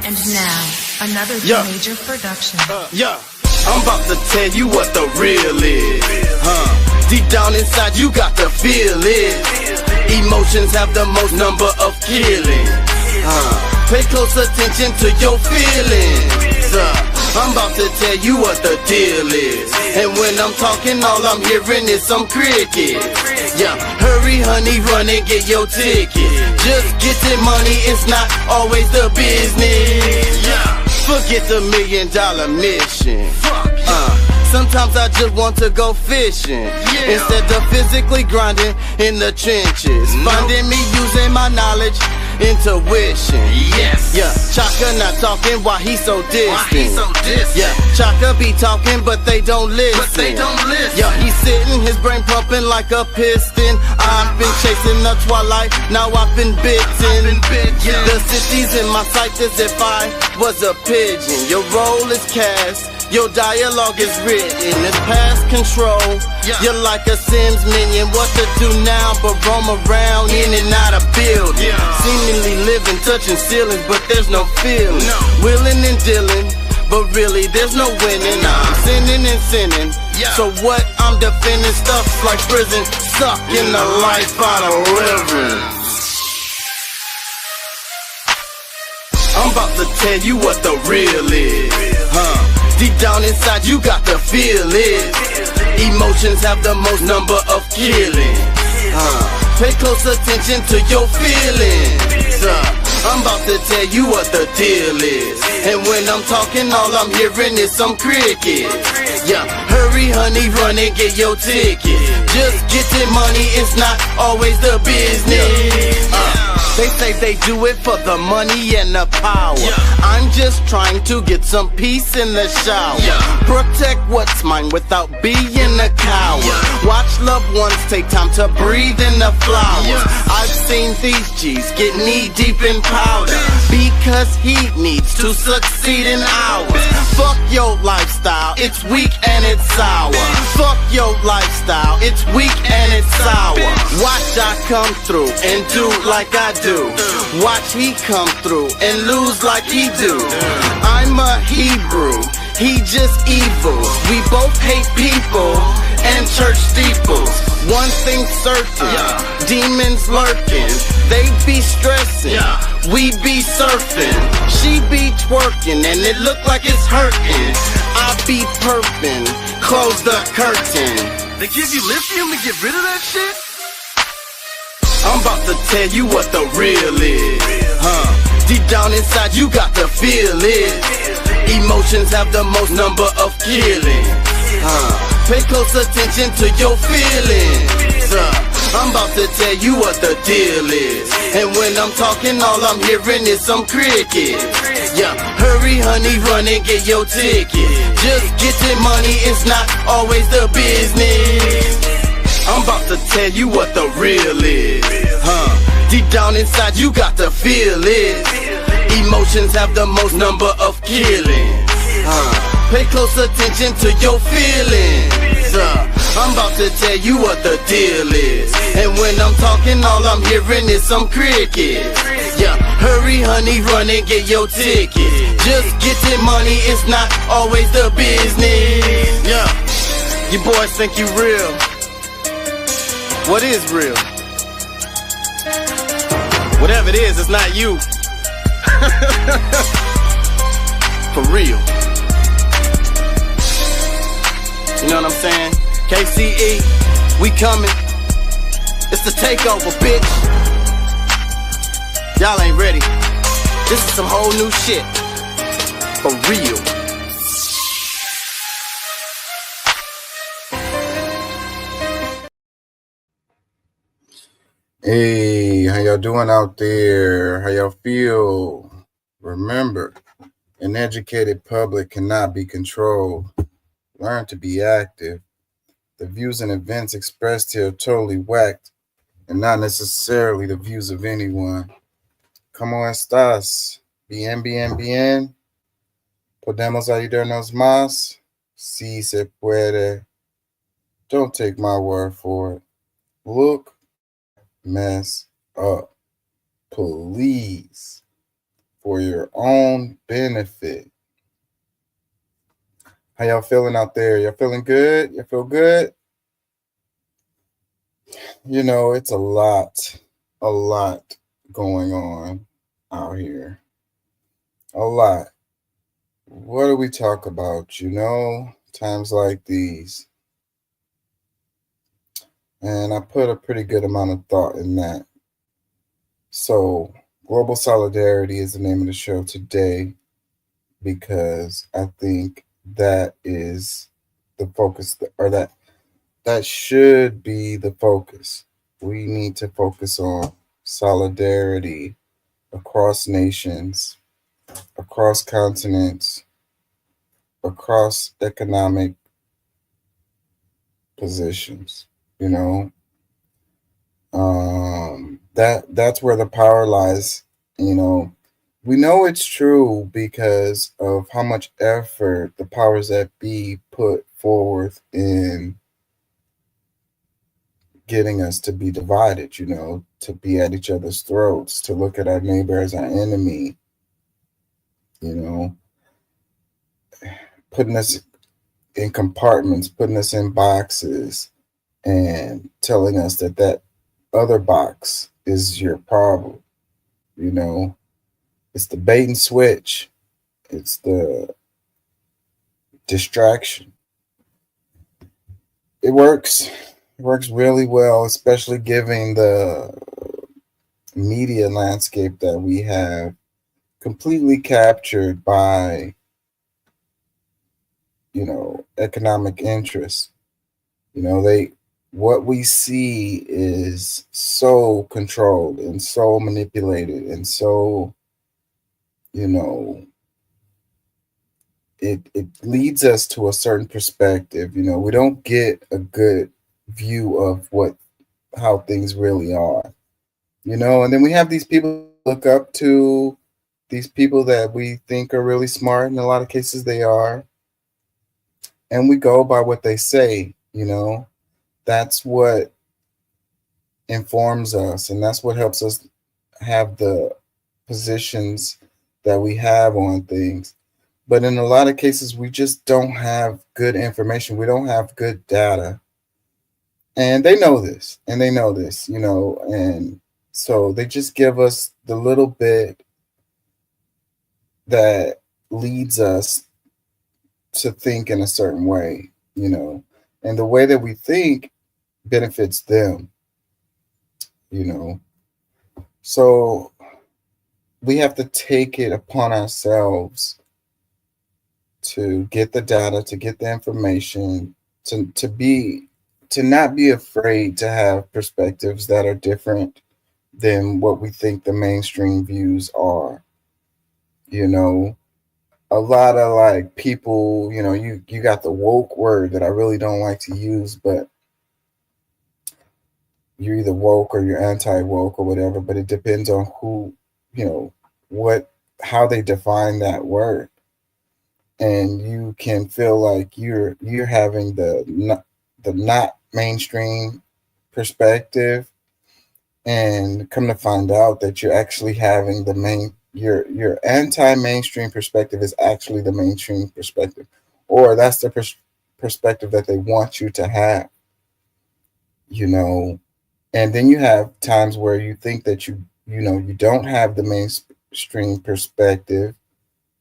And now, another Yeah. major production. Yeah, I'm about to tell you what the real is. Deep down inside, you got to feel it. Emotions have the most number of killings. Pay close attention to your feelings. I'm about to tell you what the deal is. And when I'm talking, all I'm hearing is some crickets. Yeah, hurry honey, run and get your ticket. Just get the money, it's not always the business. Yeah, forget the $1 million mission. Sometimes I just want to go fishing instead of physically grinding in the trenches. Finding me using my knowledge, intuition. Yes. Yeah, Chaka not talking while he so distant. Yeah, Chaka be talking but they don't listen. Yeah, he's sitting, his brain pumping like a piston. I've been chasing the twilight, now I've been bitten. The city's in my sight as if I was a pigeon. Your role is cast, your dialogue is written, it's past control. You're like a Sims minion, what to do now but roam around in and out of buildings. Seemingly living, touching ceilings, but there's no feeling. Willing and dealing, but really there's no winning. I'm sinning and sinning, so what I'm defending stuff's like prison, stuck in the life out of reverence. I'm about to tell you what the real is. Deep down inside, you got to feel it. Emotions have the most number of killings. Pay close attention to your feelings. I'm about to tell you what the deal is. And when I'm talking, all I'm hearing is some crickets. Yeah, hurry honey, run and get your ticket. Just get the money, it's not always the business. They say they do it for the money and the power. I'm just trying to get some peace in the shower. Protect what's mine without being a coward. Watch loved ones take time to breathe in the flowers. I've seen these G's get knee deep in powder because he needs to succeed in ours. Fuck your lifestyle, it's weak and it's sour. Fuck your lifestyle, it's weak and it's sour. Watch I come through and do like I do. Watch he come through and lose like he do. I'm a Hebrew, he just evil. We both hate people and church steeples. One thing certain, demons lurking. They be stressing, we be surfing. She be twerking and it look like it's hurting. I be perping, close the curtain. They give you lithium to get rid of that shit? I'm about to tell you what the real is. Deep down inside, you got to feel it. Emotions have the most number of killings. Pay close attention to your feelings. I'm about to tell you what the deal is. And when I'm talking, all I'm hearing is some crickets. Yeah, hurry honey, run and get your ticket. Just get the money, it's not always the business. I'm about to tell you what the real is. Deep down inside, you got to feel it. Emotions have the most number of killings. Pay close attention to your feelings. I'm about to tell you what the deal is. And when I'm talking, all I'm hearing is some crickets. Yeah, hurry honey, run and get your ticket. Just get the money, it's not always the business. Yeah, you boys think you real. What is real? Whatever it is, it's not you. For real. You know what I'm saying? KCE, we coming. It's the takeover, bitch. Y'all ain't ready. This is some whole new shit. For real. Hey, how y'all doing out there? How y'all feel? Remember, an educated public cannot be controlled. Learn to be active. The views and events expressed here are totally whacked and not necessarily the views of anyone. ¿Cómo estás? Bien, bien, bien. ¿Podemos ayudarnos más? Sí se puede. Don't take my word for it. Look mess up, please. for your own benefit. How y'all feeling out there? Y'all feeling good? You feel good? It's a lot going on out here. A lot. What do we talk about? Times like these. And I put a pretty good amount of thought in that. So, Global Solidarity is the name of the show today because I think that is the focus, or that should be the focus. We need to focus on solidarity across nations, across continents, across economic positions. That's where the power lies. We know it's true because of how much effort the powers that be put forth in getting us to be divided, to be at each other's throats, to look at our neighbor as our enemy, putting us in compartments, putting us in boxes, and telling us that other box is your problem. It's the bait and switch. It's the distraction. It works. It works really well, especially given the media landscape that we have, completely captured by, economic interests. What we see is so controlled and so manipulated and so, it leads us to a certain perspective. We don't get a good view of how things really are. And then we have these people look up to, these people that we think are really smart. In a lot of cases they are. And we go by what they say. That's what informs us, and that's what helps us have the positions that we have on things. But in a lot of cases, we just don't have good information. We don't have good data. And they know this, and so they just give us the little bit that leads us to think in a certain way, and the way that we think benefits them, So we have to take it upon ourselves to get the data, to get the information, to not be afraid to have perspectives that are different than what we think the mainstream views are. A lot of like people, you got the woke word that I really don't like to use, but you're either woke or you're anti-woke or whatever, but it depends on who, how they define that word. And you can feel like you're having the not mainstream perspective, and come to find out that you're actually having your anti-mainstream perspective is actually the mainstream perspective, or that's the perspective that they want you to have. And then you have times where you think that you don't have the mainstream perspective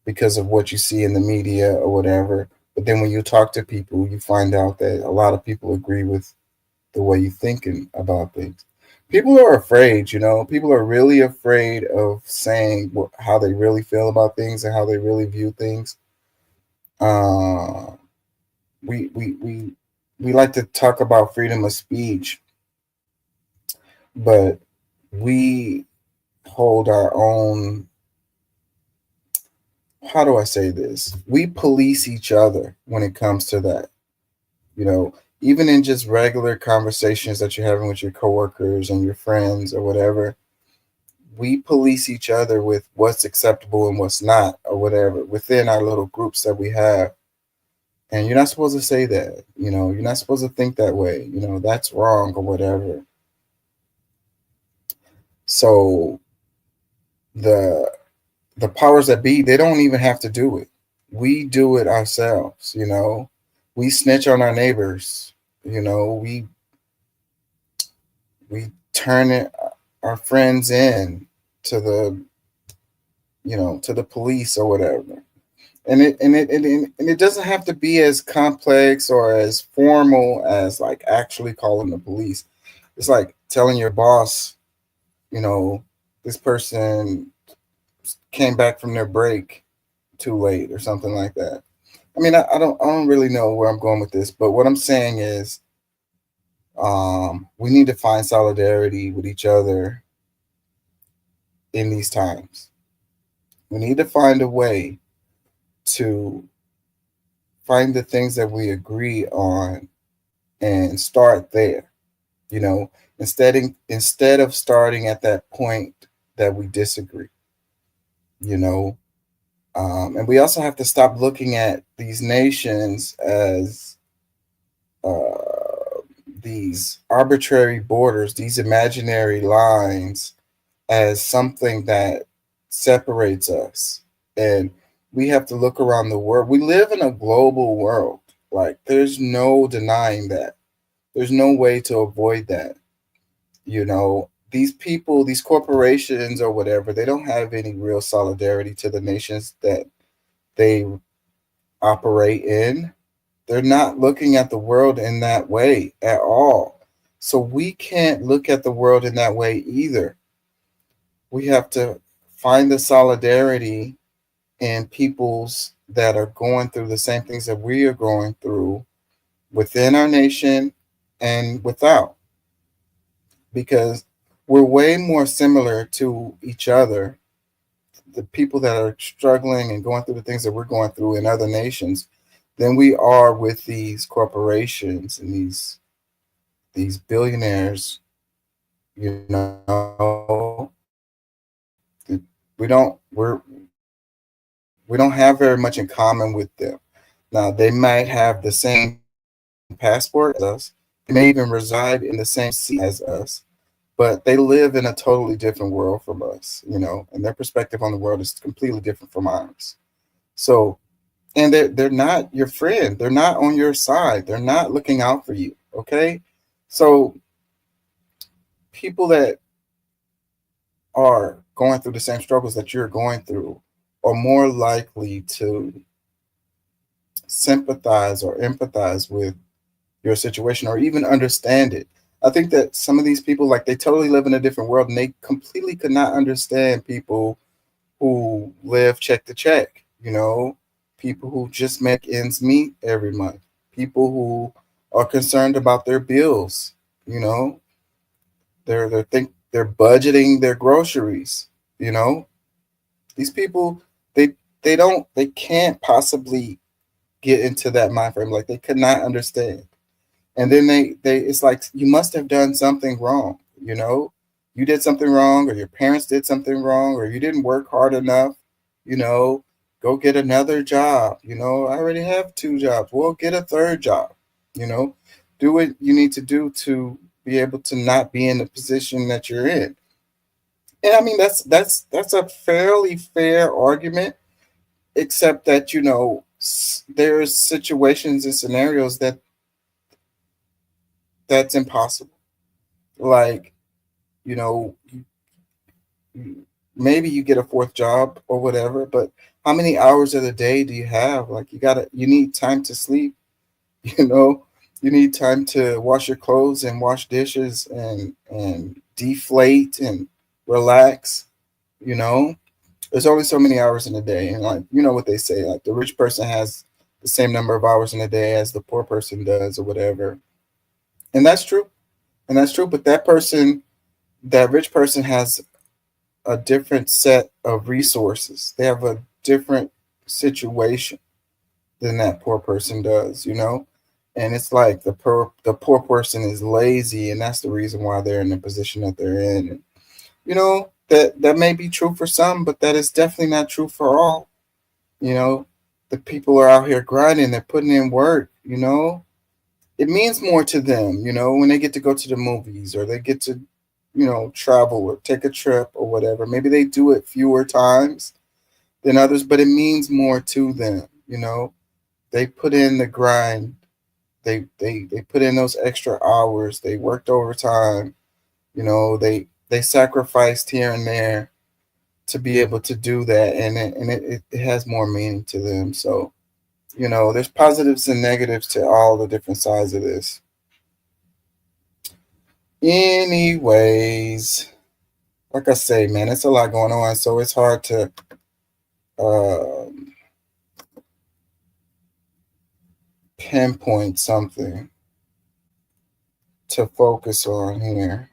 because of what you see in the media or whatever. But then when you talk to people, you find out that a lot of people agree with the way you're thinking about things. People are afraid, people are really afraid of saying how they really feel about things and how they really view things. We like to talk about freedom of speech, but we hold our own, how do I say this? We police each other when it comes to that. Even in just regular conversations that you're having with your coworkers and your friends or whatever, we police each other with what's acceptable and what's not, or whatever, within our little groups that we have. And you're not supposed to say that, you're not supposed to think that way, that's wrong or whatever. So the the powers that be, they don't even have to do it. We do it ourselves, you know. We snitch on our neighbors, you know. We turn it, our friends in to the, you know, to the police or whatever. And it doesn't have to be as complex or as formal as like actually calling the police. It's like telling your boss, you know, this person came back from their break too late or something like that. I mean, I don't really know where I'm going with this, but what I'm saying is, we need to find solidarity with each other in these times. We need to find a way to find the things that we agree on and start there. You know, instead of starting at that point that we disagree. You know, and we also have to stop looking at these nations as these arbitrary borders, these imaginary lines, as something that separates us. And we have to look around the world. We live in a global world. Like, there's no denying that. There's no way to avoid that. You know, these people, these corporations or whatever, they don't have any real solidarity to the nations that they operate in. They're not looking at the world in that way at all. So we can't look at the world in that way either. We have to find the solidarity in peoples that are going through the same things that we are going through within our nation and without, because we're way more similar to each other, the people that are struggling and going through the things that we're going through in other nations, than we are with these corporations and these billionaires. You know, we don't we're we don't have very much in common with them. Now, they might have the same passport as us. They may even reside in the same city as us, but they live in a totally different world from us, you know, and their perspective on the world is completely different from ours. So, and they're not your friend. They're not on your side. They're not looking out for you. Okay. So people that are going through the same struggles that you're going through are more likely to sympathize or empathize with your situation or even understand it. I think that some of these people, like, they totally live in a different world and they completely could not understand people who live check to check, you know, people who just make ends meet every month, people who are concerned about their bills, you know, they're budgeting their groceries, you know. These people, they they can't possibly get into that mind frame. Like, they could not understand. And then they it's like, you must have done something wrong, you know. You did something wrong, or your parents did something wrong, or you didn't work hard enough, you know. Go get another job, you know. I already have two jobs. Well, get a third job, you know. Do what you need to do to be able to not be in the position that you're in. And I mean, that's a fairly fair argument, except that, you know, there's situations and scenarios that's impossible. Like, you know, maybe you get a fourth job or whatever, but how many hours of the day do you have? Like, you need time to sleep, you know, you need time to wash your clothes and wash dishes and deflate and relax, you know. There's only so many hours in a day, and, like, you know what they say, like, the rich person has the same number of hours in a day as the poor person does or whatever. And that's true. And that's true, but that rich person has a different set of resources. They have a different situation than that poor person does, you know? And it's like the poor person is lazy, and that's the reason why they're in the position that they're in. And, you know, that may be true for some, but that is definitely not true for all. You know, the people are out here grinding, they're putting in work, you know. It means more to them, you know, when they get to go to the movies, or they get to, you know, travel or take a trip or whatever. Maybe they do it fewer times, than others, but it means more to them. They put in the grind. They put in those extra hours. They worked overtime. They sacrificed here and there to be able to do that, and it has more meaning to them. So there's positives and negatives to all the different sides of this. Anyways, like I say, man, it's a lot going on, so it's hard to pinpoint something to focus on here.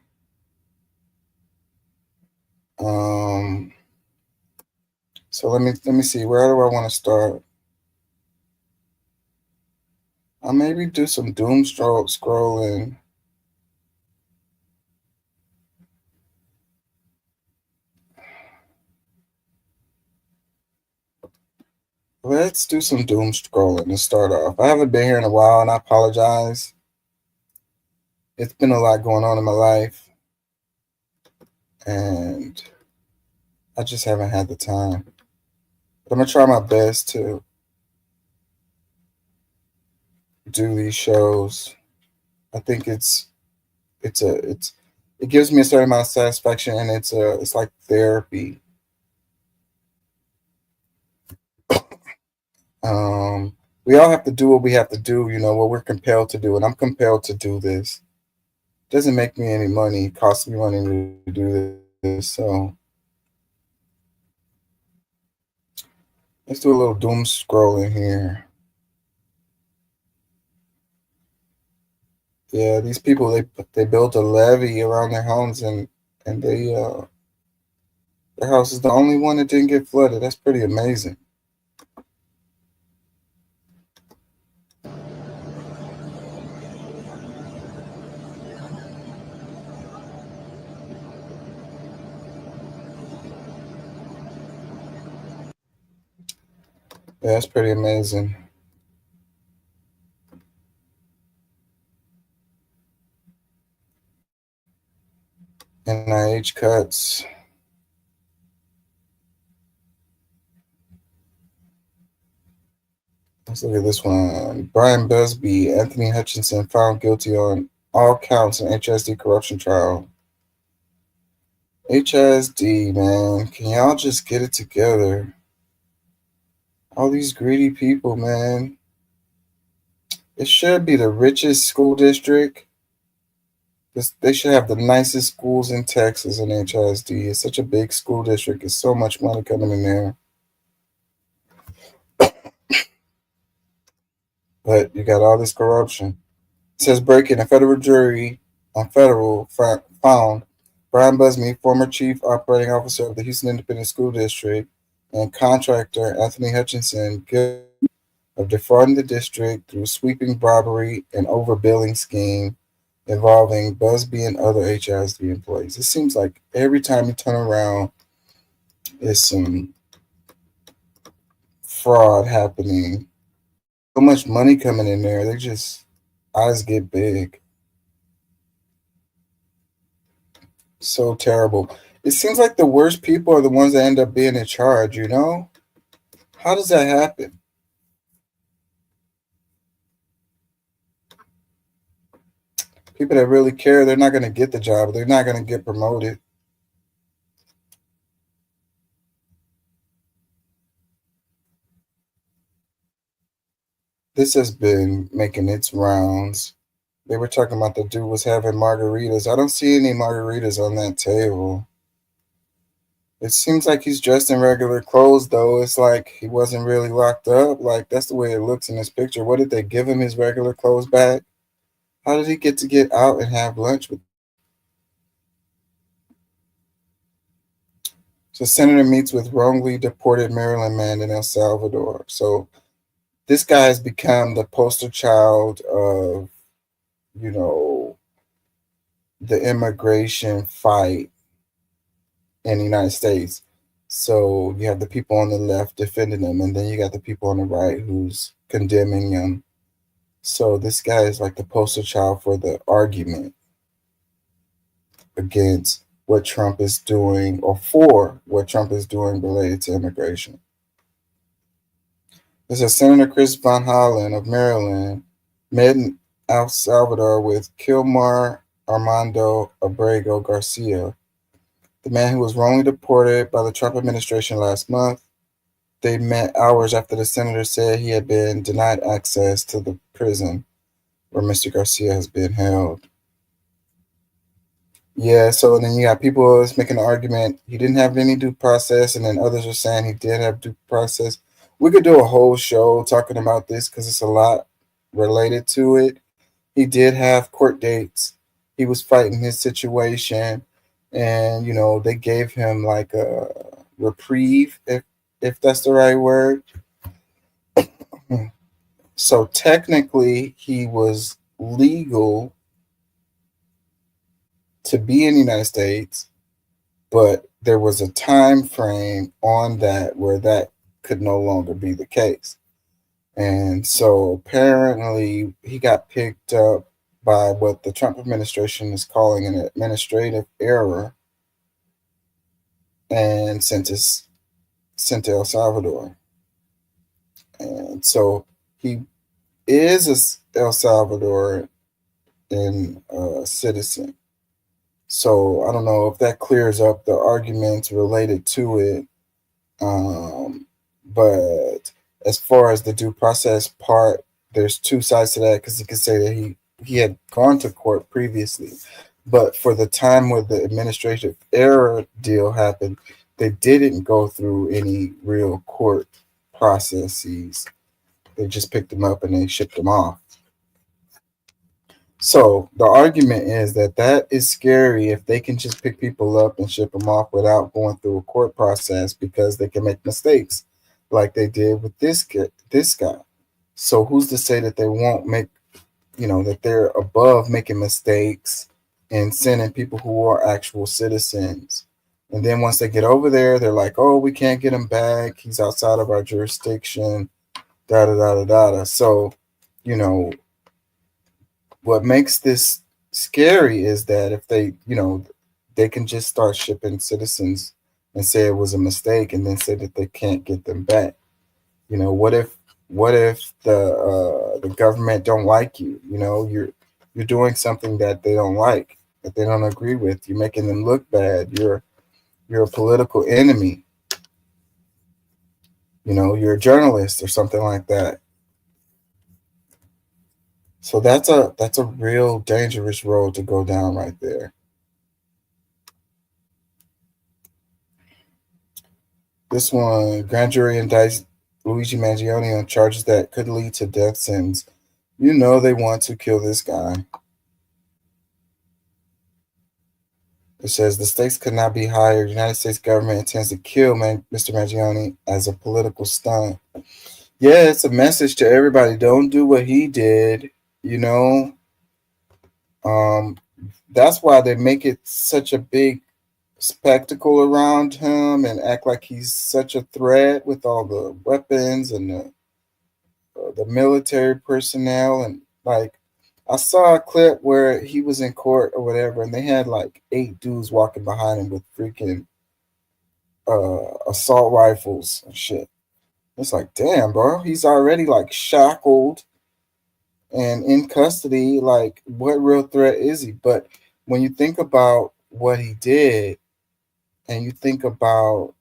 So let me see, where do I want to start? I'll maybe do some doom scrolling. Let's do some doom scrolling to start off. I haven't been here in a while, and I apologize. It's been a lot going on in my life, and I just haven't had the time. But I'm gonna try my best to do these shows. I think it gives me a certain amount of satisfaction, and it's like therapy. We all have to do what we have to do, what we're compelled to do, and I'm compelled to do this. It doesn't make me any money. It costs me money to do this, so let's do a little doom scrolling here. Yeah, these people, they built a levee around their homes, and their house is the only one that didn't get flooded. That's pretty amazing. Yeah, that's pretty amazing. NIH cuts. Let's look at this one. Brian Busby, Anthony Hutchinson found guilty on all counts in HSD corruption trial. HSD, man, can y'all just get it together? All these greedy people, man. It should be the richest school district. They should have the nicest schools in Texas in HSD. It's such a big school district. There's so much money coming in there. But you got all this corruption. It says breaking, a federal jury found Brian Busby, former chief operating officer of the Houston Independent School District, and contractor Anthony Hutchinson guilty of defrauding the district through sweeping bribery and overbilling scheme involving Busby and other HSD employees. It seems like every time you turn around, there's some fraud happening. So much money coming in there, they just eyes get big. So terrible. It seems like the worst people are the ones that end up being in charge, How does that happen? People that really care, they're not going to get the job. They're not going to get promoted. This has been making its rounds. They were talking about the dude was having margaritas. I don't see any margaritas on that table. It seems like he's dressed in regular clothes, though. It's like he wasn't really locked up. Like, that's the way it looks in this picture. What, did they give him his regular clothes back? How did he get out and have lunch with? So senator meets with wrongly deported Maryland man in El Salvador. So this guy has become the poster child of, the immigration fight in the United States. So you have the people on the left defending them, and then you got the people on the right who's condemning them. So this guy is like the poster child for the argument against what Trump is doing, or for what Trump is doing related to immigration. It says Senator Chris Von Hollen of Maryland met in El Salvador with Kilmar Armando Abrego Garcia, the man who was wrongly deported by the Trump administration last month. They met hours after the senator said he had been denied access to the prison where Mr. Garcia has been held. Yeah, so then you got people that's making the argument he didn't have any due process, and then others are saying he did have due process. We could do a whole show talking about this because it's a lot related to it. He did have court dates. He was fighting his situation, and they gave him like a reprieve, if that's the right word. So technically, he was legal to be in the United States, but there was a time frame on that where that could no longer be the case. And so apparently he got picked up by what the Trump administration is calling an administrative error and sent to El Salvador. And so he is a El Salvadoran citizen. So I don't know if that clears up the arguments related to it. But as far as the due process part, there's two sides to that because you could say that he had gone to court previously. But for the time where the administrative error deal happened, they didn't go through any real court processes. They just picked them up and they shipped them off. So the argument is that is scary if they can just pick people up and ship them off without going through a court process because they can make mistakes like they did with this guy. So who's to say that they won't make, that they're above making mistakes and sending people who are actual citizens. And then once they get over there, they're like, oh, we can't get him back. He's outside of our jurisdiction, da-da-da-da-da. So, what makes this scary is that if they can just start shipping citizens and say it was a mistake and then say that they can't get them back. What if the government don't like you? You're doing something that they don't like, that they don't agree with. You're making them look bad. You're a political enemy. You're a journalist or something like that. So that's a real dangerous road to go down right there. This one, grand jury indicts Luigi Mangione on charges that could lead to death sentence. They want to kill this guy. It says the stakes could not be higher. The United States government intends to kill Mr. Mangione as a political stunt. Yeah, it's a message to everybody. Don't do what he did. That's why they make it such a big spectacle around him and act like he's such a threat with all the weapons and the military personnel. And like, I saw a clip where he was in court or whatever, and they had like 8 dudes walking behind him with freaking assault rifles and shit. It's like, damn, bro, he's already like shackled and in custody. Like, what real threat is he? But when you think about what he did and you think about,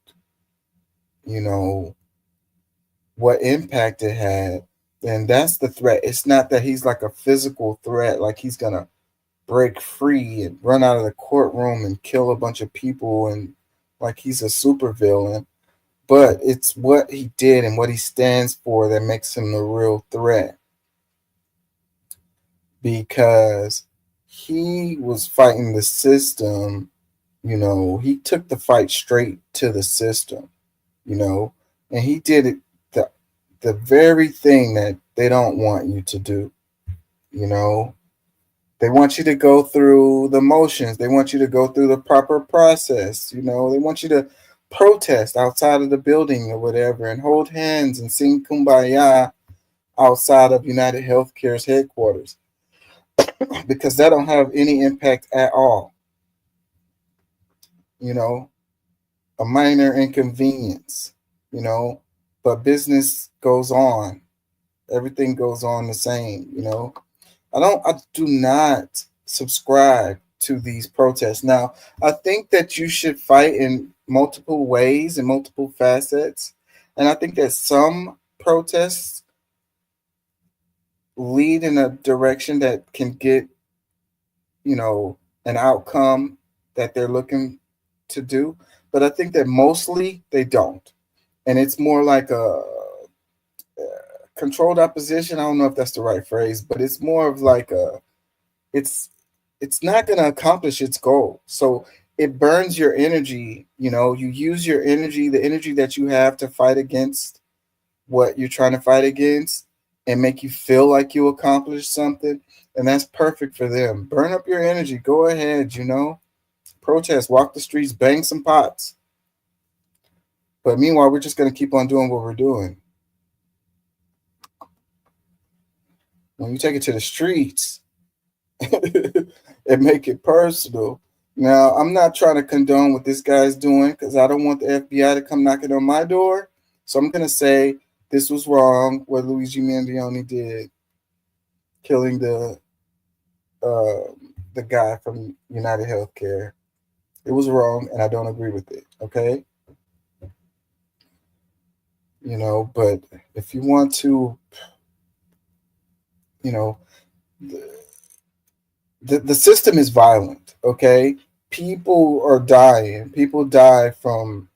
what impact it had, then that's the threat. It's not that he's like a physical threat, like he's going to break free and run out of the courtroom and kill a bunch of people and like he's a supervillain. But it's what he did and what he stands for that makes him the real threat. Because he was fighting the system, he took the fight straight to the system, and he did it the very thing that they don't want you to do. They want you to go through the motions. They want you to go through the proper process. They want you to protest outside of the building or whatever and hold hands and sing Kumbaya outside of United Healthcare's headquarters because that don't have any impact at all. A minor inconvenience, but business goes on. Everything goes on the same, you know. I do not subscribe to these protests. Now, I think that you should fight in multiple ways and multiple facets. And I think that some protests lead in a direction that can get, you know, an outcome that they're looking to do. But I think that mostly they don't. And it's more like a controlled opposition. I don't know if that's the right phrase, but it's more of like it's it's not going to accomplish its goal. So it burns your energy. You know, you use your energy, the energy that you have to fight against what you're trying to fight against, and make you feel like you accomplished something. And that's perfect for them. Burn up your energy. Go ahead, you know, protest, walk the streets, bang some pots. But meanwhile, we're just going to keep on doing what we're doing. When you take it to the streets and make it personal. Now, I'm not trying to condone what this guy's doing because I don't want the FBI to come knocking on my door. So I'm going to say this was wrong, what Luigi Mandione did, killing the guy from United Healthcare. It was wrong, and I don't agree with it, okay? You know, but if you want to, you know, the system is violent, okay? People are dying. People die from,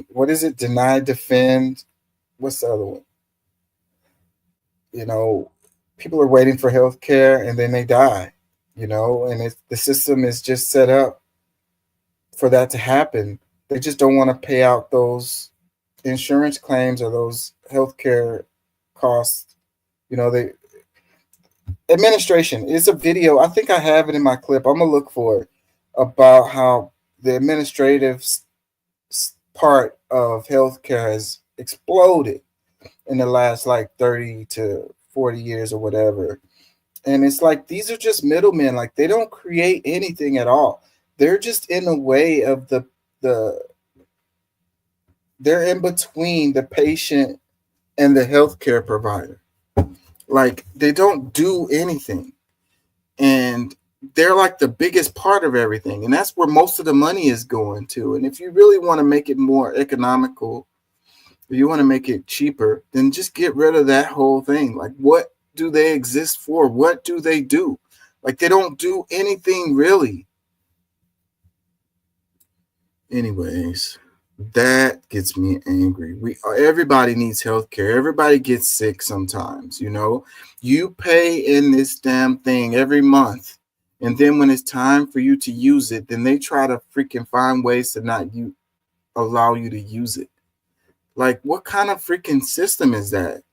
what is it? Deny, defend. What's the other one? You know, people are waiting for health care and then they die, you know, and the system is just set up for that to happen. They just don't want to pay out those insurance claims or those health care costs. You know, the administration is a video. I think I have it in my clip. I'm going to look for it, about how the administrative part of healthcare has exploded in the last like 30 to 40 years or whatever. And it's like, these are just middlemen. Like, they don't create anything at all. They're just in the way of they're in between the patient and the healthcare provider. Like, they don't do anything. And they're like the biggest part of everything. And that's where most of the money is going to. And if you really want to make it more economical, if you want to make it cheaper, then just get rid of that whole thing. Like, what do they exist for? What do they do? Like, they don't do anything really. Anyways, that gets me angry. Everybody needs healthcare. Everybody gets sick sometimes, you know. You pay in this damn thing every month. And then when it's time for you to use it, then they try to freaking find ways to not allow you to use it. Like, what kind of freaking system is that?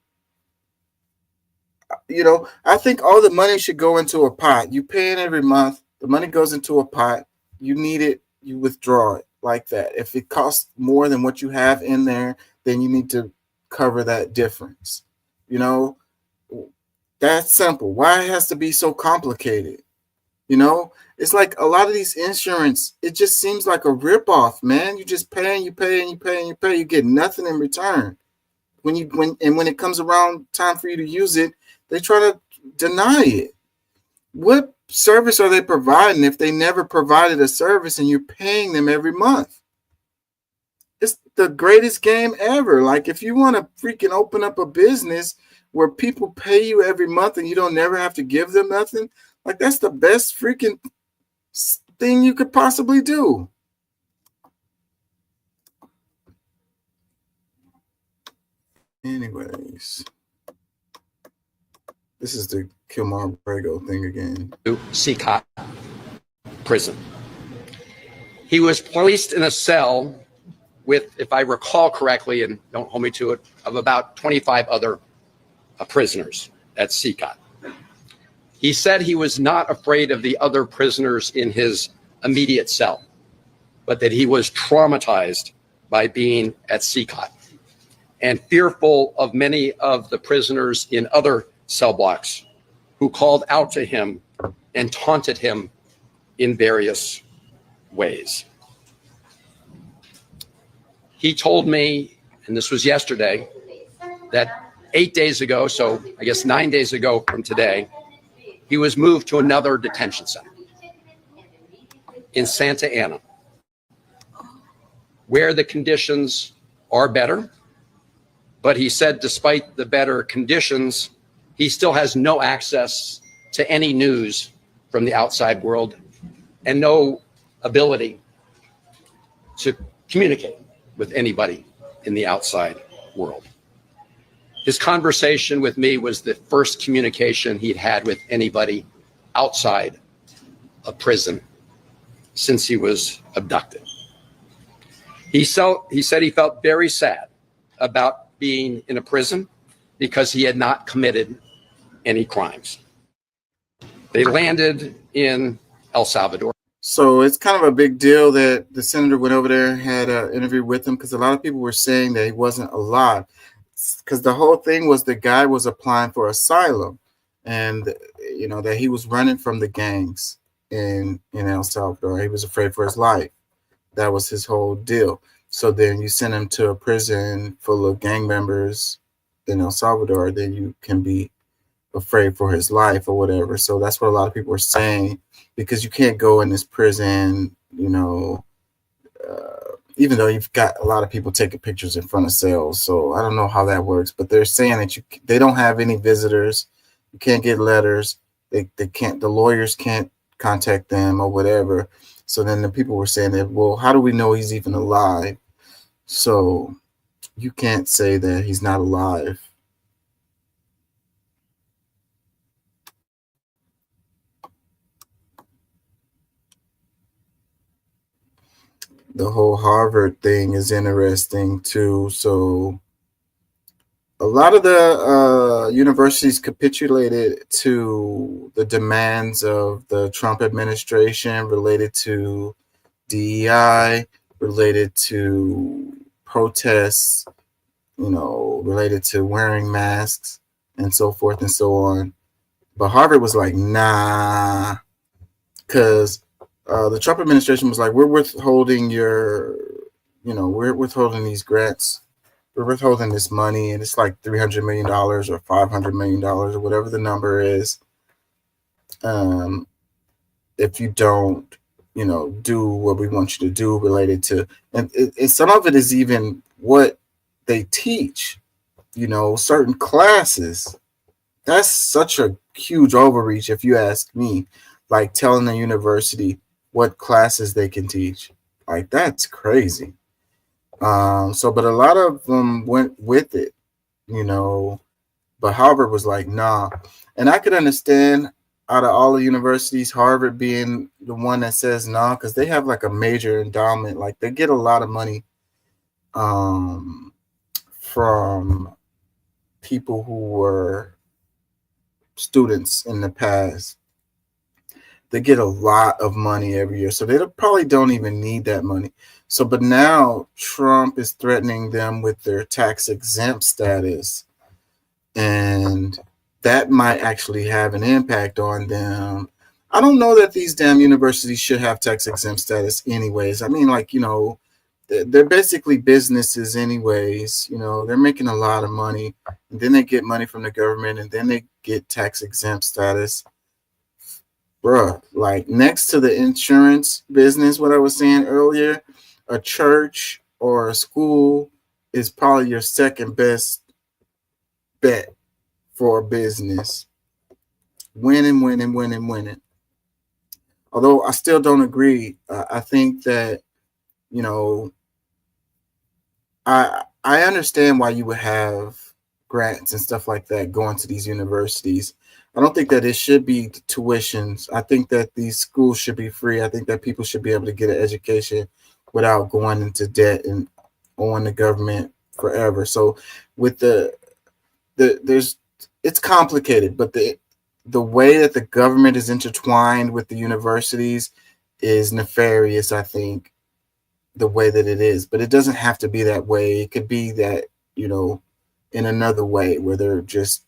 You know, I think all the money should go into a pot. You pay it every month. The money goes into a pot. You need it. You withdraw it like that. If it costs more than what you have in there, then you need to cover that difference. You know, that's simple. Why it has to be so complicated? You know, it's like a lot of these insurance, it just seems like a ripoff, man. You just pay and you pay and you pay and you pay. You get nothing in return. When it comes around time for you to use it, they try to deny it. What service are they providing if they never provided a service and you're paying them every month? It's the greatest game ever. Like, if you want to freaking open up a business where people pay you every month and you don't never have to give them nothing, like, that's the best freaking thing you could possibly do. Anyways, this is the Kilmar Brago thing again. CCOT prison. He was placed in a cell with, if I recall correctly, and don't hold me to it, of about 25 other prisoners at CCOT. He said he was not afraid of the other prisoners in his immediate cell, but that he was traumatized by being at CCOT and fearful of many of the prisoners in other cell blocks who called out to him and taunted him in various ways. He told me and this was yesterday, that 8 days ago, so I guess 9 days ago from today, he was moved to another detention center in Santa Ana, where the conditions are better. But he said despite the better conditions, he still has no access to any news from the outside world and no ability to communicate with anybody in the outside world. His conversation with me was the first communication he'd had with anybody outside a prison since he was abducted. He said he felt very sad about being in a prison because he had not committed any crimes. They landed in El Salvador. So it's kind of a big deal that the senator went over there and had an interview with him, because a lot of people were saying that he wasn't alive. Because the whole thing was the guy was applying for asylum, and you know that he was running from the gangs in El Salvador. He was afraid for his life. That was his whole deal. So then you send him to a prison full of gang members in El Salvador, then you can be afraid for his life or whatever. So that's what a lot of people were saying, because you can't go in this prison, you know, even though you've got a lot of people taking pictures in front of cells. So I don't know how that works, but they're saying that they don't have any visitors. You can't get letters. They can't, the lawyers can't contact them or whatever. So then the people were saying that, well, how do we know he's even alive? So you can't say that he's not alive. The whole Harvard thing is interesting too. So a lot of the universities capitulated to the demands of the Trump administration related to DEI, related to protests, you know, related to wearing masks and so forth and so on. But Harvard was like, nah, because the Trump administration was like, we're withholding we're withholding these grants. We're withholding this money, and it's like $300 million or $500 million or whatever the number is. If you don't, you know, do what we want you to do related to, and some of it is even what they teach, you know, certain classes. That's such a huge overreach, if you ask me, like telling the university what classes they can teach. Like, that's crazy. But a lot of them went with it, you know, but Harvard was like, nah. And I could understand out of all the universities, Harvard being the one that says nah, because they have like a major endowment. Like, they get a lot of money from people who were students in the past. They get a lot of money every year, so they probably don't even need that money. So, but now Trump is threatening them with their tax exempt status, and that might actually have an impact on them. I don't know that these damn universities should have tax exempt status anyways. I mean, like, you know, they're basically businesses anyways. You know, they're making a lot of money, and then they get money from the government, and then they get tax exempt status. Bruh, like, next to the insurance business, what I was saying earlier, a church or a school is probably your second best bet for a business. Winning. Although I still don't agree. I think that, you know, I understand why you would have grants and stuff like that going to these universities. I don't think that it should be tuitions. I think that these schools should be free. I think that people should be able to get an education without going into debt and owing the government forever. So with it's complicated, but the way that the government is intertwined with the universities is nefarious, I think, the way that it is. But it doesn't have to be that way. It could be that, you know, in another way where they're just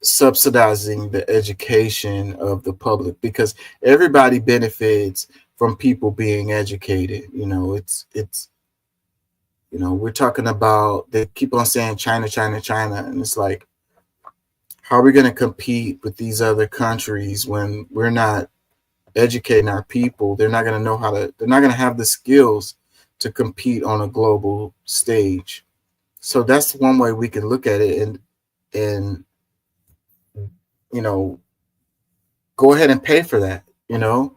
subsidizing the education of the public, because everybody benefits from people being educated. You know, it's You know, we're talking about, they keep on saying China, China, China. And it's like, how are we going to compete with these other countries when we're not educating our people? They're not going to know how to, they're not going to have the skills to compete on a global stage. So that's one way we can look at it and, you know, go ahead and pay for that, you know,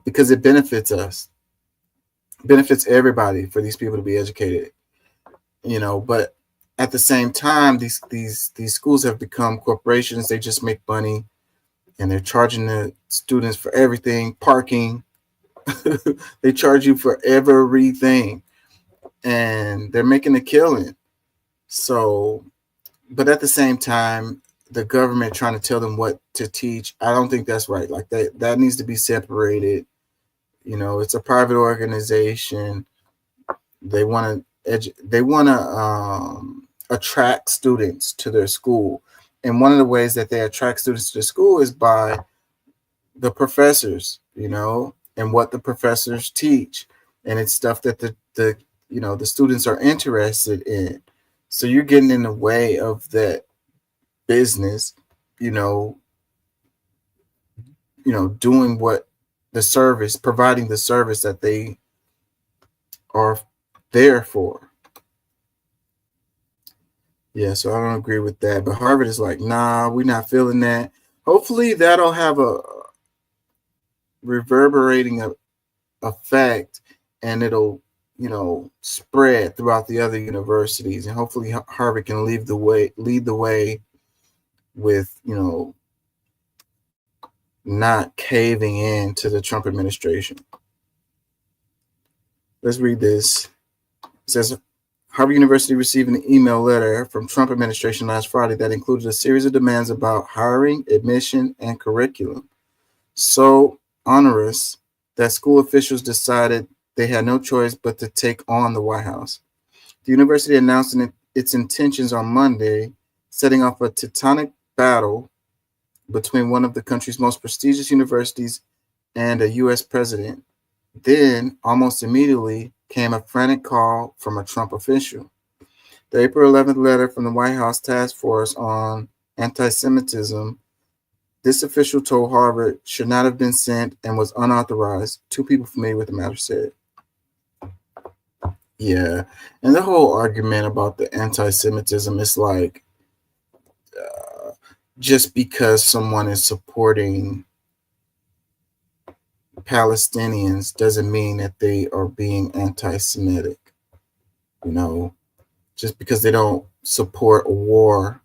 because it benefits us, benefits everybody for these people to be educated, you know. But at the same time, these schools have become corporations. They just make money, and they're charging the students for everything, parking. They charge you for everything, and they're making a killing. So, but at the same time, the government trying to tell them what to teach, I don't think that's right. Like that needs to be separated. You know, it's a private organization. They want to attract students to their school, and one of the ways that they attract students to the school is by the professors, you know, and what the professors teach, and it's stuff that the you know, the students are interested in. So you're getting in the way of that business, you know, doing what the service, providing the service that they are there for. Yeah, so I don't agree with that. But Harvard is like, nah, we're not feeling that. Hopefully that'll have a reverberating effect, and it'll, you know, spread throughout the other universities, and hopefully Harvard can lead the way with, you know, not caving in to the Trump administration. Let's read this. It says, Harvard University received an email letter from Trump administration last Friday that included a series of demands about hiring, admission, and curriculum. So onerous that school officials decided they had no choice but to take on the White House. The university announced its intentions on Monday, setting off a titanic battle between one of the country's most prestigious universities and a U.S. president. Then, almost immediately, came a frantic call from a Trump official. The April 11th letter from the White House Task Force on Anti-Semitism, this official told Harvard, should not have been sent and was unauthorized, two people familiar with the matter said. Yeah, and the whole argument about the anti-Semitism is like, just because someone is supporting Palestinians doesn't mean that they are being anti-Semitic. You know, just because they don't support a war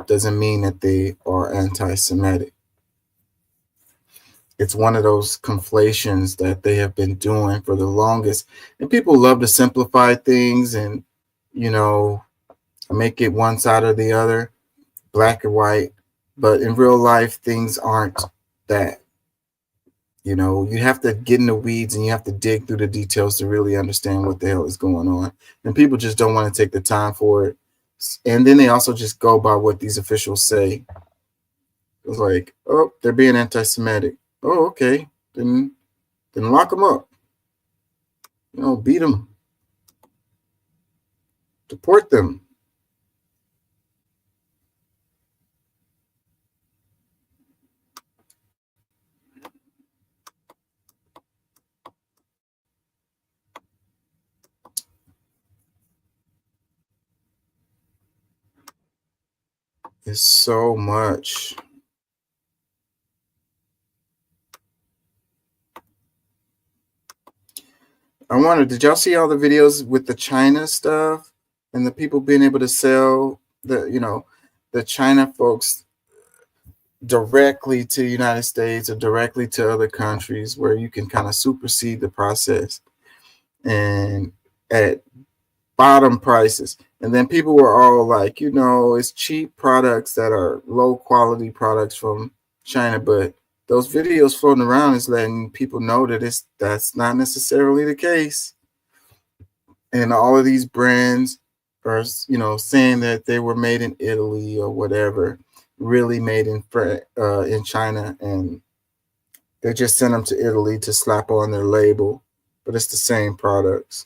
doesn't mean that they are anti-Semitic. It's one of those conflations that they have been doing for the longest. And people love to simplify things and, you know, make it one side or the other, black or white. But in real life, things aren't that. You know, you have to get in the weeds and you have to dig through the details to really understand what the hell is going on. And people just don't want to take the time for it. And then they also just go by what these officials say. It's like, oh, they're being anti-Semitic. Oh, okay. Then lock them up. You know, beat them. Deport them. It's so much. I wonder, did y'all see all the videos with the China stuff and the people being able to sell the China folks directly to the United States or directly to other countries where you can kind of supersede the process and at bottom prices? And then people were all like, you know, it's cheap products that are low quality products from China, but those videos floating around is letting people know that that's not necessarily the case. And all of these brands are, you know, saying that they were made in Italy or whatever, really made in China, and they just sent them to Italy to slap on their label, but it's the same products.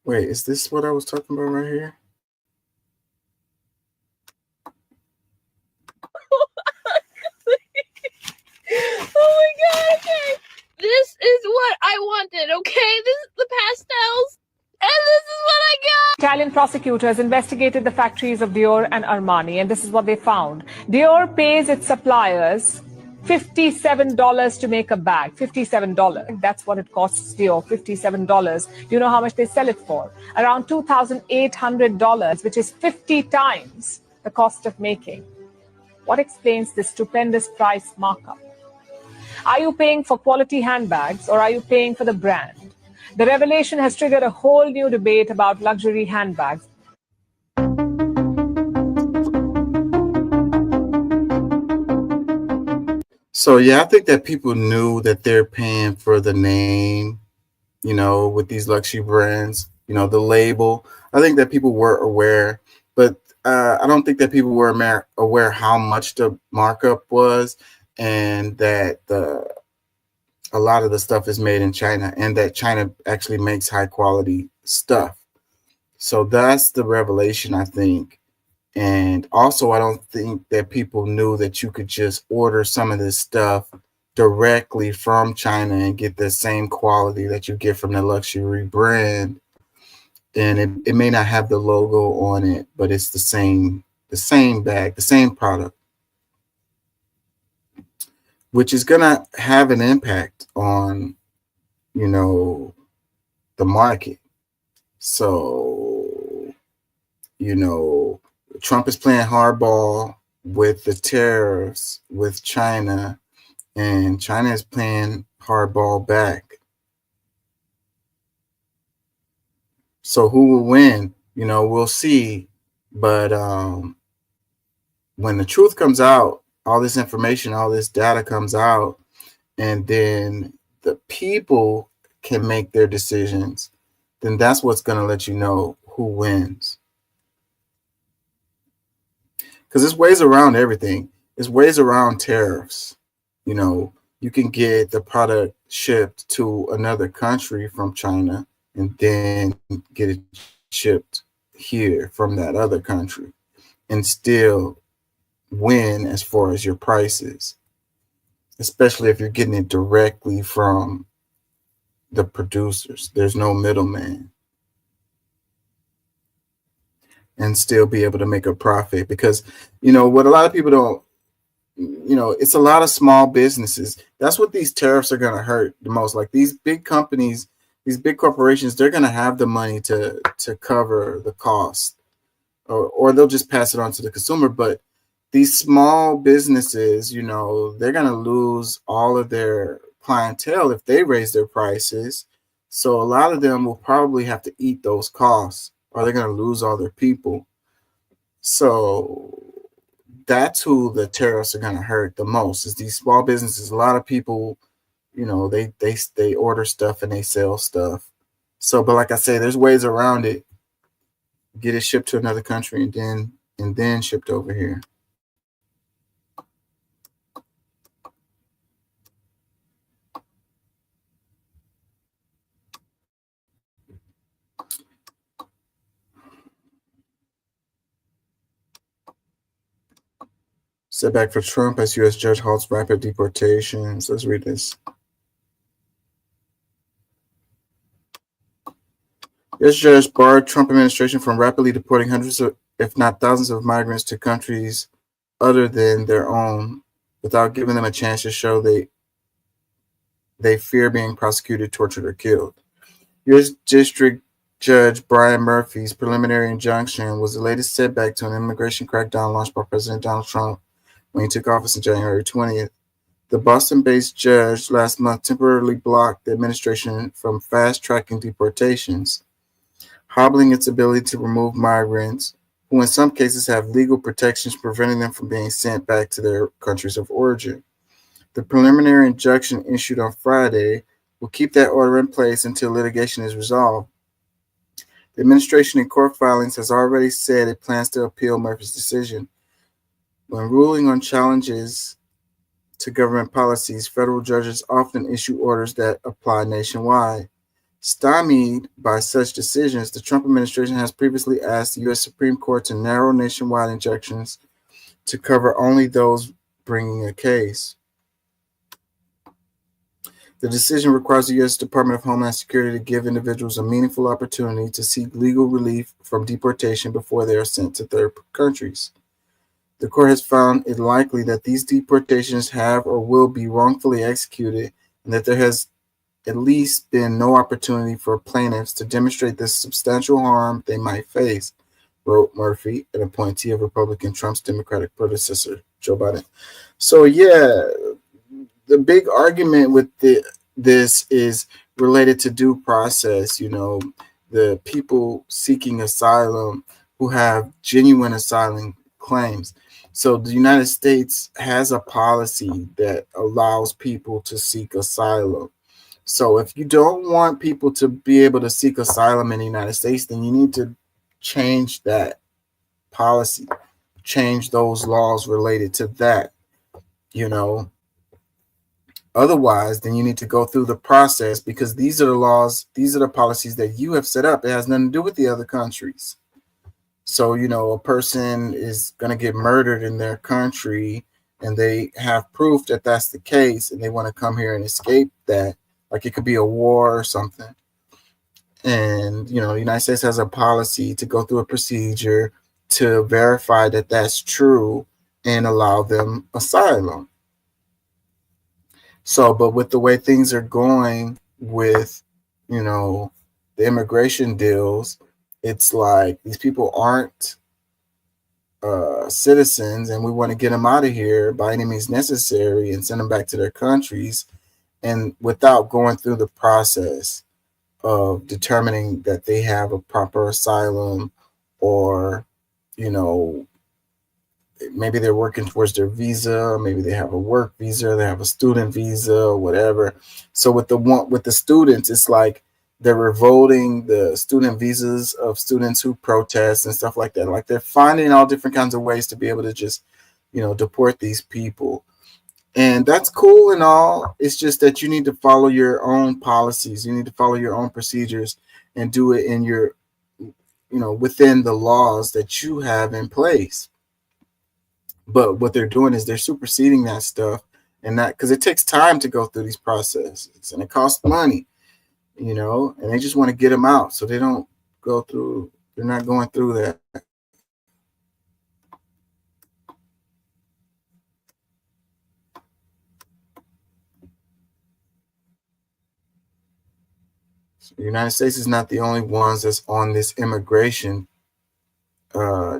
Wait, is this what I was talking about right here? Oh my god, okay. This is what I wanted, okay? This is the pastels, and this is what I got. Italian prosecutors investigated the factories of Dior and Armani, and this is what they found. Dior pays its suppliers $57 to make a bag. $57. That's what it costs Dior, $57. Do you know how much they sell it for? Around $2,800, which is 50 times the cost of making. What explains this stupendous price markup? Are you paying for quality handbags or are you paying for the brand? The revelation has triggered a whole new debate about luxury handbags. So yeah, I think that people knew that they're paying for the name, you know, with these luxury brands, you know, the label. I think that people were aware, but I don't think that people were aware how much the markup was, and that a lot of the stuff is made in China, and that China actually makes high quality stuff. So that's the revelation, I think. And also, I don't think that people knew that you could just order some of this stuff directly from China and get the same quality that you get from the luxury brand. And it may not have the logo on it, but it's the same bag, the same product, which is going to have an impact on, you know, the market. So, you know, Trump is playing hardball with the tariffs with China, and China is playing hardball back. So who will win? You know, we'll see. But when the truth comes out, all this information, all this data comes out, and then the people can make their decisions, then that's what's going to let you know who wins. Because there's ways around everything. There's ways around tariffs. You know, you can get the product shipped to another country from China and then get it shipped here from that other country and still win as far as your prices, especially if you're getting it directly from the producers. There's no middleman. And still be able to make a profit, because, you know, what a lot of people don't, you know, it's a lot of small businesses. That's what these tariffs are going to hurt the most. Like these big companies, these big corporations, they're going to have the money to cover the cost, or they'll just pass it on to the consumer. But these small businesses, you know, they're going to lose all of their clientele if they raise their prices. So a lot of them will probably have to eat those costs, or they're going to lose all their people. So that's who the tariffs are going to hurt the most, is these small businesses. A lot of people, you know, they order stuff and they sell stuff. So, but like I say, there's ways around it. Get it shipped to another country and then shipped over here. Setback for Trump as U.S. judge halts rapid deportations. Let's read this. U.S. judge barred Trump administration from rapidly deporting hundreds of, if not thousands of migrants to countries other than their own without giving them a chance to show they fear being prosecuted, tortured, or killed. U.S. District Judge Brian Murphy's preliminary injunction was the latest setback to an immigration crackdown launched by President Donald Trump when he took office on January 20th. The Boston-based judge last month temporarily blocked the administration from fast-tracking deportations, hobbling its ability to remove migrants who in some cases have legal protections preventing them from being sent back to their countries of origin. The preliminary injunction issued on Friday will keep that order in place until litigation is resolved. The administration in court filings has already said it plans to appeal Murphy's decision. When ruling on challenges to government policies, federal judges often issue orders that apply nationwide. Stymied by such decisions, the Trump administration has previously asked the U.S. Supreme Court to narrow nationwide injunctions to cover only those bringing a case. The decision requires the U.S. Department of Homeland Security to give individuals a meaningful opportunity to seek legal relief from deportation before they are sent to third countries. The court has found it likely that these deportations have or will be wrongfully executed, and that there has at least been no opportunity for plaintiffs to demonstrate the substantial harm they might face, wrote Murphy, an appointee of Republican Trump's Democratic predecessor, Joe Biden. So, yeah, the big argument with this is related to due process. You know, the people seeking asylum who have genuine asylum claims. So the United States has a policy that allows people to seek asylum. So if you don't want people to be able to seek asylum in the United States, then you need to change that policy, change those laws related to that, you know. Otherwise, then you need to go through the process, because these are the laws, these are the policies that you have set up. It has nothing to do with the other countries. So, you know, a person is going to get murdered in their country and they have proof that that's the case, and they want to come here and escape that. Like it could be a war or something. And, you know, the United States has a policy to go through a procedure to verify that that's true and allow them asylum. So, but with the way things are going with, you know, the immigration deals, it's like these people aren't citizens, and we want to get them out of here by any means necessary and send them back to their countries, and without going through the process of determining that they have a proper asylum, or, you know, maybe they're working towards their visa, maybe they have a work visa, they have a student visa, or whatever. So with the students, it's like they're revoking the student visas of students who protest and stuff like that. Like they're finding all different kinds of ways to be able to just, you know, deport these people. And that's cool and all. It's just that you need to follow your own policies. You need to follow your own procedures and do it in your, you know, within the laws that you have in place. But what they're doing is they're superseding that stuff, and that because it takes time to go through these processes and it costs money, you know, and they just want to get them out so they don't go through. They're not going through that. So the United States is not the only ones that's on this immigration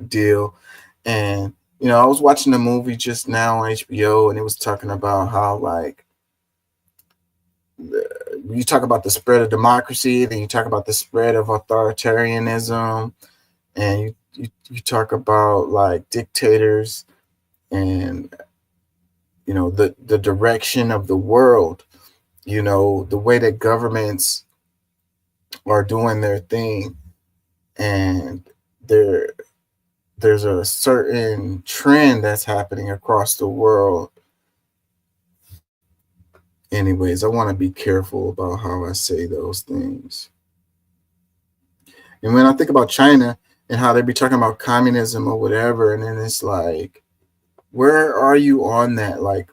deal. And you know, I was watching a movie just now on HBO, and it was talking about how, like, you talk about the spread of democracy, then you talk about the spread of authoritarianism, and you talk about, like, dictators and, you know, the direction of the world, you know, the way that governments are doing their thing, and there's a certain trend that's happening across the world. Anyways, I want to be careful about how I say those things. And when I think about China and how they be talking about communism or whatever, and then it's like, where are you on that? Like,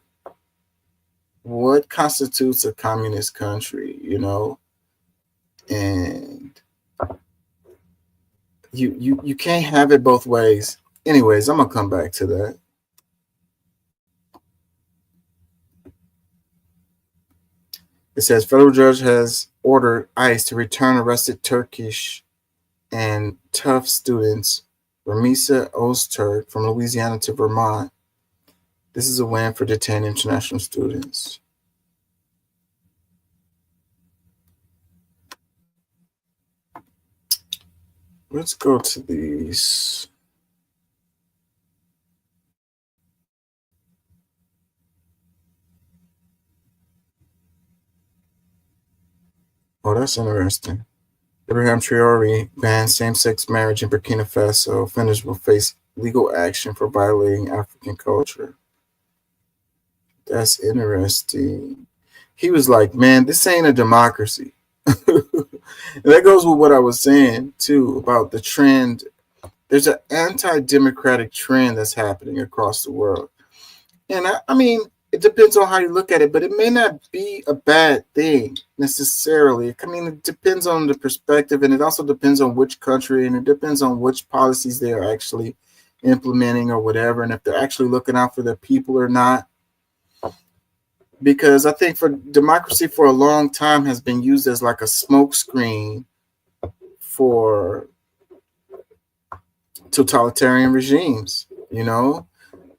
what constitutes a communist country, you know? And you can't have it both ways. Anyways, I'm gonna come back to that. It says federal judge has ordered ICE to return arrested Turkish and Tufts students Ramisa Ozturk from Louisiana to Vermont. This is a win for detained international students. Let's go to these. Oh, that's interesting. Ibrahim Traore bans same-sex marriage in Burkina Faso. Offenders will face legal action for violating African culture. That's interesting. He was like, man, this ain't a democracy. And that goes with what I was saying too about the trend. There's an anti-democratic trend that's happening across the world. And I mean, it depends on how you look at it, but it may not be a bad thing necessarily. I mean, it depends on the perspective, and it also depends on which country, and it depends on which policies they are actually implementing or whatever, and if they're actually looking out for their people or not. Because I think for democracy for a long time has been used as like a smokescreen for totalitarian regimes, you know,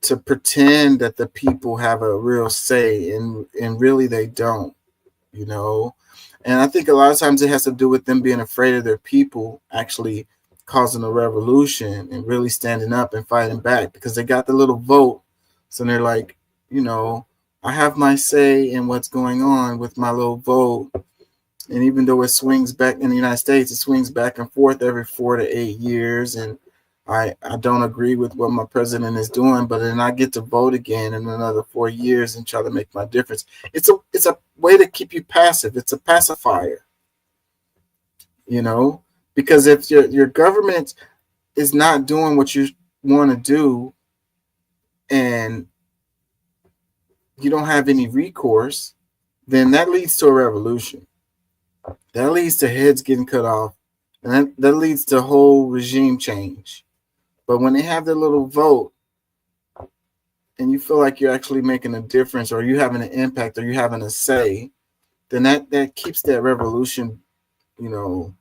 to pretend that the people have a real say, and really they don't, you know. And I think a lot of times it has to do with them being afraid of their people actually causing a revolution and really standing up and fighting back, because they got the little vote. So they're like, you know, I have my say in what's going on with my little vote. And even though it swings back in the United States, it swings back and forth every 4 to 8 years. And I don't agree with what my president is doing, but then I get to vote again in another 4 years and try to make my difference. It's a way to keep you passive. It's a pacifier, you know, because if your government is not doing what you want to do and you don't have any recourse, then that leads to a revolution. That leads to heads getting cut off, and that leads to whole regime change. But when they have their little vote and you feel like you're actually making a difference, or you having an impact, or you having a say, then that keeps that revolution, you know,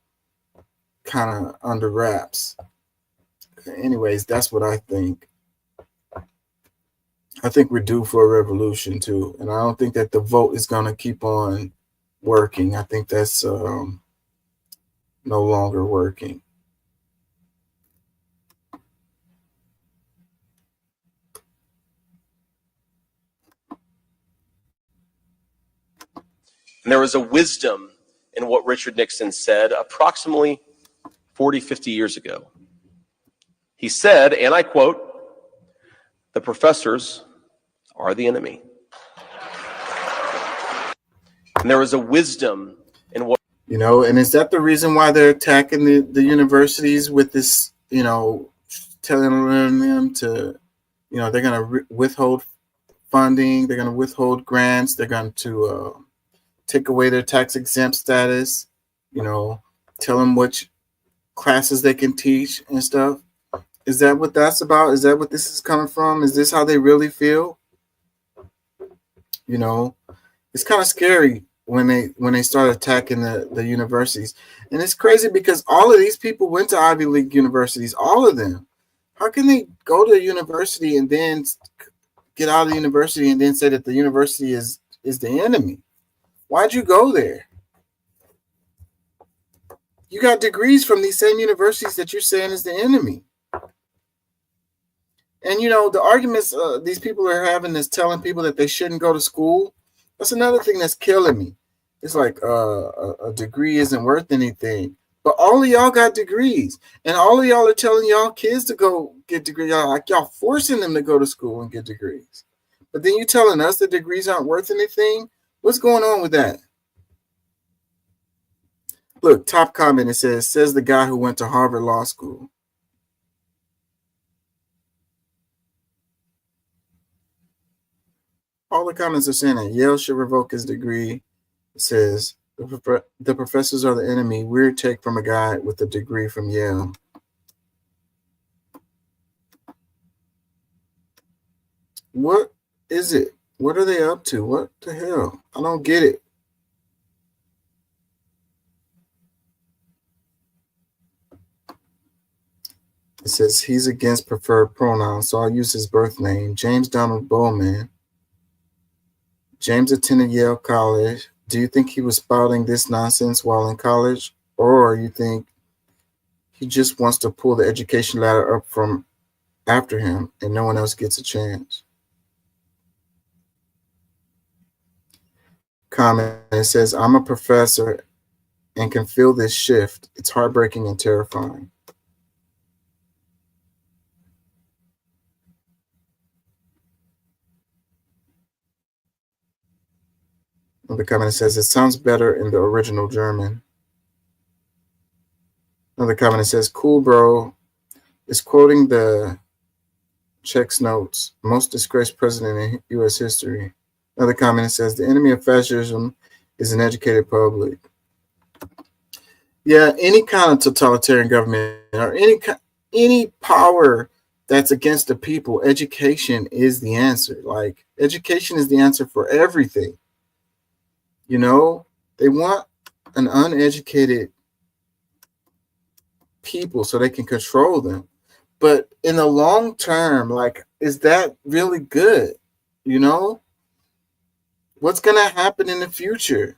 kind of under wraps. Anyways, that's what I think. I think we're due for a revolution too, and I don't think that the vote is going to keep on working. I think that's no longer working. And there was a wisdom in what Richard Nixon said approximately 40, 50 years ago. He said, and I quote, "The professors are the enemy." And there was a wisdom in what... You know, and is that the reason why they're attacking the universities with this, you know, telling them to, you know, they're going to withhold funding, they're going to withhold grants, they're going to take away their tax exempt status, you know, tell them which classes they can teach and stuff. Is that what that's about? Is that what this is coming from? Is this how they really feel? You know, it's kind of scary when they start attacking the universities. And it's crazy because all of these people went to Ivy League universities, all of them. How can they go to a university and then get out of the university and then say that the university is the enemy? Why'd you go there? You got degrees from these same universities that you're saying is the enemy. And, you know, the arguments these people are having is telling people that they shouldn't go to school. That's another thing that's killing me. It's like a degree isn't worth anything. But all of y'all got degrees. And all of y'all are telling y'all kids to go get degrees. Y'all forcing them to go to school and get degrees. But then you telling us that degrees aren't worth anything? What's going on with that? Look, top comment, it says the guy who went to Harvard Law School. All the comments are saying that Yale should revoke his degree. It says the professors are the enemy. Weird take from a guy with a degree from Yale. What is it? What are they up to? What the hell? I don't get it. It says he's against preferred pronouns, so I'll use his birth name. James Donald Bowman. James attended Yale College. Do you think he was spouting this nonsense while in college? Or you think he just wants to pull the education ladder up from after him and no one else gets a chance? Comment, it says, I'm a professor and can feel this shift. It's heartbreaking and terrifying. The comment says, it sounds better in the original German. Another comment that says, cool, bro, is quoting the checks notes, most disgraced president in U.S. history. Another comment that says, the enemy of fascism is an educated public. Yeah, any kind of totalitarian government or any power that's against the people, education is the answer. Like, education is the answer for everything. You know, they want an uneducated people so they can control them. But in the long term, like, is that really good? You know, what's going to happen in the future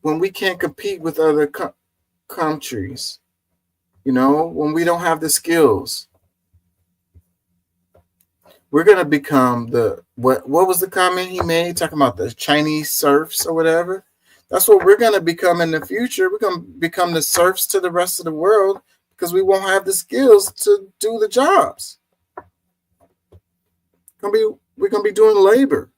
when we can't compete with other countries? You know, when we don't have the skills, we're going to become what was the comment he made talking about the Chinese serfs or whatever? That's what we're going to become in the future. We're going to become the serfs to the rest of the world because we won't have the skills to do the jobs. We're going to be doing labor.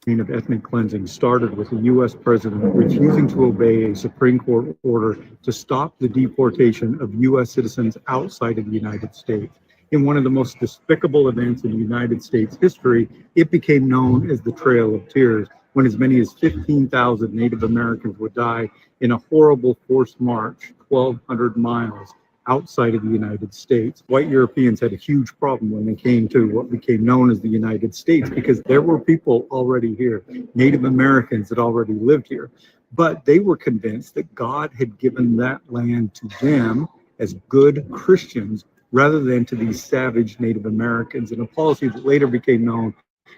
Of ethnic cleansing started with the U.S. president refusing to obey a Supreme Court order to stop the deportation of U.S. citizens outside of the United States. In one of the most despicable events in United States history, it became known as the Trail of Tears, when as many as 15,000 Native Americans would die in a horrible forced march, 1,200 miles outside of the United States. White Europeans had a huge problem when they came to what became known as the United States, because there were people already here. Native Americans had already lived here, but they were convinced that God had given that land to them as good Christians rather than to these savage Native Americans, in a policy that later became known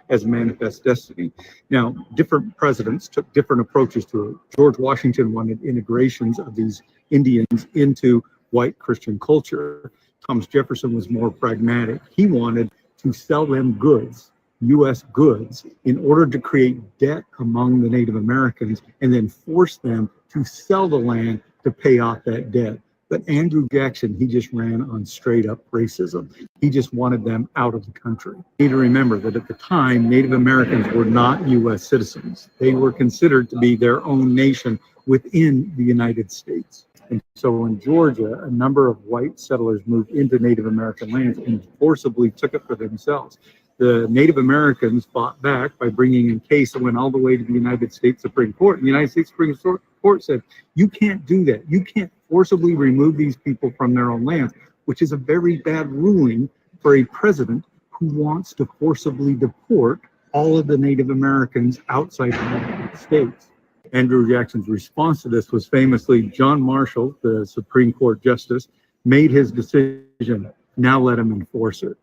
as Manifest Destiny. Now, different presidents took different approaches to it. George Washington wanted integrations of these Indians into white Christian culture. Thomas Jefferson was more pragmatic. He wanted to sell them goods, U.S. goods, in order to create debt among the Native Americans and then force them to sell the land to pay off that debt. But Andrew Jackson, he just ran on straight up racism. He just wanted them out of the country. You need to remember that at the time, Native Americans were not U.S. citizens. They were considered to be their own nation within the United States. And so in Georgia, a number of white settlers moved into Native American lands and forcibly took it for themselves. The Native Americans fought back by bringing in a case that went all the way to the United States Supreme Court. And the United States Supreme Court said, you can't do that. You can't forcibly remove these people from their own lands, which is a very bad ruling for a president who wants to forcibly deport all of the Native Americans outside the United States. Andrew Jackson's response to this was famously, John Marshall, the Supreme Court justice, made his decision. Now let him enforce it.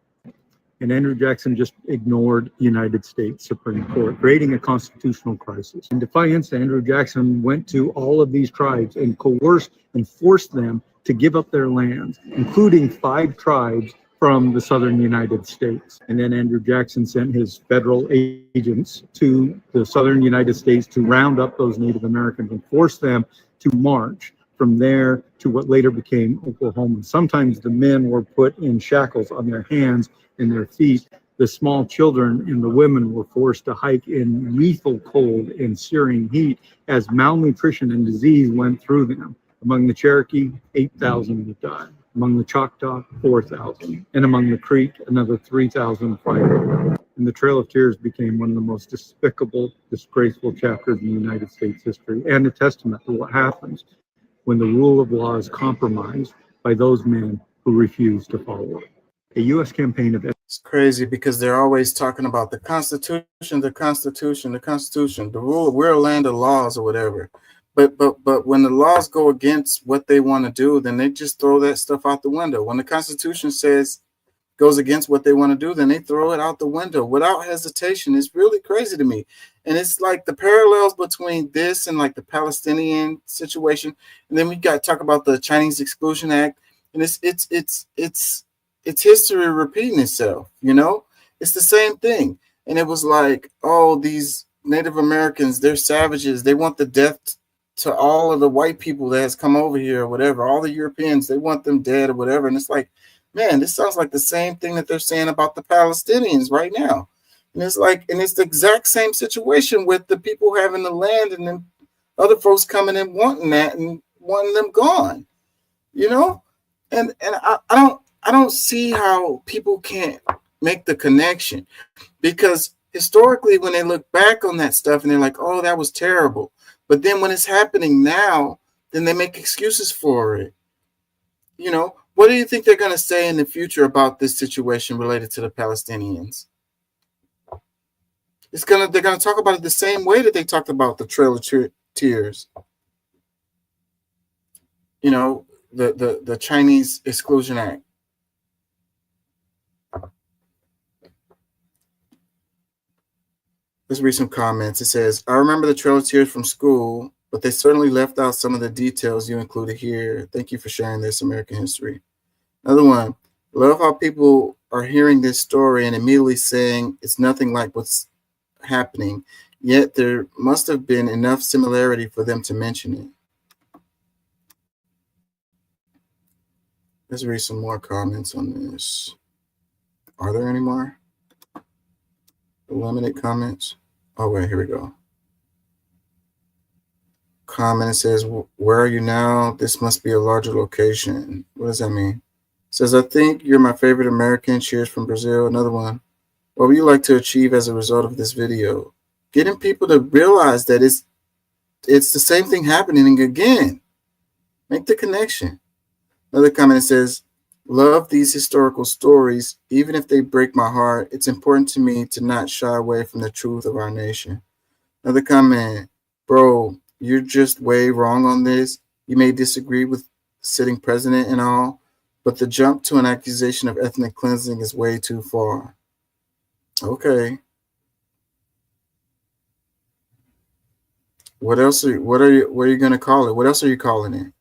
And Andrew Jackson just ignored the United States Supreme Court, creating a constitutional crisis. In defiance, Andrew Jackson went to all of these tribes and coerced and forced them to give up their lands, including 5 tribes from the southern United States. And then Andrew Jackson sent his federal agents to the southern United States to round up those Native Americans and force them to march from there to what later became Oklahoma. Sometimes the men were put in shackles on their hands and their feet. The small children and the women were forced to hike in lethal cold and searing heat as malnutrition and disease went through them. Among the Cherokee, 8,000 would die. Among the Choctaw, 4,000. And among the Creek, another 3,000 fighting. And the Trail of Tears became one of the most despicable, disgraceful chapters in United States history, and a testament to what happens when the rule of law is compromised by those men who refuse to follow it. A U.S. campaign of... It's crazy because they're always talking about the Constitution, the Constitution, the Constitution, the rule, we're a land of laws or whatever. But when the laws go against what they want to do, then they just throw that stuff out the window. When the Constitution says goes against what they want to do, then they throw it out the window without hesitation. It's really crazy to me. And it's like the parallels between this and like the Palestinian situation. And then we got to talk about the Chinese Exclusion Act. And it's history repeating itself, you know? It's the same thing. And it was like, oh, these Native Americans, they're savages. They want the death to all of the white people that has come over here or whatever. All the Europeans, they want them dead or whatever. And it's like, man, this sounds like the same thing that they're saying about the Palestinians right now. And it's like, and it's the exact same situation with the people having the land and then other folks coming in wanting that and wanting them gone, you know? And I don't see how people can't make the connection, because historically when they look back on that stuff and they're like, oh, that was terrible. But then when it's happening now, then they make excuses for it. You know, what do you think they're going to say in the future about this situation related to the Palestinians? They're going to talk about it the same way that they talked about the Trail of Tears. You know, the Chinese Exclusion Act. Let's read some comments. It says, I remember the Trail of Tears from school, but they certainly left out some of the details you included here. Thank you for sharing this, American history. Another one, love how people are hearing this story and immediately saying it's nothing like what's happening, yet there must have been enough similarity for them to mention it. Let's read some more comments on this. Are there any more? Limited comments? Oh, wait, here we go. Comment says, where are you now? This must be a larger location. What does that mean? It says, I think you're my favorite American. Cheers from Brazil. Another one. What would you like to achieve as a result of this video? Getting people to realize that it's the same thing happening again. Make the connection. Another comment says, love these historical stories. Even if they break my heart, it's important to me to not shy away from the truth of our nation. Another comment, bro, you're just way wrong on this. You may disagree with sitting president and all, but the jump to an accusation of ethnic cleansing is way too far. Okay. What else? What are you going to call it? What else are you calling it?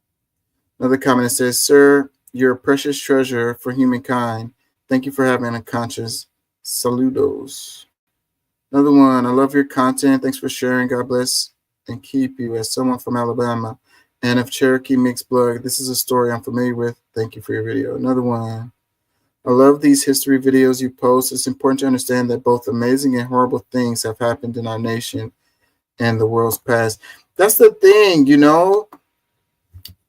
Another comment says, sir, you're a precious treasure for humankind. Thank you for having a conscious. Saludos. Another one, I love your content. Thanks for sharing. God bless and keep you. As someone from Alabama and of Cherokee mixed blood, this is a story I'm familiar with. Thank you for your video. Another one, I love these history videos you post. It's important to understand that both amazing and horrible things have happened in our nation and the world's past. That's the thing, you know.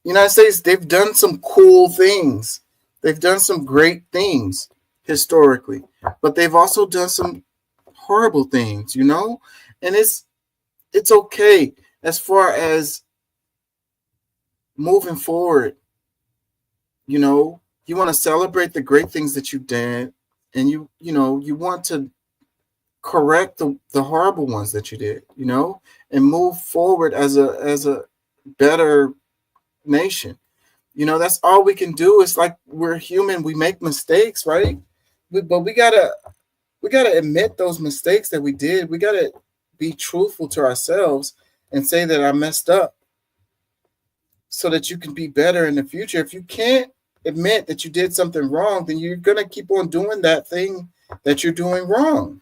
United States, they've done some cool things. They've done some great things historically, but they've also done some horrible things, you know? And it's okay as far as moving forward. You know, you want to celebrate the great things that you did, and you want to correct the horrible ones that you did, you know, and move forward as a better nation. You know, that's all we can do. It's like we're human, we make mistakes, right? But we gotta admit those mistakes that we did. We gotta be truthful to ourselves and say that I messed up, so that you can be better in the future. If you can't admit that you did something wrong, then you're gonna keep on doing that thing that you're doing wrong,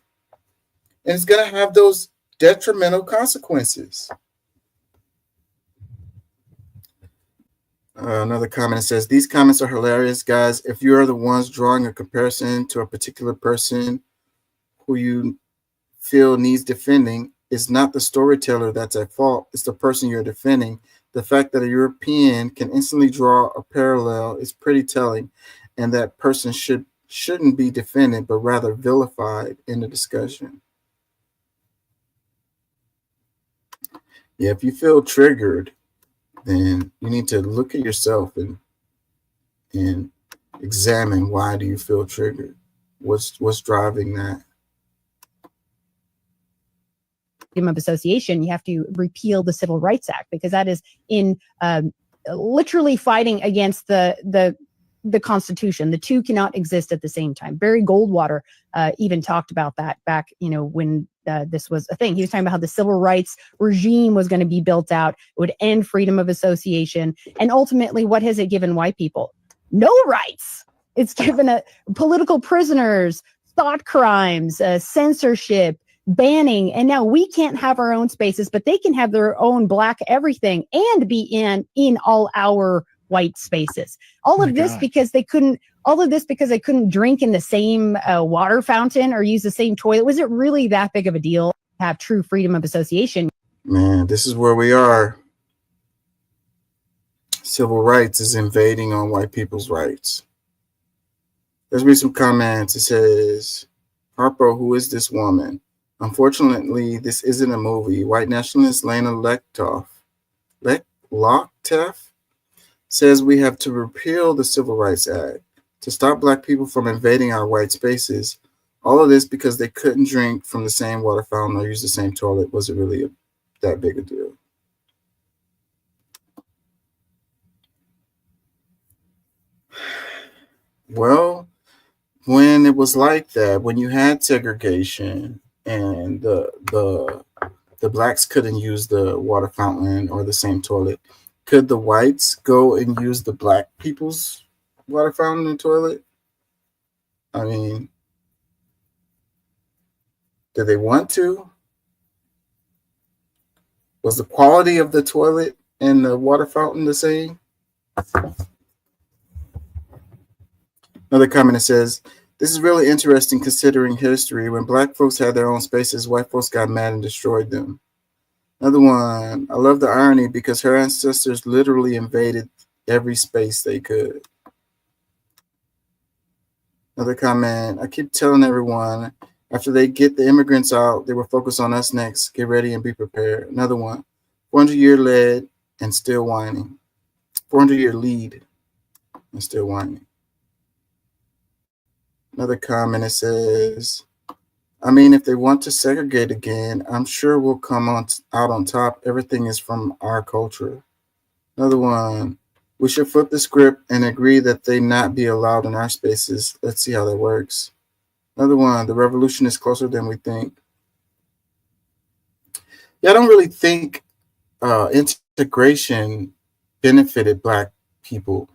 and it's gonna have those detrimental consequences. Another comment says, these comments are hilarious, guys. If you are the ones drawing a comparison to a particular person who you feel needs defending, it's not the storyteller that's at fault. It's the person you're defending. The fact that a European can instantly draw a parallel is pretty telling, and that person shouldn't be defended, but rather vilified in the discussion. Yeah, if you feel triggered, then you need to look at yourself and examine, why do you feel triggered? What's driving that? Freedom of association, you have to repeal the Civil Rights Act, because that is in literally fighting against the Constitution. The two cannot exist at the same time. Barry Goldwater even talked about that back, when this was a thing. He was talking about how the civil rights regime was going to be built out. It would end freedom of association. And ultimately, what has it given white people? No rights. It's given political prisoners, thought crimes, censorship, banning. And now we can't have our own spaces, but they can have their own black everything and be in all our white spaces. All of this because they couldn't all of this because they couldn't drink in the same water fountain or use the same toilet. Was it really that big of a deal to have true freedom of association? Man, this is where we are. Civil rights is invading on white people's rights. Let's read some comments. It says, Harpo, who is this woman? Unfortunately, this isn't a movie. White nationalist Lena Lockteff says we have to repeal the Civil Rights Act to stop black people from invading our white spaces. All of this because they couldn't drink from the same water fountain or use the same toilet. Was it really that big a deal? Well, when it was like that, when you had segregation and the blacks couldn't use the water fountain or the same toilet, could the whites go and use the black people's water fountain and toilet? I mean, did they want to? Was the quality of the toilet and the water fountain the same? Another comment that says, this is really interesting considering history. When black folks had their own spaces, white folks got mad and destroyed them. Another one, I love the irony because her ancestors literally invaded every space they could. Another comment, I keep telling everyone, after they get the immigrants out, they will focus on us next. Get ready and be prepared. Another one, 400-year lead and still whining. 400-year lead and still whining. Another comment, it says, I mean, if they want to segregate again, I'm sure we'll come out on top. Everything is from our culture. Another one, we should flip the script and agree that they not be allowed in our spaces. Let's see how that works. Another one, the revolution is closer than we think. Yeah, I don't really think integration benefited black people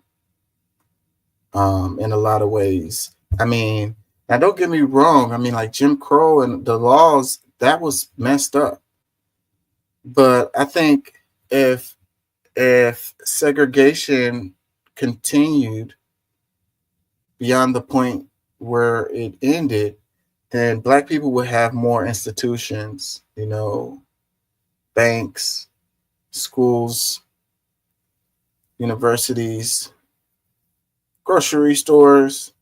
in a lot of ways. I mean, now don't get me wrong. I mean, like Jim Crow and the laws, that was messed up. But I think if segregation continued beyond the point where it ended, then black people would have more institutions, you know, banks, schools, universities, grocery stores.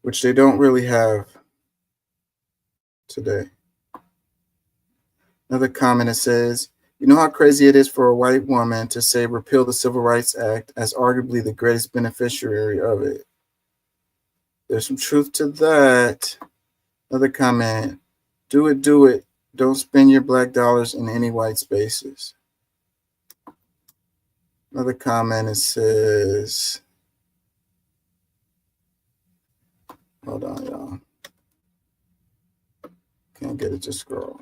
Which they don't really have today. Another comment that says, you know how crazy it is for a white woman to say repeal the Civil Rights Act as arguably the greatest beneficiary of it. There's some truth to that. Another comment, do it, do it. Don't spend your black dollars in any white spaces. Another comment, it says, hold on, y'all. Can't get it to scroll.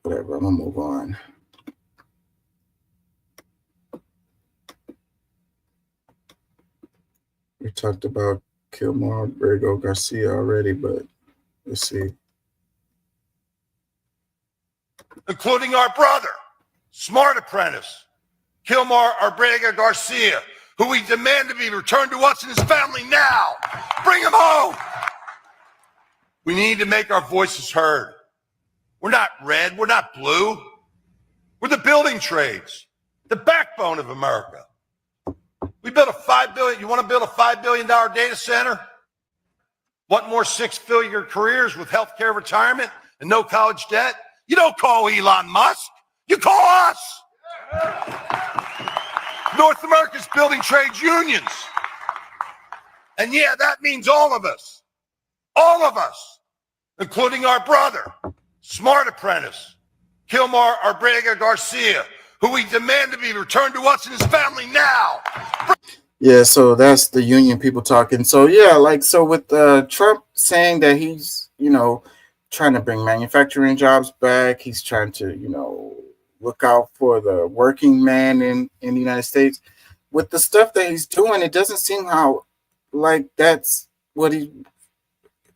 Whatever, I'm gonna move on. We talked about Kilmar Abrego Garcia already, but let's see. Including our brother, Smart Apprentice, Kilmar Abrego Garcia, who we demand to be returned to us and his family now. Bring him home. We need to make our voices heard. We're not red. We're not blue. We're the building trades, the backbone of America. We built a $5 billion. You want to build a $5 billion data center? Want more six-figure careers with healthcare retirement and no college debt? You don't call Elon Musk. You call us. North America's building trades unions. And yeah, that means all of us, including our brother, Smart Apprentice, Kilmar Abrego Garcia, who we demand to be returned to us and his family now. Yeah, so that's the union people talking. So yeah, like, so with Trump saying that he's, you know, trying to bring manufacturing jobs back, he's trying to, you know, look out for the working man in the United States. With the stuff that he's doing, it doesn't seem how like that's what he's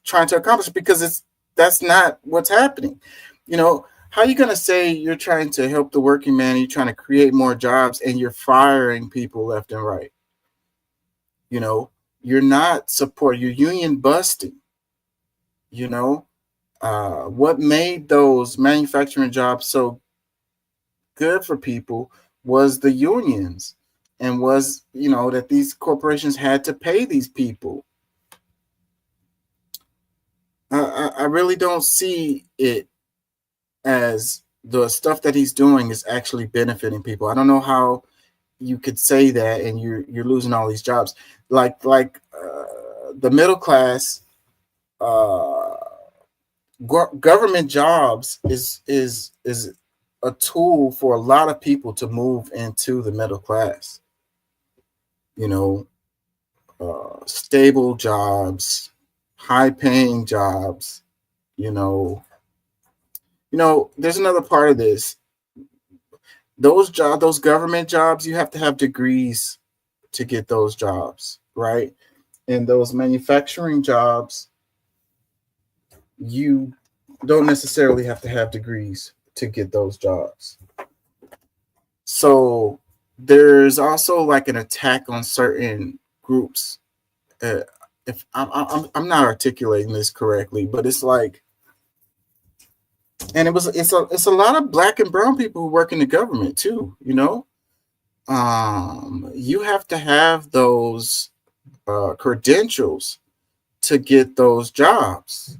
trying to accomplish, because that's not what's happening. You know, how are you going to say you're trying to help the working man, you're trying to create more jobs, and you're firing people left and right? You know, you're not support, you're union busting. You know, what made those manufacturing jobs so good for people was the unions, and was, you know, that these corporations had to pay these people. I really don't see it as the stuff that he's doing is actually benefiting people. I don't know how you could say that and you're losing all these jobs. Like the middle class, government jobs is a tool for a lot of people to move into the middle class. You know, stable jobs, high paying jobs. You know, there's another part of this. Those government jobs, you have to have degrees to get those jobs, right? And those manufacturing jobs, you don't necessarily have to have degrees to get those jobs. So there's also like an attack on certain groups. If I'm not articulating this correctly, but it's like, and it's a lot of black and brown people who work in the government too. You know, you have to have those credentials to get those jobs.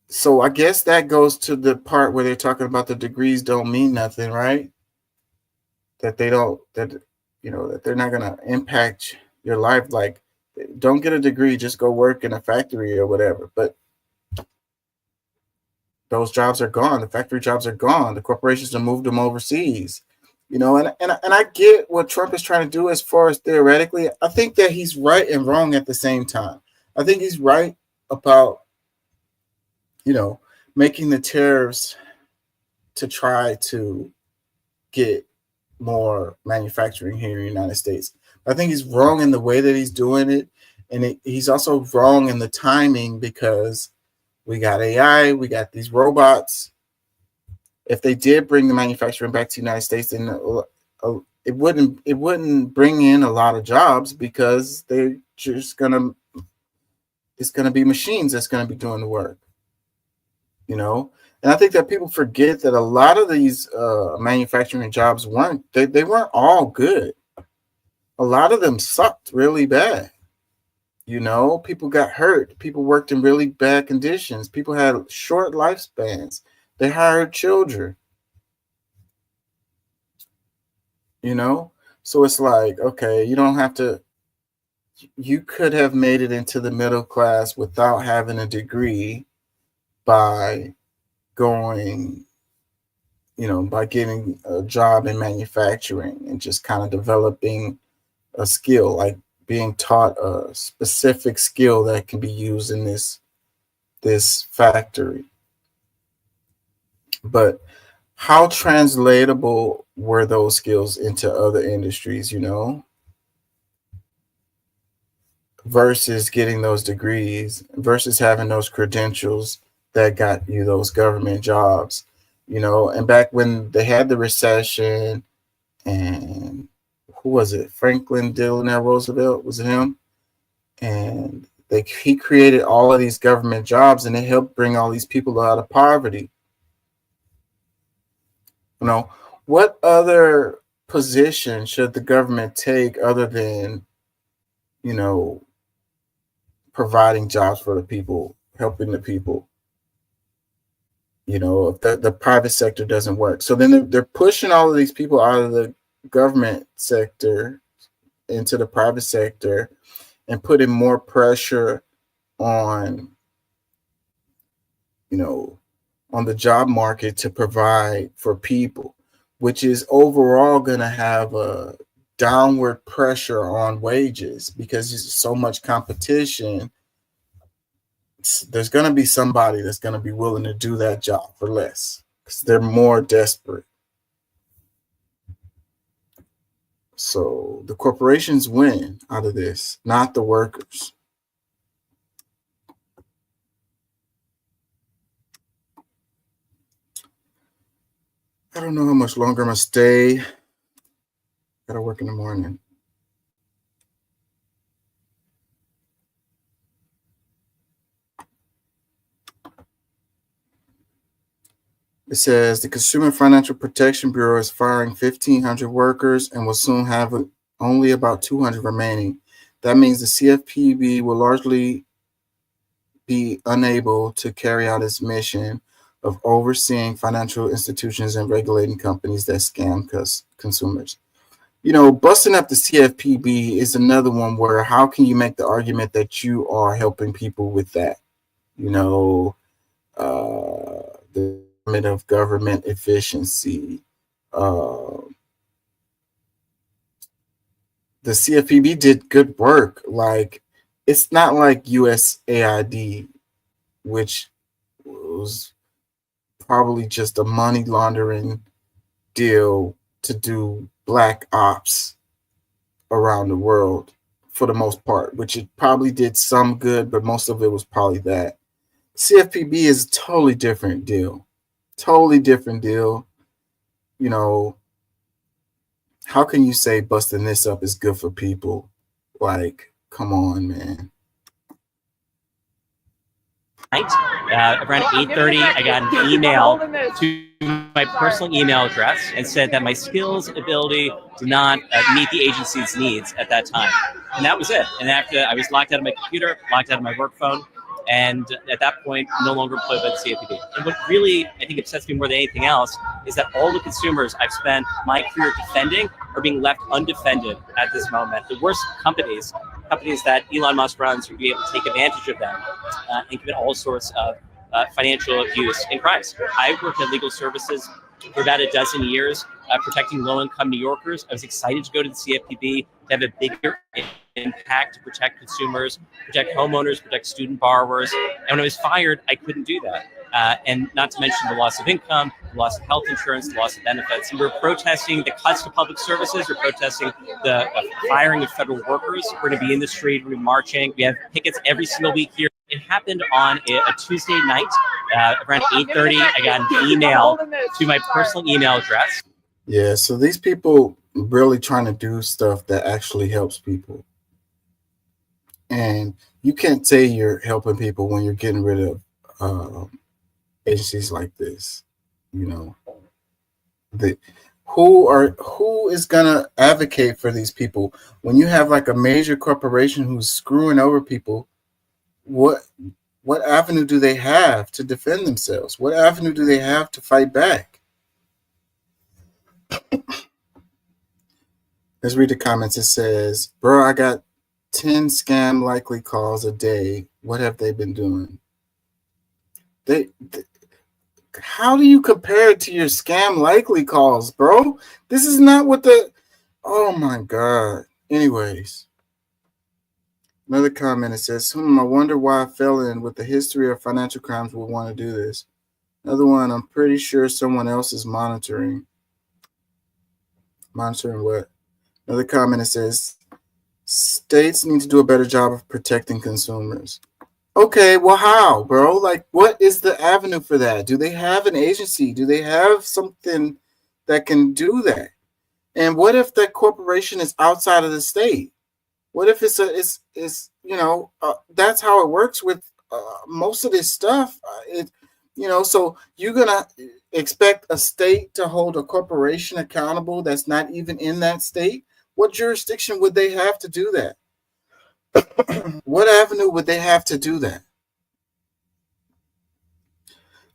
So I guess that goes to the part where they're talking about the degrees don't mean nothing, right? That they don't, that, you know, that they're not going to impact your life. Like, don't get a degree, just go work in a factory or whatever. But those jobs are gone. The factory jobs are gone. The corporations have moved them overseas. You know, and I get what Trump is trying to do as far as theoretically. I think that he's right and wrong at the same time. I think he's right about, you know, making the tariffs to try to get more manufacturing here in the United States. I think he's wrong in the way that he's doing it. And he's also wrong in the timing, because we got AI, we got these robots. If they did bring the manufacturing back to the United States, then it wouldn't bring in a lot of jobs, because they're just it's gonna be machines that's gonna be doing the work. You know, and I think that people forget that a lot of these manufacturing jobs weren't all good. A lot of them sucked really bad. You know, people got hurt. People worked in really bad conditions. People had short lifespans. They hired children. You know, so it's like, okay, you don't have to. You could have made it into the middle class without having a degree, by going, you know, by getting a job in manufacturing and just kind of developing a skill, like being taught a specific skill that can be used in this factory. But how translatable were those skills into other industries, you know, versus getting those degrees, versus having those credentials that got you those government jobs, you know? And back when they had the recession, and who was it? Franklin Delano Roosevelt, was it him? And he created all of these government jobs, and it helped bring all these people out of poverty. You know, what other position should the government take other than, you know, providing jobs for the people, helping the people? You know, if the private sector doesn't work. So then they're pushing all of these people out of the government sector into the private sector, and putting more pressure on, you know, on the job market to provide for people, which is overall going to have a downward pressure on wages, because there's so much competition. There's going to be somebody that's going to be willing to do that job for less, because they're more desperate. So the corporations win out of this, not the workers. I don't know how much longer I'm gonna stay. Gotta work in the morning. It says the Consumer Financial Protection Bureau is firing 1,500 workers and will soon have only about 200 remaining. That means the CFPB will largely be unable to carry out its mission of overseeing financial institutions and regulating companies that scam consumers. You know, busting up the CFPB is another one where how can you make the argument that you are helping people with that? You know, the Department of Government Efficiency. The CFPB did good work. Like, it's not like USAID, which was probably just a money laundering deal to do black ops around the world for the most part, which it probably did some good, but most of it was probably that. CFPB is a totally different deal. Totally different deal. You know, how can you say busting this up is good for people? Like, come on, man. Around 8:30, I got an email to my personal email address and said that my skills ability did not meet the agency's needs at that time. And that was it. And after I was locked out of my computer, locked out of my work phone, and at that point, no longer employed by the CFPB. And what really, I think, upsets me more than anything else is that all the consumers I've spent my career defending are being left undefended at this moment. The worst companies that Elon Musk runs, will be able to take advantage of them and commit all sorts of financial abuse and crimes. I worked in legal services for about a dozen years, protecting low-income New Yorkers. I was excited to go to the CFPB to have a bigger impact to protect consumers, protect homeowners, protect student borrowers. And when I was fired, I couldn't do that. And not to mention the loss of income, the loss of health insurance, the loss of benefits. And we're protesting the cuts to public services. We're protesting the firing of federal workers. We're going to be in the street. We're going to be marching. We have pickets every single week here. It happened on a Tuesday night, around 8:30. I got an email to my personal email address. Yeah, so these people really trying to do stuff that actually helps people. And you can't say you're helping people when you're getting rid of agencies like this. You know, who is gonna advocate for these people when you have like a major corporation who's screwing over people? What avenue do they have to defend themselves? What avenue do they have to fight back? Let's read the comments. It says, bro, I got 10 scam likely calls a day. What have they been doing? How do you compare it to your scam likely calls, bro? This is not what oh my God. Anyways. Another comment, it says, I wonder why a felon with a history of financial crimes would want to do this. Another one, I'm pretty sure someone else is monitoring. Monitoring what? Another comment, it says, states need to do a better job of protecting consumers. Okay, well, how, bro? Like, what is the avenue for that? Do they have an agency? Do they have something that can do that? And what if that corporation is outside of the state? What if it's that's how it works with most of this stuff. So you're going to expect a state to hold a corporation accountable that's not even in that state? What jurisdiction would they have to do that? What avenue would they have to do that?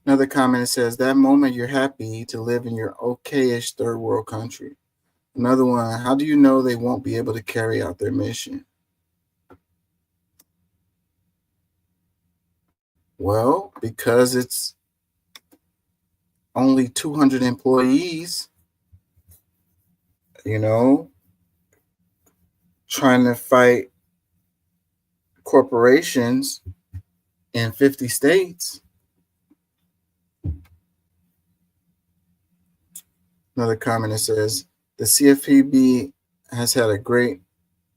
Another comment says, that moment you're happy to live in your okay-ish third world country. Another one, how do you know they won't be able to carry out their mission? Well, because it's only 200 employees, trying to fight corporations in 50 states. Another comment that says, the CFPB has had a great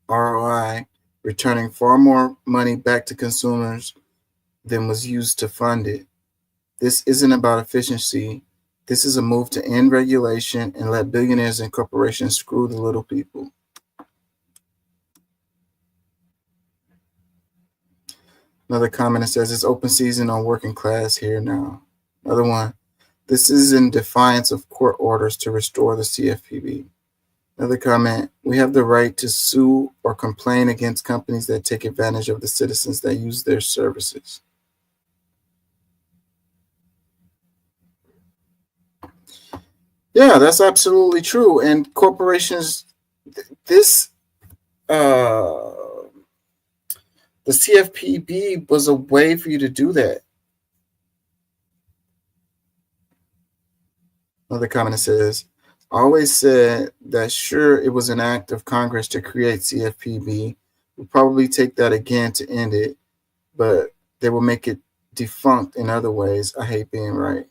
ROI, returning far more money back to consumers than was used to fund it. This isn't about efficiency. This is a move to end regulation and let billionaires and corporations screw the little people. Another comment that says it's open season on working class here now. Another one. This is in defiance of court orders to restore the CFPB. Another comment. We have the right to sue or complain against companies that take advantage of the citizens that use their services. Yeah, that's absolutely true. And corporations, the CFPB was a way for you to do that. Another comment says, I always said that sure, it was an act of Congress to create CFPB. We'll probably take that again to end it, but they will make it defunct in other ways. I hate being right.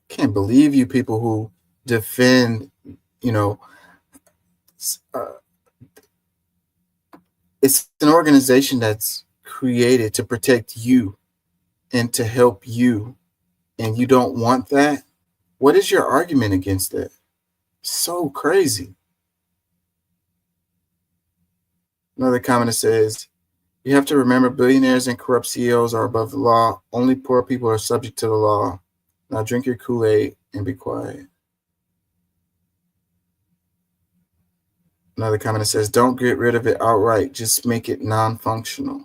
Can't believe you people who defend, it's an organization that's created to protect you and to help you, and you don't want that? What is your argument against that? So crazy. Another comment says, you have to remember billionaires and corrupt CEOs are above the law. Only poor people are subject to the law. Now drink your Kool-Aid and be quiet. Another comment says, don't get rid of it outright. Just make it non-functional.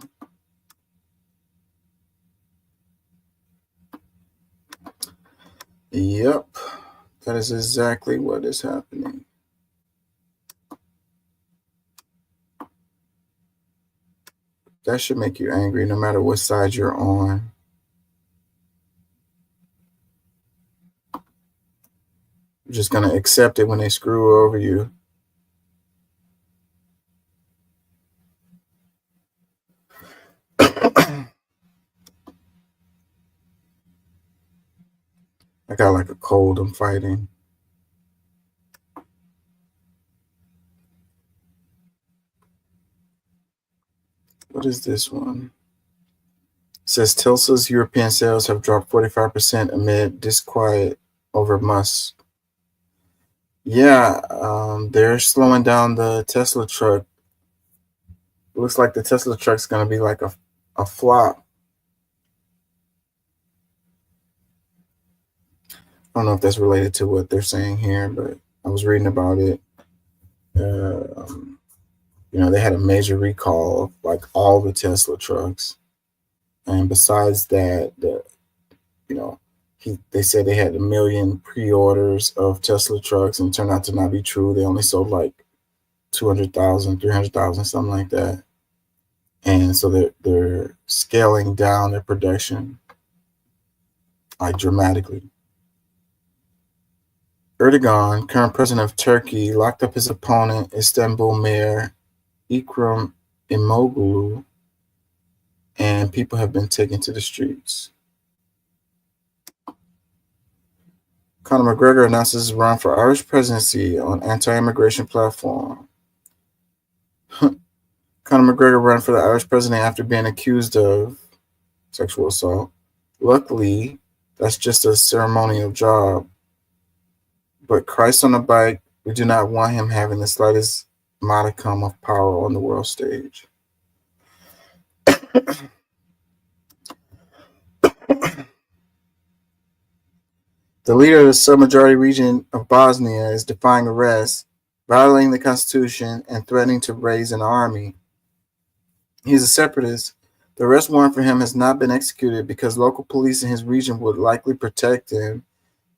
Yep, that is exactly what is happening. That should make you angry no matter what side you're on. You're just going to accept it when they screw over you. I got like a cold, I'm fighting. What is this one? It says Tesla's European sales have dropped 45% amid disquiet over Musk. Yeah, they're slowing down the Tesla truck. It looks like the Tesla truck's going to be like a flop. I don't know if that's related to what they're saying here, but I was reading about it. They had a major recall of like all the Tesla trucks. And besides that, they said they had 1 million pre-orders of Tesla trucks, and it turned out to not be true. They only sold like 200,000, 300,000, something like that. And so they're scaling down their production like dramatically. Erdogan, current president of Turkey, locked up his opponent, Istanbul mayor Ekrem İmamoğlu, and people have been taken to the streets. Conor McGregor announces his run for Irish presidency on anti-immigration platform. Conor McGregor ran for the Irish president after being accused of sexual assault. Luckily, that's just a ceremonial job. But Christ on a bike, we do not want him having the slightest modicum of power on the world stage. The leader of the submajority region of Bosnia is defying arrest, violating the constitution, and threatening to raise an army. He's a separatist. The arrest warrant for him has not been executed because local police in his region would likely protect him.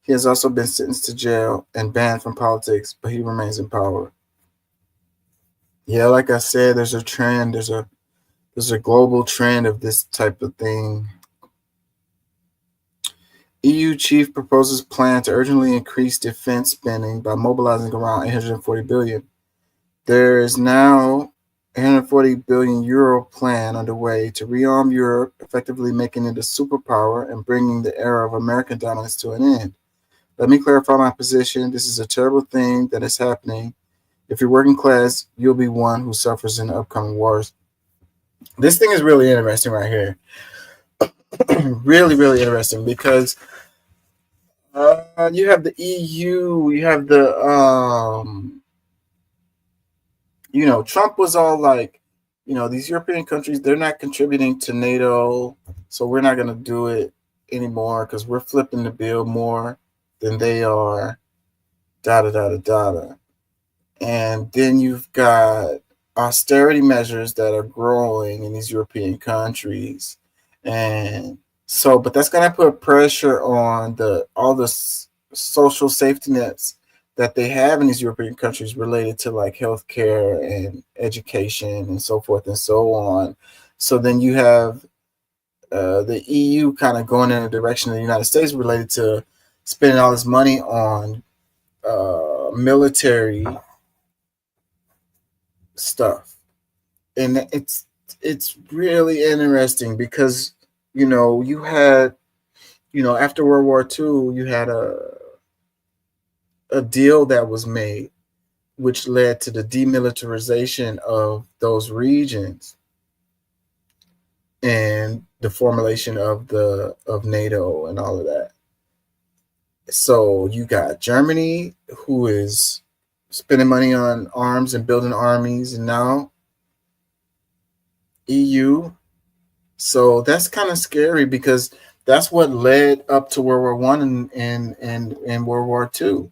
He has also been sentenced to jail and banned from politics, but he remains in power. Yeah, like I said, there's a trend. There's a global trend of this type of thing. EU chief proposes plan to urgently increase defense spending by mobilizing around 840 billion. There is now a 140 billion euro plan underway to rearm Europe, effectively making it a superpower and bringing the era of American dominance to an end. Let me clarify my position. This is a terrible thing that is happening. If you're working class, you'll be one who suffers in the upcoming wars. This thing is really interesting right here. really, really interesting because you have the EU, you have the Trump was all like, these European countries, they're not contributing to NATO, so we're not going to do it anymore because we're flipping the bill more than they are, da-da-da-da-da. And then you've got austerity measures that are growing in these European countries. And so, but that's going to put pressure on all the social safety nets that they have in these European countries related to like healthcare and education and so forth and so on. So then you have the EU kind of going in the direction of the United States related to spending all this money on military stuff. And it's really interesting because, you had, after World War II, you had a deal that was made, which led to the demilitarization of those regions and the formulation of NATO and all of that. So you got Germany, who is spending money on arms and building armies, and now EU. So that's kind of scary because that's what led up to World War One and World War II.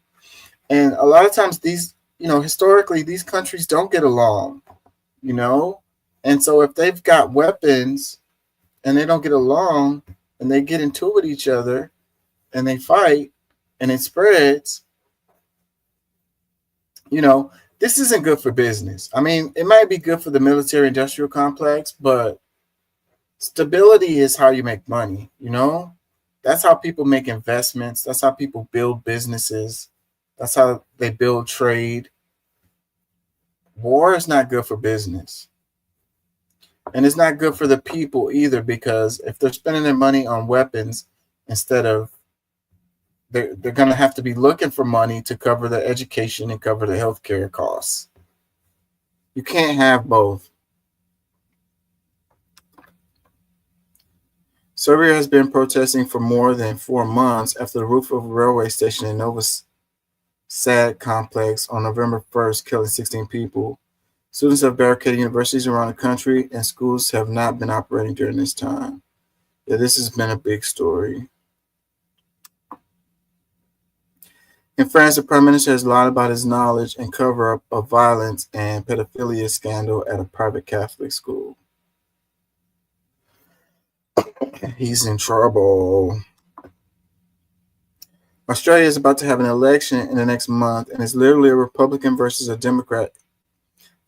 And a lot of times these, historically, these countries don't get along, And so if they've got weapons and they don't get along and they get into it with each other and they fight and it spreads, this isn't good for business. I mean, it might be good for the military industrial complex, but stability is how you make money, That's how people make investments. That's how people build businesses. That's how they build trade. War is not good for business. And it's not good for the people either, because if they're spending their money on weapons instead of, they're going to have to be looking for money to cover the education and cover the healthcare costs. You can't have both. Serbia has been protesting for more than 4 months after the roof of a railway station in Novi Sad complex on November 1st, killing 16 people. Students have barricaded universities around the country, and schools have not been operating during this time. Yeah, this has been a big story. In France, the Prime Minister has lied about his knowledge and cover-up of violence and pedophilia scandal at a private Catholic school. He's in trouble. Australia is about to have an election in the next month, and it's literally a Republican versus a Democrat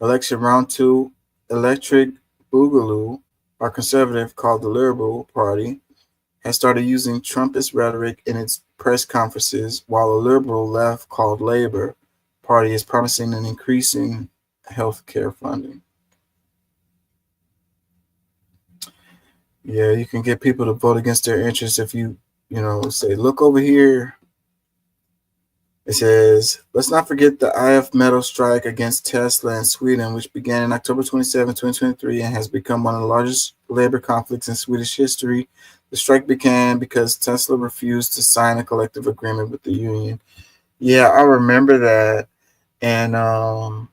election. Round 2, Electric Boogaloo, our conservative called the Liberal Party, has started using Trumpist rhetoric in its press conferences, while a liberal left called Labour Party is promising an increasing health care funding. Yeah, you can get people to vote against their interests if you say, look over here. It says, let's not forget the IF metal strike against Tesla in Sweden, which began in October 27, 2023, and has become one of the largest labor conflicts in Swedish history. The strike began because Tesla refused to sign a collective agreement with the union. Yeah, I remember that. And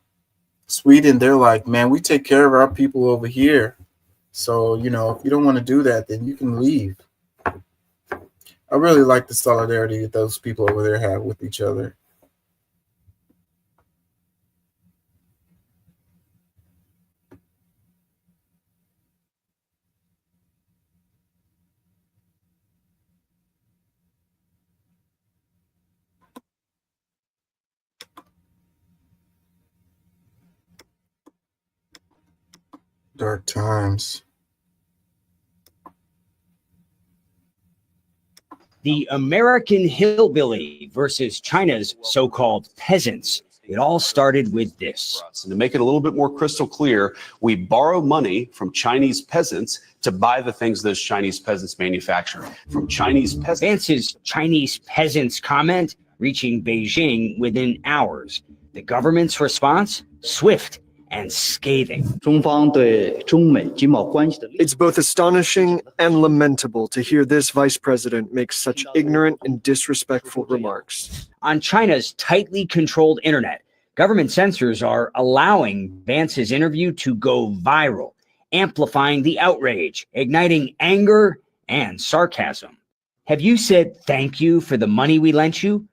Sweden, they're like, man, we take care of our people over here. So, if you don't want to do that, then you can leave. I really like the solidarity that those people over there have with each other. Dark times. The American hillbilly versus China's so-called peasants. It all started with this. And to make it a little bit more crystal clear, we borrow money from Chinese peasants to buy the things those Chinese peasants manufacture. From Chinese peasants. Vance's Chinese peasants comment reaching Beijing within hours. The government's response? Swift and scathing. It's both astonishing and lamentable to hear this vice president make such ignorant and disrespectful remarks. On China's tightly controlled internet, government censors are allowing Vance's interview to go viral, amplifying the outrage, igniting anger and sarcasm. Have you said thank you for the money we lent you?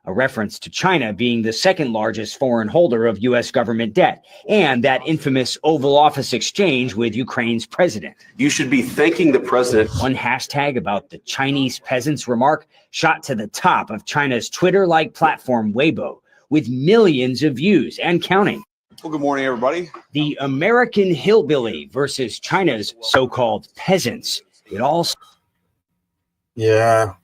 A reference to China being the second largest foreign holder of U.S. government debt, and that infamous Oval Office exchange with Ukraine's president. You should be thanking the president. One hashtag about the Chinese peasants remark shot to the top of China's Twitter-like platform Weibo, with millions of views and counting. Well, good morning, everybody. The American hillbilly versus China's so-called peasants. It all... Yeah.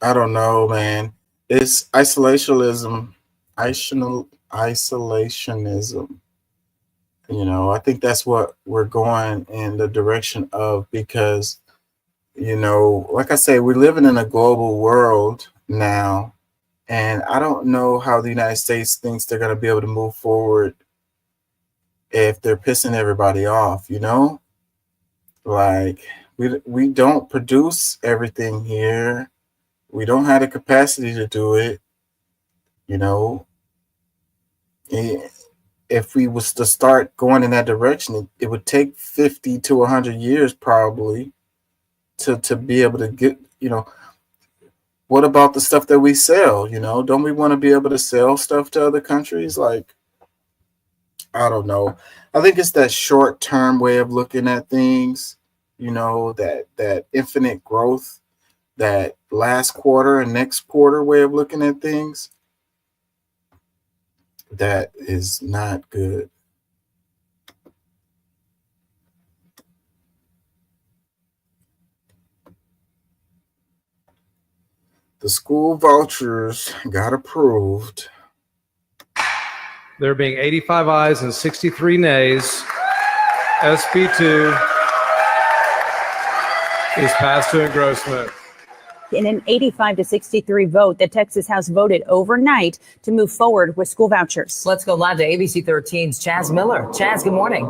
I don't know, man. It's isolationism. Isolationism. You know, I think that's what we're going in the direction of because, you know, like I say, we're living in a global world now. And I don't know how the United States thinks they're going to be able to move forward if they're pissing everybody off, you know? Like, we don't produce everything here. We don't have the capacity to do it, you know. If we was to start going in that direction, it would take 50 to 100 years probably to be able to get, you know. What about the stuff that we sell, you know? Don't we want to be able to sell stuff to other countries? Like, I don't know. I think it's that short-term way of looking at things, you know, that infinite growth, that last quarter and next quarter way of looking at things, that is not good. The school vouchers got approved. There being 85 ayes and 63 nays, SB2 is passed to engrossment. In an 85 to 63 vote, the Texas House voted overnight to move forward with school vouchers. Let's go live to ABC 13's Chaz Miller. Chaz, good morning.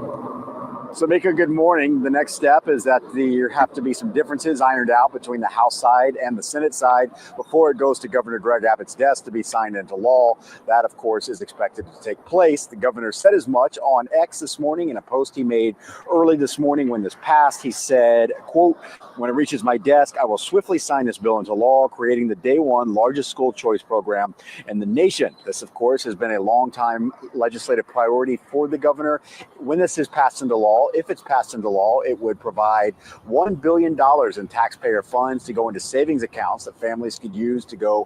So, Mika, good morning. The next step is that there have to be some differences ironed out between the House side and the Senate side before it goes to Governor Greg Abbott's desk to be signed into law. That, of course, is expected to take place. The governor said as much on X this morning in a post he made early this morning when this passed. He said, quote, "When it reaches my desk, I will swiftly sign this bill into law, creating the day one largest school choice program in the nation." This, of course, has been a long time legislative priority for the governor. When this is passed into law, if it's passed into law, it would provide $1 billion in taxpayer funds to go into savings accounts that families could use to go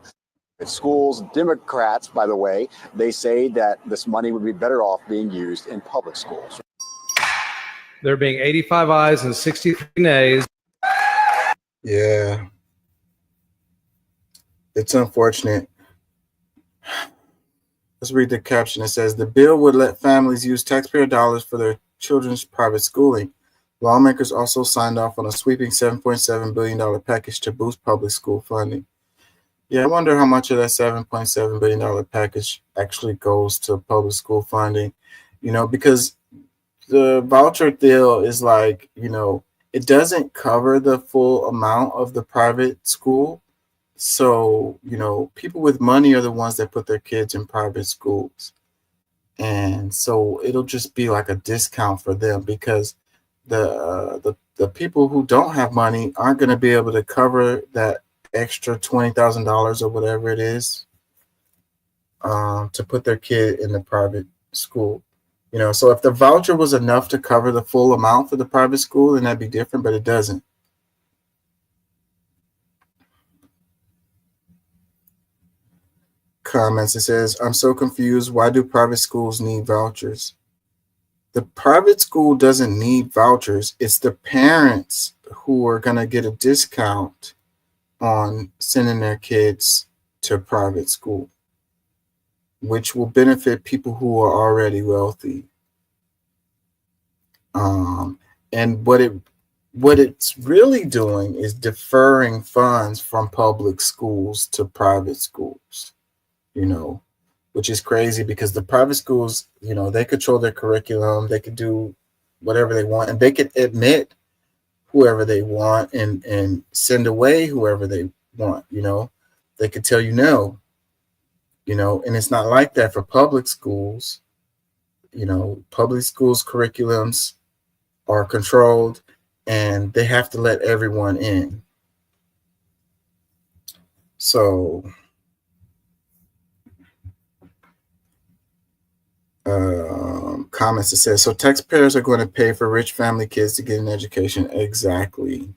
to schools. Democrats, by the way, they say that this money would be better off being used in public schools. There being 85 ayes and 63 nays. Yeah. It's unfortunate. Let's read the caption. It says, the bill would let families use taxpayer dollars for their children's private schooling. Lawmakers also signed off on a sweeping $7.7 billion package to boost public school funding. Yeah, I wonder how much of that $7.7 billion package actually goes to public school funding, you know, because the voucher deal is like, you know, it doesn't cover the full amount of the private school. So, you know, people with money are the ones that put their kids in private schools. And so it'll just be like a discount for them because the people who don't have money aren't going to be able to cover that extra $20,000 or whatever it is to put their kid in the private school. You know, so if the voucher was enough to cover the full amount for the private school, then that'd be different, but it doesn't. Comments, it says, I'm so confused. Why do private schools need vouchers? The private school doesn't need vouchers. It's the parents who are going to get a discount on sending their kids to private school, which will benefit people who are already wealthy. And what it's really doing is deferring funds from public schools to private schools. You know, which is crazy because the private schools, you know, they control their curriculum. They could do whatever they want, and they could admit whoever they want and send away whoever they want. You know, they could tell you no, you know, and it's not like that for public schools. You know, public schools curriculums are controlled and they have to let everyone in. So comments that says, so taxpayers are going to pay for rich family kids to get an education. Exactly.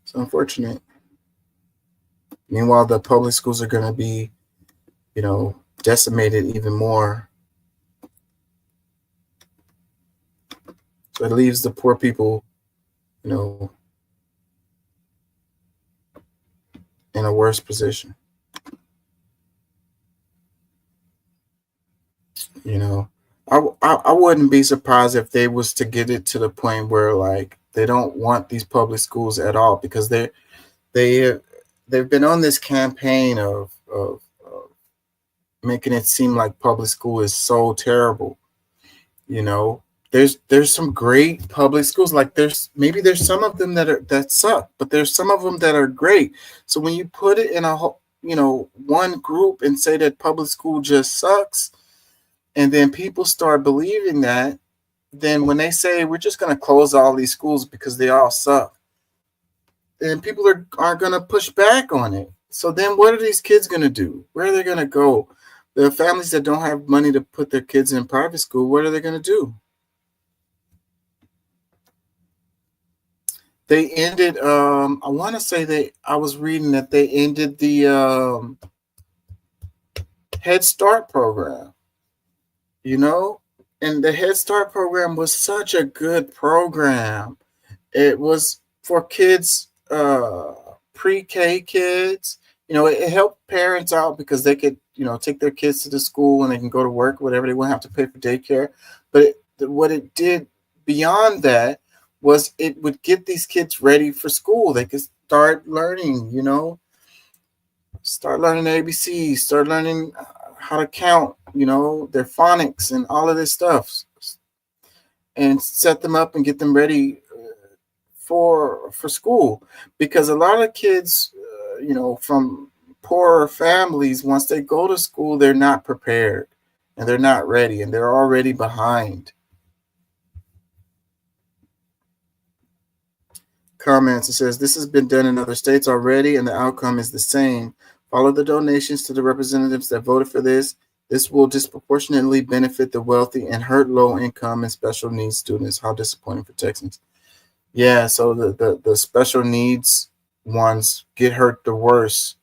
It's unfortunate. Meanwhile, the public schools are going to be, you know, decimated even more. So it leaves the poor people, you know, in a worse position. You know, I wouldn't be surprised if they was to get it to the point where like they don't want these public schools at all, because they've been on this campaign of making it seem like public school is so terrible. You know, there's some great public schools. Like there's some of them that suck, but there's some of them that are great. So when you put it in a whole, you know, one group and say that public school just sucks, and then people start believing that, then when they say we're just going to close all these schools because they all suck, then people are going to push back on it. So then what are these kids going to do? Where are they going to go? The families that don't have money to put their kids in private school, what are they going to do? They ended, I want to say I was reading that they ended the Head Start program. You know, and the Head Start program was such a good program. It was for kids, pre-K kids. You know, it helped parents out because they could, you know, take their kids to the school and they can go to work, whatever. They wouldn't have to pay for daycare. But what it did beyond that was it would get these kids ready for school. They could start learning, you know, start learning ABCs, start learning how to count, you know, their phonics and all of this stuff, and set them up and get them ready for school. Because a lot of kids, you know, from poorer families, once they go to school, they're not prepared and they're not ready and they're already behind. Comments, it says, this has been done in other states already and the outcome is the same. Follow the donations to the representatives that voted for this. This will disproportionately benefit the wealthy and hurt low-income and special needs students. How disappointing for Texans. Yeah, so the special needs ones get hurt the worst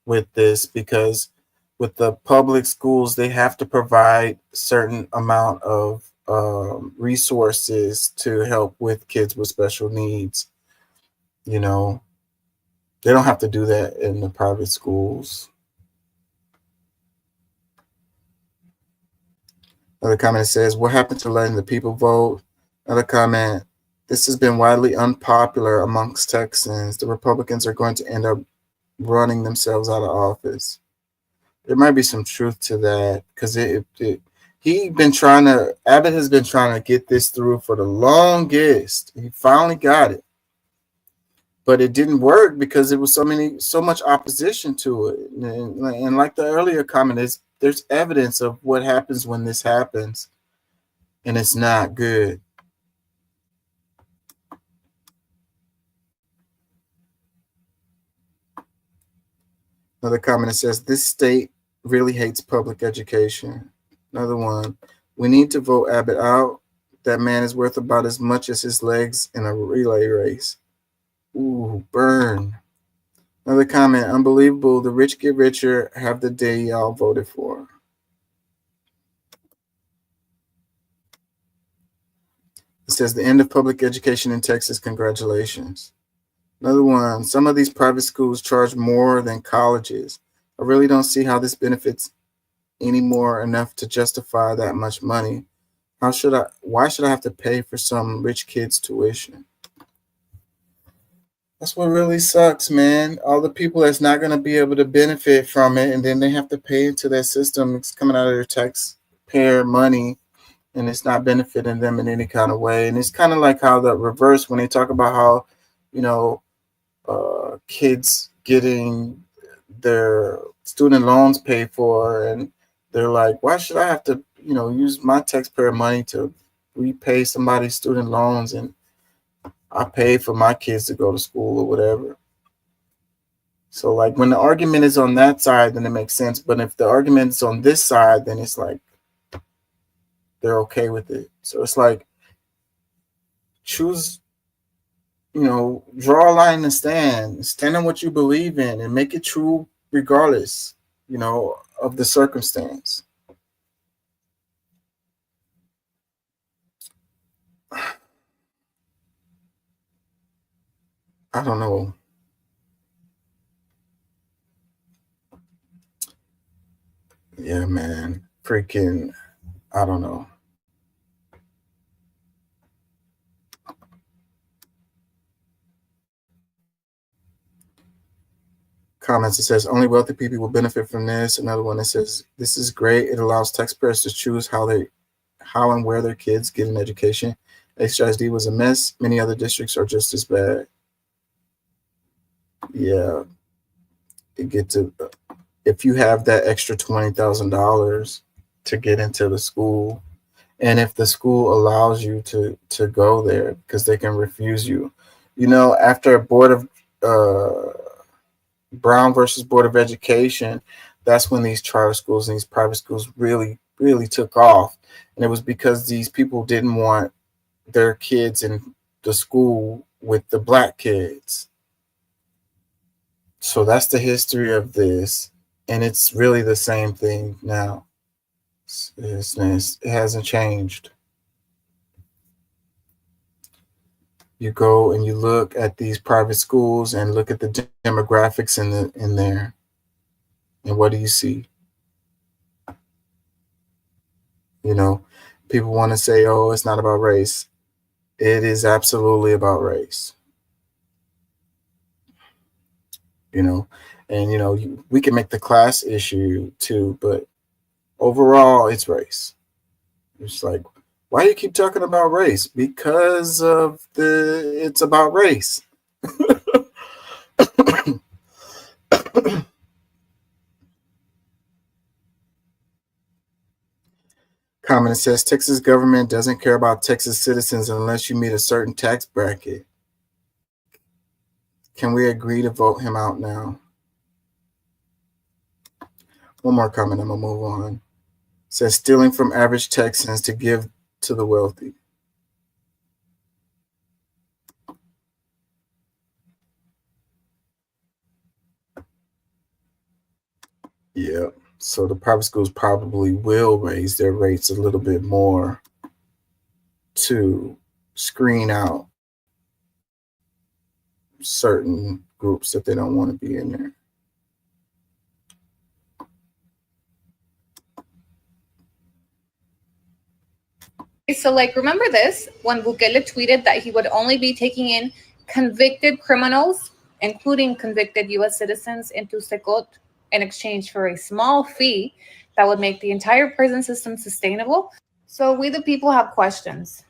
with this, because with the public schools, they have to provide certain amount of resources to help with kids with special needs. You know, they don't have to do that in the private schools. Another comment says, what happened to letting the people vote? Another comment, this has been widely unpopular amongst Texans. The Republicans are going to end up running themselves out of office. There might be some truth to that, because Abbott has been trying to get this through for the longest. He finally got it. But it didn't work because there was so much opposition to it. And like the earlier comment is, there's evidence of what happens when this happens, and it's not good. Another comment that says, this state really hates public education. Another one, we need to vote Abbott out. That man is worth about as much as his legs in a relay race. Ooh, burn. Another comment, unbelievable. The rich get richer. Have the day y'all voted for. It says the end of public education in Texas. Congratulations. Another one, some of these private schools charge more than colleges. I really don't see how this benefits anymore enough to justify that much money. Why should I have to pay for some rich kid's tuition? That's what really sucks, man. All the people that's not going to be able to benefit from it, and then they have to pay into that system. It's coming out of their taxpayer money, and it's not benefiting them in any kind of way. And it's kind of like how the reverse, when they talk about how, you know, kids getting their student loans paid for, and they're like, why should I have to, you know, use my taxpayer money to repay somebody's student loans, and I pay for my kids to go to school or whatever. So like when the argument is on that side, then it makes sense. But if the argument's on this side, then it's like they're okay with it. So it's like choose, you know, draw a line and stand on what you believe in and make it true regardless, you know, of the circumstance. I don't know. Yeah, man. Freaking, I don't know. Comments, it says only wealthy people will benefit from this. Another one that says this is great. It allows taxpayers to choose how and where their kids get an education. HISD was a mess. Many other districts are just as bad. Yeah, if you have that extra $20,000 to get into the school, and if the school allows you to go there, because they can refuse you, you know, after Brown versus Board of Education, that's when these charter schools and these private schools really, really took off. And it was because these people didn't want their kids in the school with the black kids. So that's the history of this. And it's really the same thing now. It hasn't changed. You go and you look at these private schools and look at the demographics in there. And what do you see? You know, people want to say, oh, it's not about race. It is absolutely about race. You know, and, you know, we can make the class issue too, but overall, it's race. It's like, why do you keep talking about race? Because it's about race. Comment says Texas government doesn't care about Texas citizens unless you meet a certain tax bracket. Can we agree to vote him out now? One more comment, I'm gonna move on. It says stealing from average Texans to give to the wealthy. Yeah, so the private schools probably will raise their rates a little bit more to screen out certain groups that they don't want to be in there. So, like, remember this, when Bukele tweeted that he would only be taking in convicted criminals, including convicted U.S. citizens, into Secot in exchange for a small fee that would make the entire prison system sustainable. So we the people have questions.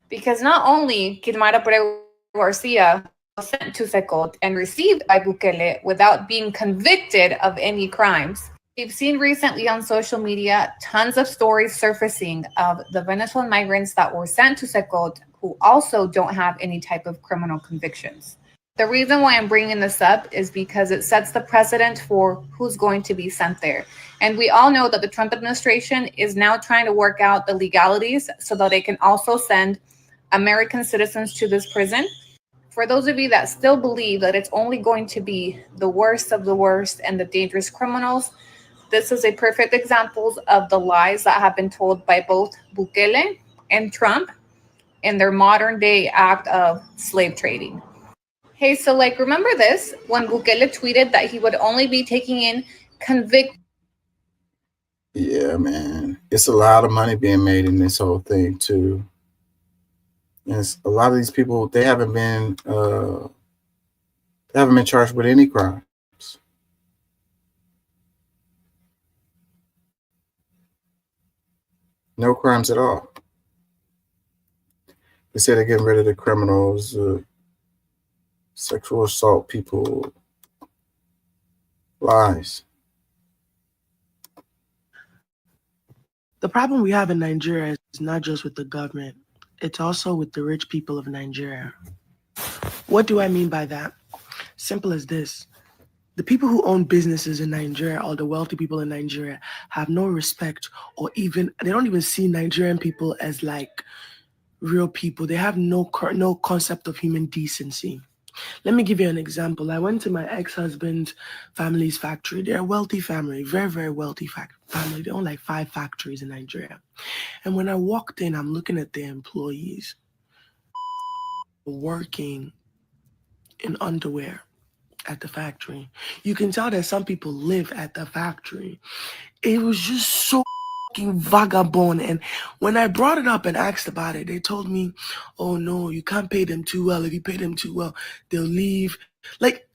Because not only Kilmara Abreu Garcia was sent to Secot and received by Bukele without being convicted of any crimes, we've seen recently on social media tons of stories surfacing of the Venezuelan migrants that were sent to Secot who also don't have any type of criminal convictions. The reason why I'm bringing this up is because it sets the precedent for who's going to be sent there. And we all know that the Trump administration is now trying to work out the legalities so that they can also send American citizens to this prison. For those of you that still believe that it's only going to be the worst of the worst and the dangerous criminals, this is a perfect example of the lies that have been told by both Bukele and Trump in their modern day act of slave trading. Hey, so like, remember this, when Bukele tweeted that he would only be taking in convicted. Yeah, man. It's a lot of money being made in this whole thing, too. And a lot of these people, they haven't been charged with any crimes. No crimes at all. They say they're getting rid of the criminals, sexual assault people. Lies. The problem we have in Nigeria is not just with the government, it's also with the rich people of Nigeria. What do I mean by that? Simple as this. The people who own businesses in Nigeria, or the wealthy people in Nigeria, have no respect, or they don't even see Nigerian people as like real people. They have no concept of human decency. Let me give you an example. I went to my ex-husband's family's factory. They're a wealthy family, very, very wealthy family. They own like 5 factories in Nigeria. And when I walked in, I'm looking at their employees working in underwear at the factory. You can tell that some people live at the factory. It was just so vagabond. And when I brought it up and asked about it, they told me, oh no, you can't pay them too well. If you pay them too well, they'll leave. Like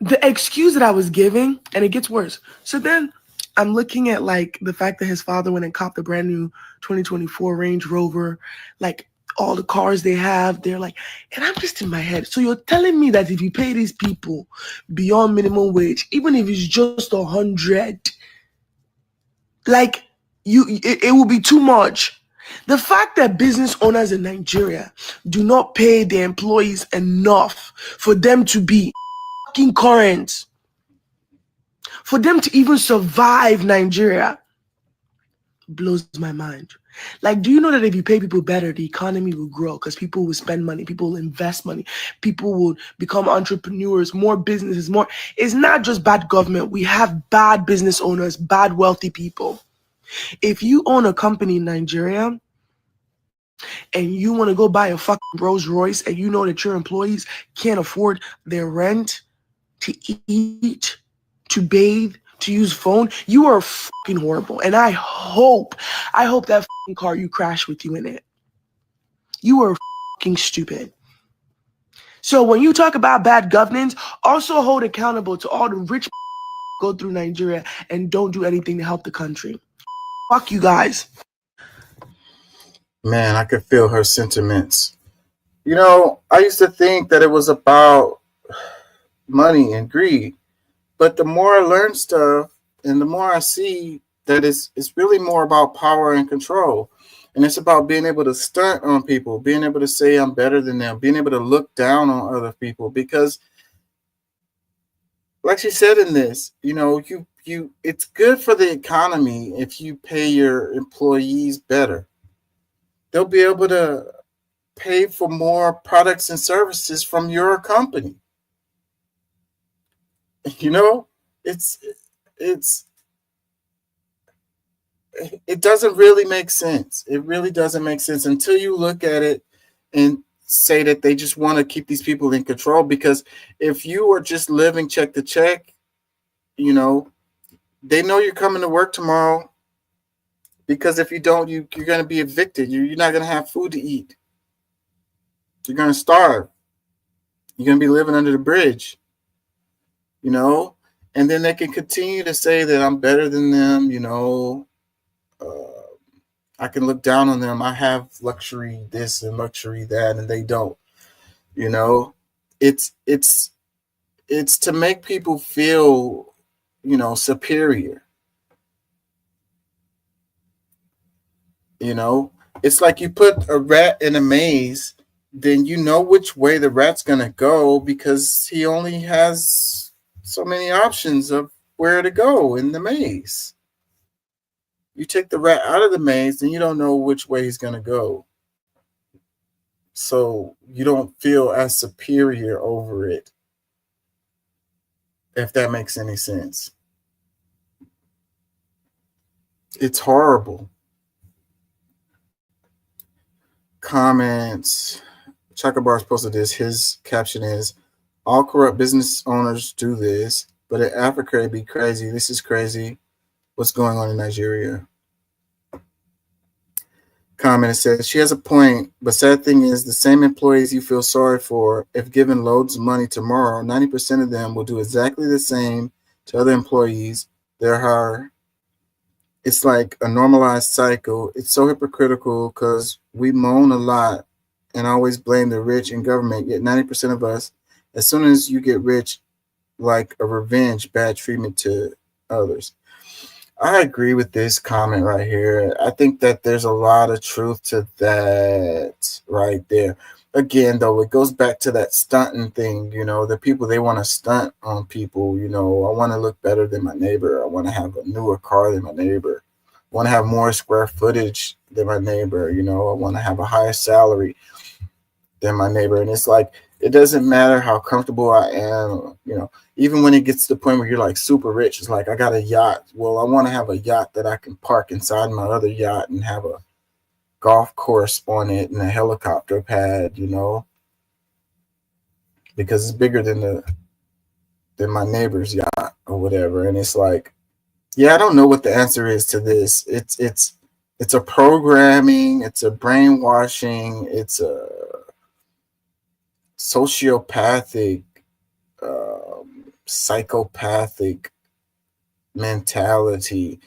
the excuse that I was giving, and it gets worse. So then I'm looking at like the fact that his father went and copped a brand new 2024 Range Rover, like all the cars they have, they're like, and I'm just in my head. So you're telling me that if you pay these people beyond minimum wage, even if it's just 100, like it will be too much. The fact that business owners in Nigeria do not pay their employees enough for them to be fucking current, for them to even survive Nigeria, blows my mind. Like, do you know that if you pay people better, the economy will grow because people will spend money, people will invest money, people will become entrepreneurs, more businesses, more. It's not just bad government. We have bad business owners, bad wealthy people. If you own a company in Nigeria and you want to go buy a fucking Rolls Royce and you know that your employees can't afford their rent, to eat, to bathe, to use phone, you are fucking horrible. And I hope that fucking car you crash with you in it. You are fucking stupid. So when you talk about bad governance, also hold accountable to all the rich go through Nigeria and don't do anything to help the country. Fuck you guys. Man, I could feel her sentiments. You know, I used to think that it was about money and greed. But the more I learn stuff and the more I see that it's really more about power and control. And it's about being able to stunt on people, being able to say I'm better than them, being able to look down on other people. Because like she said in this, you know, it's good for the economy if you pay your employees better. They'll be able to pay for more products and services from your company. You know, it doesn't really make sense. It really doesn't make sense until you look at it and say that they just want to keep these people in control. Because if you are just living check to check, you know, they know you're coming to work tomorrow. Because if you don't, you're going to be evicted. You're not going to have food to eat. You're going to starve. You're going to be living under the bridge. You know, and then they can continue to say that I'm better than them. You know, I can look down on them. I have luxury this and luxury that, and they don't. You know, it's to make people feel, you know, superior. You know, it's like you put a rat in a maze, then you know which way the rat's gonna go because he only has so many options of where to go in the maze. You take the rat out of the maze, then you don't know which way he's going to go. So you don't feel as superior over it, if that makes any sense. It's horrible. Comments. Chaka Bar's posted this. His caption is, all corrupt business owners do this, but in Africa it'd be crazy. This is crazy. What's going on in Nigeria? comment. It says, she has a point, but sad thing is the same employees you feel sorry for, if given loads of money tomorrow, 90% of them will do exactly the same to other employees. It's like a normalized cycle. It's so hypocritical because we moan a lot and always blame the rich and government, yet 90% of us, as soon as you get rich, like a revenge, bad treatment to others. I agree with this comment right here. I think that there's a lot of truth to that right there. Again, though, it goes back to that stunting thing. The people, they want to stunt on people. I want to look better than my neighbor. I want to have a newer car than my neighbor. I want to have more square footage than my neighbor. I want to have a higher salary than my neighbor. And it's like, it doesn't matter how comfortable I am, even when it gets to the point where you're like super rich. It's like, I got a yacht. Well, I want to have a yacht that I can park inside my other yacht and have a golf course on it and a helicopter pad, because it's bigger than my neighbor's yacht or whatever. And it's like, yeah, I don't know what the answer is to this. It's a programming, it's a brainwashing, it's a sociopathic, psychopathic mentality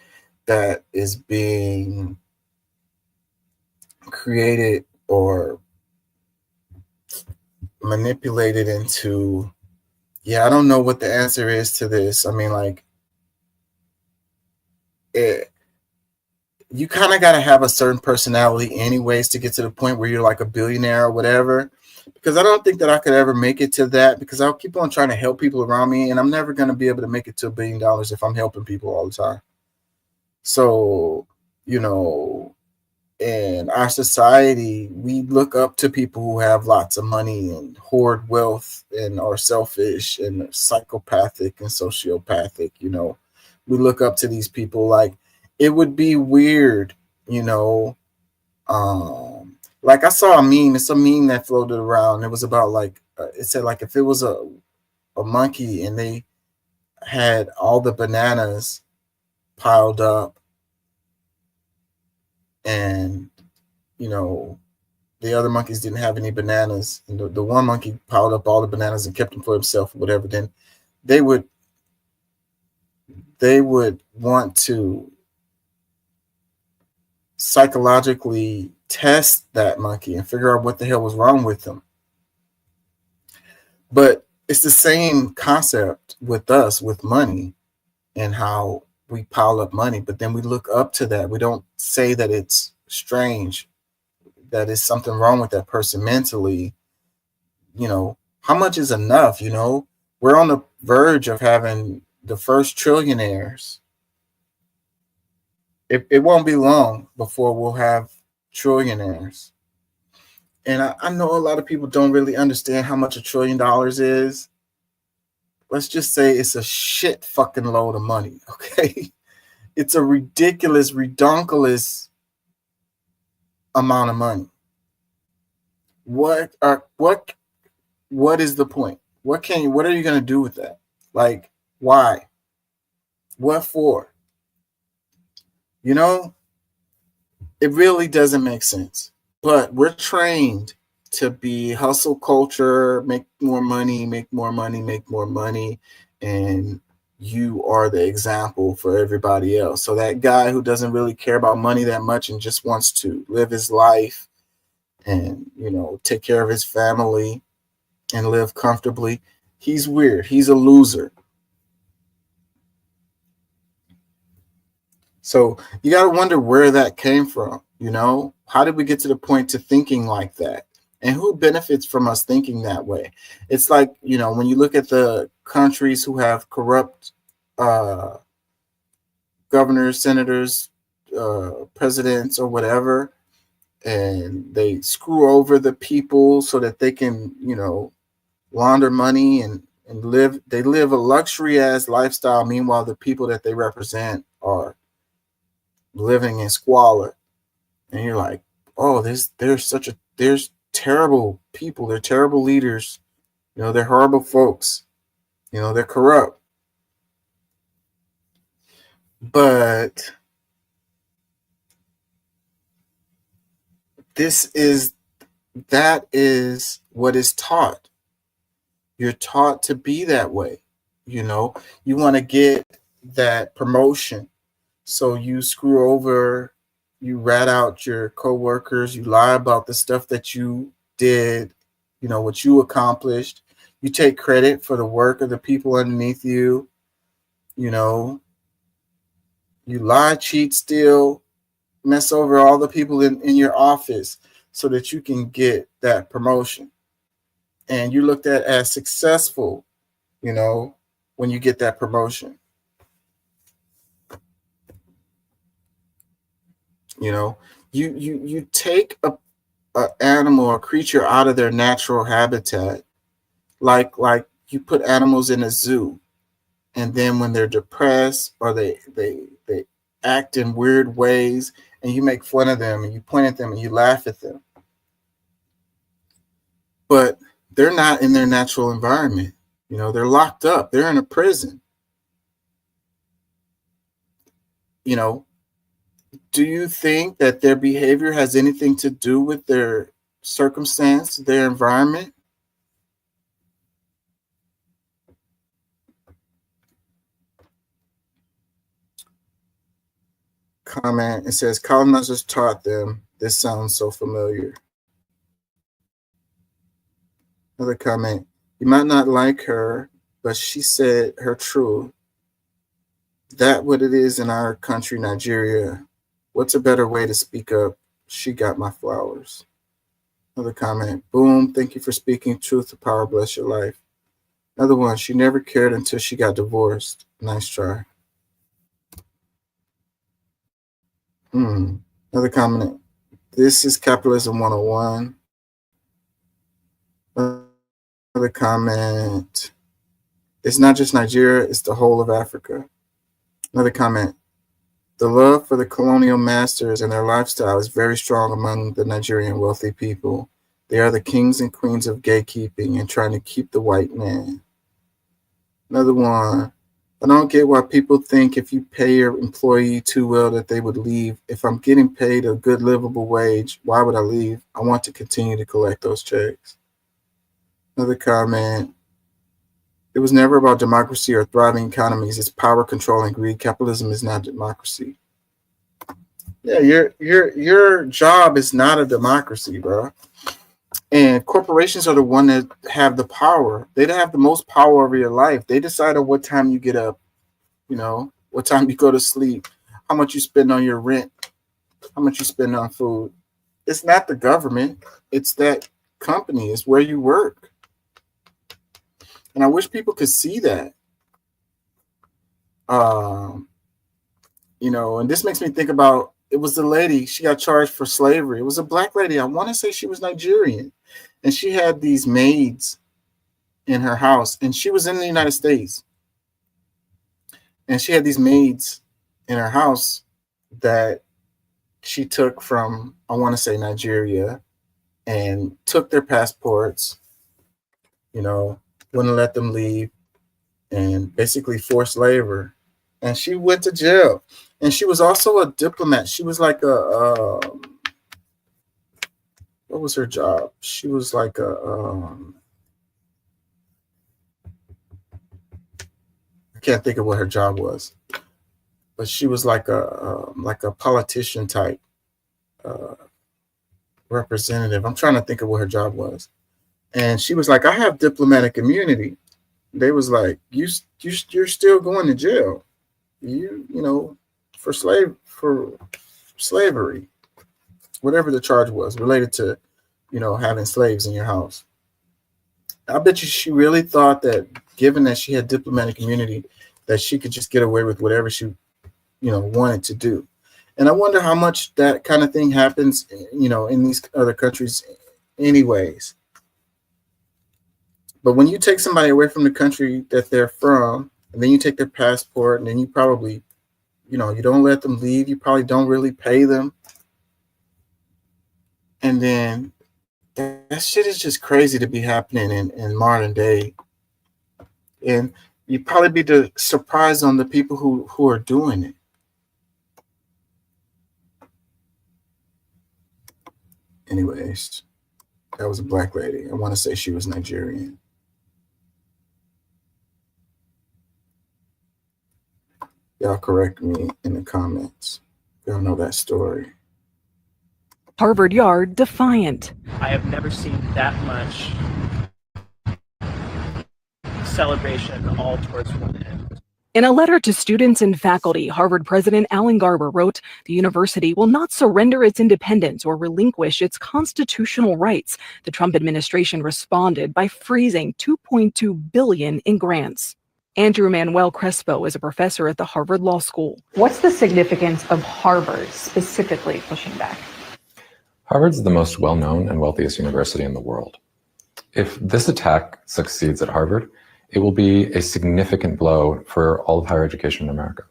that is being created or manipulated into. Yeah, I don't know what the answer is to this. I mean, like, you kind of got to have a certain personality anyways to get to the point where you're like a billionaire or whatever, because I don't think that I could ever make it to that, because I'll keep on trying to help people around me, and I'm never going to be able to make it to $1 billion if I'm helping people all the time. So, in our society, we look up to people who have lots of money and hoard wealth and are selfish and psychopathic and sociopathic. We look up to these people. Like, it would be weird, like I saw a meme. It's a meme that floated around. It was about like, it said like, if it was a monkey and they had all the bananas piled up, and the other monkeys didn't have any bananas, and the one monkey piled up all the bananas and kept them for himself or whatever, then they would want to psychologically test that monkey and figure out what the hell was wrong with them. But it's the same concept with us, with money, and how we pile up money, but then we look up to that. We don't say that it's strange, that is something wrong with that person mentally. How much is enough? We're on the verge of having the first trillionaires. It won't be long before we'll have trillionaires. And I know a lot of people don't really understand how much $1 trillion is. Let's just say it's a shit fucking load of money, okay? It's a ridiculous, redonkulous amount of money. What is the point? What are you going to do with that? Like, why? What for? It really doesn't make sense. But we're trained to be hustle culture, make more money, make more money, make more money. And you are the example for everybody else. So that guy who doesn't really care about money that much and just wants to live his life and, take care of his family and live comfortably, he's weird. He's a loser. So you got to wonder where that came from. How did we get to the point to thinking like that? And who benefits from us thinking that way? It's like, when you look at the countries who have corrupt governors, senators, presidents, or whatever, and they screw over the people so that they can, launder money and live a luxury ass lifestyle. Meanwhile, the people that they represent are living in squalor. And you're like, oh, there's terrible people. They're terrible leaders. They're horrible folks. They're corrupt. But that is what is taught. You're taught to be that way. You know, you want to get that promotion. So you screw over, you rat out your coworkers, you lie about the stuff that you did, you know, what you accomplished. You take credit for the work of the people underneath you. You know, you lie, cheat, steal, mess over all the people in your office so that you can get that promotion. And you're looked at as successful, you know, when you get that promotion. You know, you take a animal or creature out of their natural habitat, like you put animals in a zoo, and then when they're depressed or they act in weird ways, and you make fun of them and you point at them and you laugh at them, but they're not in their natural environment. You know, they're locked up. They're in a prison. You know, do you think that their behavior has anything to do with their circumstance, their environment? Comment, it says, colonizers taught them. This sounds so familiar. Another comment, you might not like her, but she said her truth. That what it is in our country, Nigeria. What's a better way to speak up? She got my flowers. Another comment, boom, thank you for speaking truth to power, bless your life. Another one, she never cared until she got divorced. Nice try. Another comment, this is capitalism 101. Another comment, it's not just Nigeria, it's the whole of Africa. Another comment, the love for the colonial masters and their lifestyle is very strong among the Nigerian wealthy people. They are the kings and queens of gatekeeping and trying to keep the white man. Another one, I don't get why people think if you pay your employee too well that they would leave. If I'm getting paid a good livable wage, why would I leave? I want to continue to collect those checks. Another comment, it was never about democracy or thriving economies. It's power, control, and greed. Capitalism is not democracy. Yeah, your job is not a democracy, bro. And corporations are the one that have the power. They have the most power over your life. They decide on what time you get up, you know, what time you go to sleep, how much you spend on your rent, how much you spend on food. It's not the government. It's that company. It's where you work. And I wish people could see that. You know, and this makes me think about, it was the lady, she got charged for slavery. It was a black lady. I want to say she was Nigerian. And she had these maids in her house. And she was in the United States. And she had these maids in her house that she took from, I want to say, Nigeria, and took their passports, you know, wouldn't let them leave, and basically forced labor. And she went to jail. And she was also a diplomat. She was like a what was her job? She was like a I can't think of what her job was, but she was like a politician type representative. I'm trying to think of what her job was. And she was like, I have diplomatic immunity. They was like, you're still going to jail. You know, for slavery, whatever the charge was related to, you know, having slaves in your house. I bet you she really thought that, given that she had diplomatic immunity, that she could just get away with whatever she, you know, wanted to do. And I wonder how much that kind of thing happens, you know, in these other countries anyways. But when you take somebody away from the country that they're from, and then you take their passport, and then you probably, you know, you don't let them leave. You probably don't really pay them. And then that shit is just crazy to be happening in modern day. And you'd probably be surprised on the people who are doing it. Anyways, that was a black lady. I want to say she was Nigerian. Y'all correct me in the comments. Y'all know that story. Harvard Yard defiant. I have never seen that much celebration all towards one end. In a letter to students and faculty, Harvard President Alan Garber wrote, "The university will not surrender its independence or relinquish its constitutional rights." The Trump administration responded by freezing $2.2 billion in grants. Andrew Manuel Crespo is a professor at the Harvard Law School. What's the significance of Harvard specifically pushing back? Harvard's the most well-known and wealthiest university in the world. If this attack succeeds at Harvard, it will be a significant blow for all of higher education in America.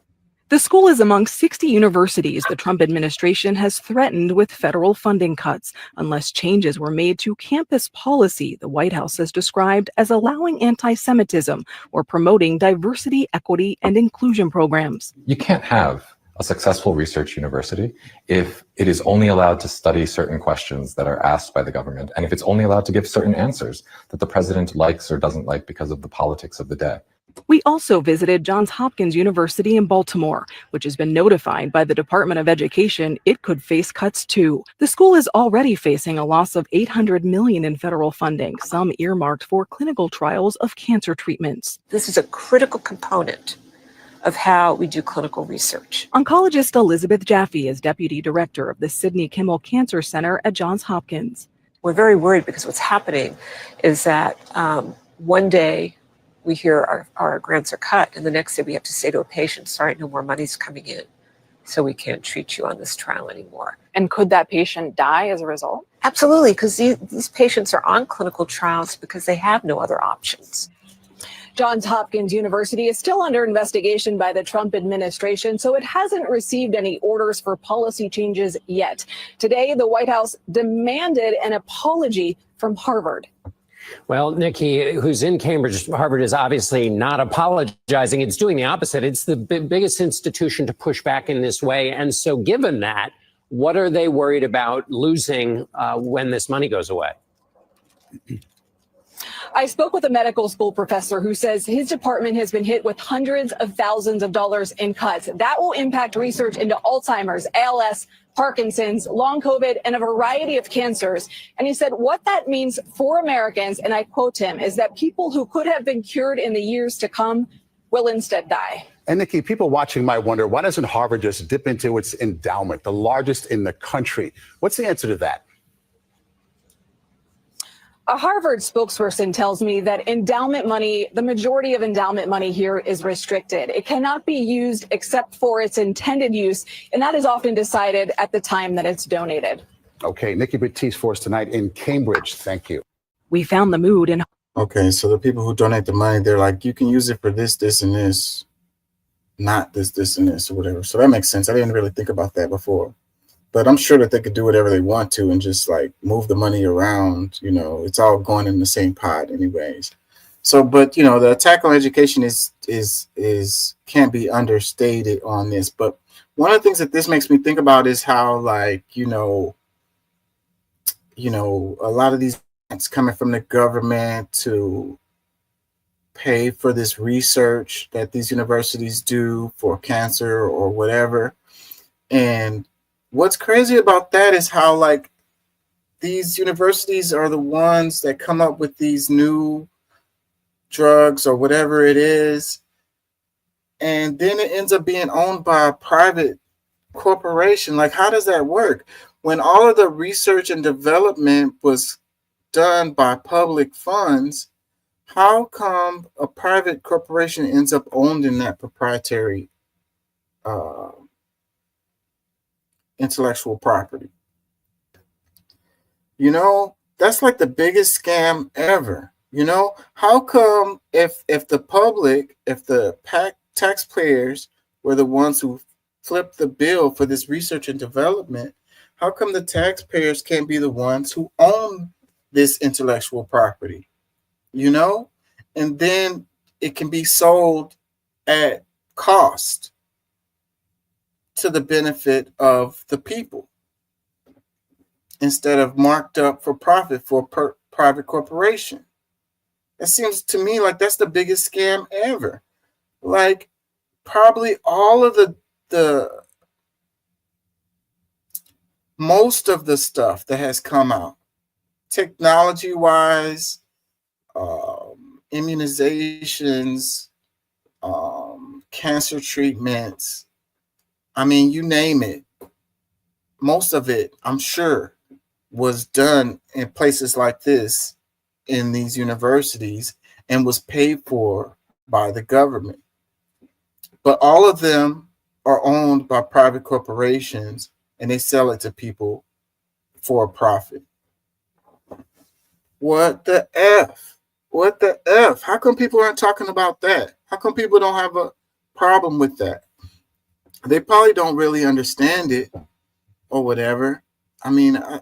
The school is among 60 universities the Trump administration has threatened with federal funding cuts unless changes were made to campus policy the White House has described as allowing anti-Semitism or promoting diversity, equity, and inclusion programs. You can't have a successful research university if it is only allowed to study certain questions that are asked by the government, and if it's only allowed to give certain answers that the president likes or doesn't like because of the politics of the day. We also visited Johns Hopkins University in Baltimore, which has been notified by the Department of Education it could face cuts too. The school is already facing a loss of $800 million in federal funding, some earmarked for clinical trials of cancer treatments. This is a critical component of how we do clinical research. Oncologist Elizabeth Jaffe is deputy director of the Sidney Kimmel Cancer Center at Johns Hopkins. We're very worried because what's happening is that one day we hear our grants are cut, and the next day we have to say to a patient, sorry, no more money's coming in, so we can't treat you on this trial anymore. And could that patient die as a result? Absolutely, because these patients are on clinical trials because they have no other options. Johns Hopkins University is still under investigation by the Trump administration, so it hasn't received any orders for policy changes yet. Today, the White House demanded an apology from Harvard. Well, Nikki, who's in Cambridge, Harvard is obviously not apologizing. It's doing the opposite. It's the biggest institution to push back in this way. And so given that, what are they worried about losing when this money goes away? I spoke with a medical school professor who says his department has been hit with hundreds of thousands of dollars in cuts. That will impact research into Alzheimer's, ALS, Parkinson's, long COVID, and a variety of cancers. And he said what that means for Americans, and I quote him, is that people who could have been cured in the years to come will instead die. And Nikki, people watching might wonder, why doesn't Harvard just dip into its endowment, the largest in the country? What's the answer to that? A Harvard spokesperson tells me that endowment money, the majority of endowment money here is restricted. It cannot be used except for its intended use, and that is often decided at the time that it's donated. Okay, Nikki Batiste for us tonight in Cambridge. Thank you. We found the mood in. Okay, so the people who donate the money, they're like, you can use it for this, this, and this, not this, this, and this, or whatever. So that makes sense. I didn't really think about that before. But I'm sure that they could do whatever they want to and just like move the money around. You know, it's all going in the same pot anyways. So, but you know, the attack on education is can't be understated on this. But one of the things that this makes me think about is how, like, you know, a lot of these grants coming from the government to pay for this research that these universities do for cancer or whatever. And what's crazy about that is how, like, these universities are the ones that come up with these new drugs or whatever it is, and then it ends up being owned by a private corporation. Like, how does that work? When all of the research and development was done by public funds, how come a private corporation ends up owning that proprietary intellectual property? You know, that's like the biggest scam ever. You know, how come if the public, if the taxpayers were the ones who flipped the bill for this research and development, how come the taxpayers can't be the ones who own this intellectual property? You know, and then it can be sold at cost to the benefit of the people. instead of marked up for profit for a private corporation. It seems to me like that's the biggest scam ever. Like probably all of the most of the stuff that has come out, technology wise, immunizations, cancer treatments. I mean, you name it. Most of it, I'm sure, was done in places like this in these universities and was paid for by the government. But all of them are owned by private corporations and they sell it to people for a profit. What the F? What the F? How come people aren't talking about that? How come people don't have a problem with that? They probably don't really understand it or whatever. I mean, I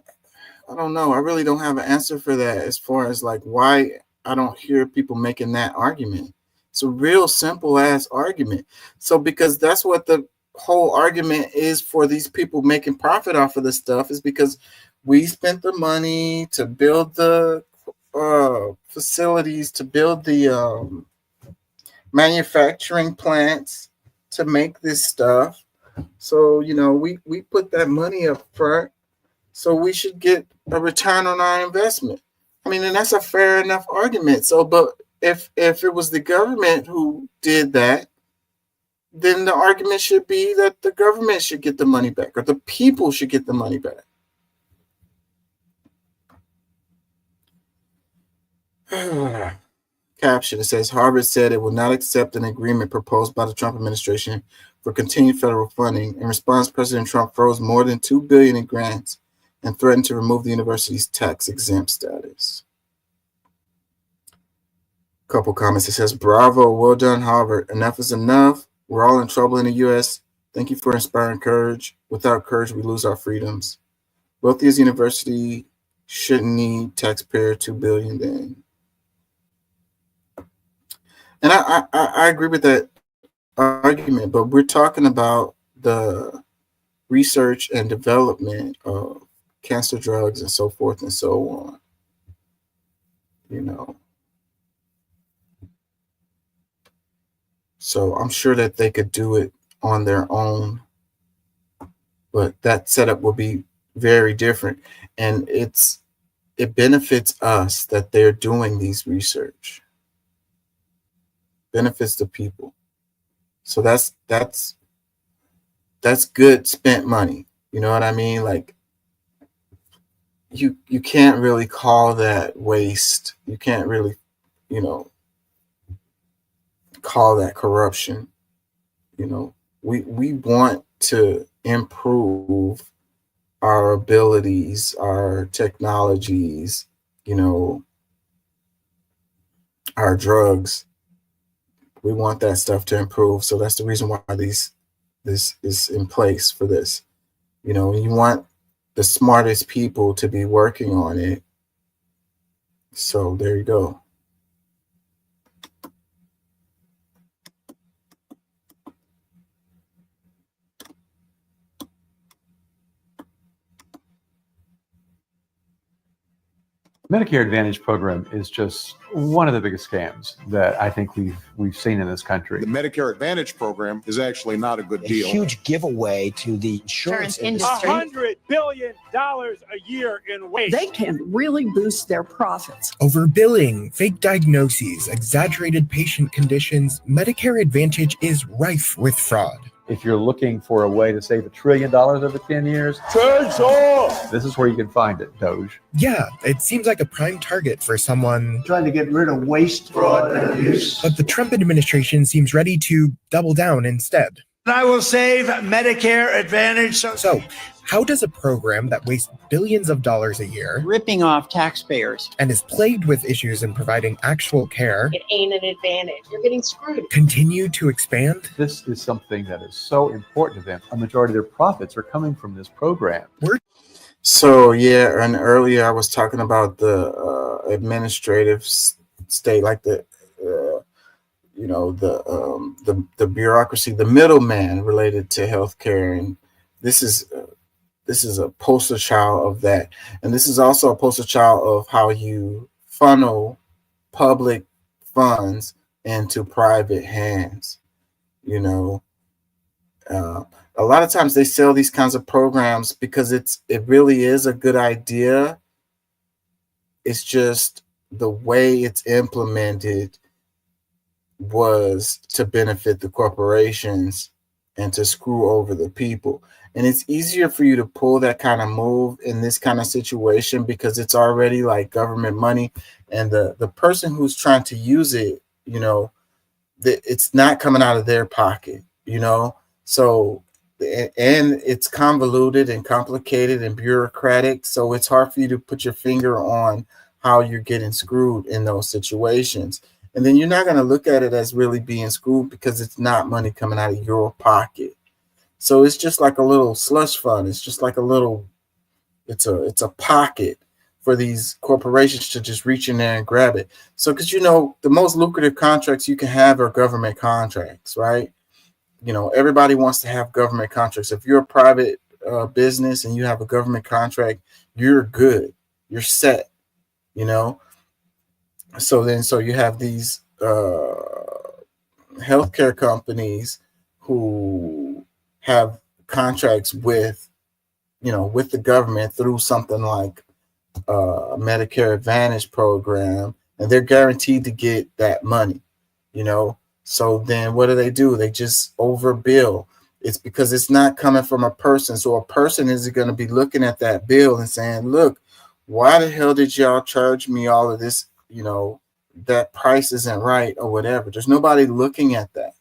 don't know. I really don't have an answer for that as far as like why I don't hear people making that argument. It's a real simple ass argument. So because that's what the whole argument is for these people making profit off of this stuff, is because we spent the money to build the facilities, to build the manufacturing plants to make this stuff. So, you know, we put that money up front, so we should get a return on our investment. I mean, and that's a fair enough argument. So, but if it was the government who did that, then the argument should be that the government should get the money back, or the people should get the money back. Caption, it says, Harvard said it will not accept an agreement proposed by the Trump administration for continued federal funding. In response, President Trump froze more than $2 billion in grants and threatened to remove the university's tax-exempt status. Couple comments. It says, bravo, well done, Harvard. Enough is enough. We're all in trouble in the U.S. Thank you for inspiring courage. Without courage, we lose our freedoms. Wealthiest university shouldn't need taxpayer $2 billion then. And I agree with that argument, but we're talking about the research and development of cancer drugs and so forth and so on. You know. So I'm sure that they could do it on their own, but that setup will be very different. And it benefits us that they're doing these research. Benefits the people. So that's good spent money. You know what I mean? Like you can't really call that waste. You can't really, you know, call that corruption. You know, we want to improve our abilities, our technologies, you know, our drugs. We want that stuff to improve. So that's the reason why this is in place for this. You know, you want the smartest people to be working on it. So there you go. Medicare Advantage program is just one of the biggest scams that I think we've seen in this country. The Medicare Advantage program is actually not a good deal. A huge giveaway to the insurance industry. $100 billion a year in waste. They can really boost their profits. Overbilling, fake diagnoses, exaggerated patient conditions, Medicare Advantage is rife with fraud. If you're looking for a way to save $1 trillion over 10 years, this is where you can find it, Doge. Yeah, it seems like a prime target for someone trying to get rid of waste, fraud, and abuse. But the Trump administration seems ready to double down instead. I will save Medicare Advantage. So, how does a program that wastes billions of dollars a year, ripping off taxpayers, and is plagued with issues in providing actual care, it ain't an advantage. You're getting screwed. Continue to expand? This is something that is so important to them. A majority of their profits are coming from this program. So yeah, and earlier I was talking about the administrative state, like the you know, the bureaucracy, the middleman related to healthcare, and this is this is a poster child of that. And this is also a poster child of how you funnel public funds into private hands. You know, a lot of times they sell these kinds of programs because it really is a good idea. It's just the way it's implemented was to benefit the corporations and to screw over the people. And it's easier for you to pull that kind of move in this kind of situation because it's already like government money, and the person who's trying to use it, you know, it's not coming out of their pocket, you know. So, and it's convoluted and complicated and bureaucratic, so it's hard for you to put your finger on how you're getting screwed in those situations. And then you're not going to look at it as really being screwed because it's not money coming out of your pocket. So it's just like a little slush fund. It's just like a little, it's a pocket for these corporations to just reach in there and grab it. So, because, you know, the most lucrative contracts you can have are government contracts, right? You know, everybody wants to have government contracts. If you're a private business and you have a government contract, you're good. You're set, you know? So you have these healthcare companies who have contracts with, you know, with the government through something like a Medicare Advantage program, and they're guaranteed to get that money, you know. So then what do? They just overbill. It's because it's not coming from a person. So a person is going to be looking at that bill and saying, look, why the hell did y'all charge me all of this? You know, that price isn't right or whatever. There's nobody looking at that.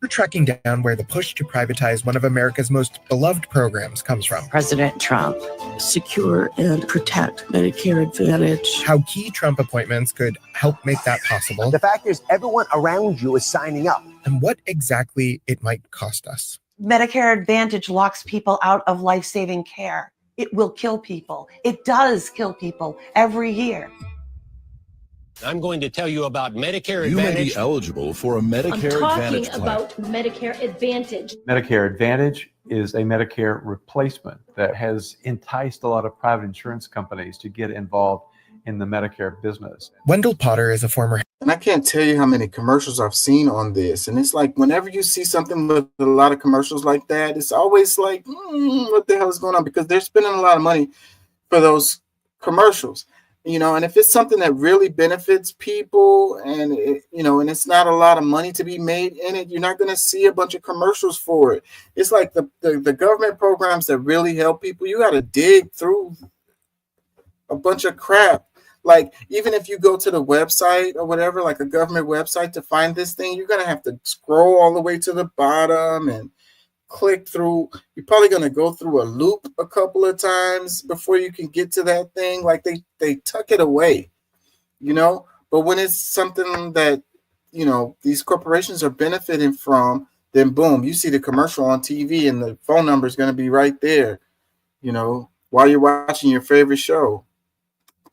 We're tracking down where the push to privatize one of America's most beloved programs comes from. President Trump. Secure and protect Medicare Advantage. How key Trump appointments could help make that possible. The fact is, everyone around you is signing up. And what exactly it might cost us. Medicare Advantage locks people out of life-saving care. It will kill people. It does kill people every year. I'm going to tell you about Medicare Advantage. You may be eligible for a Medicare Advantage plan. I'm talking about Medicare Advantage. Medicare Advantage is a Medicare replacement that has enticed a lot of private insurance companies to get involved in the Medicare business. Wendell Potter is a former... And I can't tell you how many commercials I've seen on this. And it's like, whenever you see something with a lot of commercials like that, it's always like, what the hell is going on? Because they're spending a lot of money for those commercials. You know, and if it's something that really benefits people and, and it's not a lot of money to be made in it, you're not going to see a bunch of commercials for it. It's like the government programs that really help people, you got to dig through a bunch of crap. Like, even if you go to the website or whatever, like a government website to find this thing, you're going to have to scroll all the way to the bottom and click through. You're probably going to go through a loop a couple of times before you can get to that thing. Like they tuck it away, you know, but when it's something that, you know, these corporations are benefiting from, then boom, you see the commercial on TV and the phone number is going to be right there, you know, while you're watching your favorite show.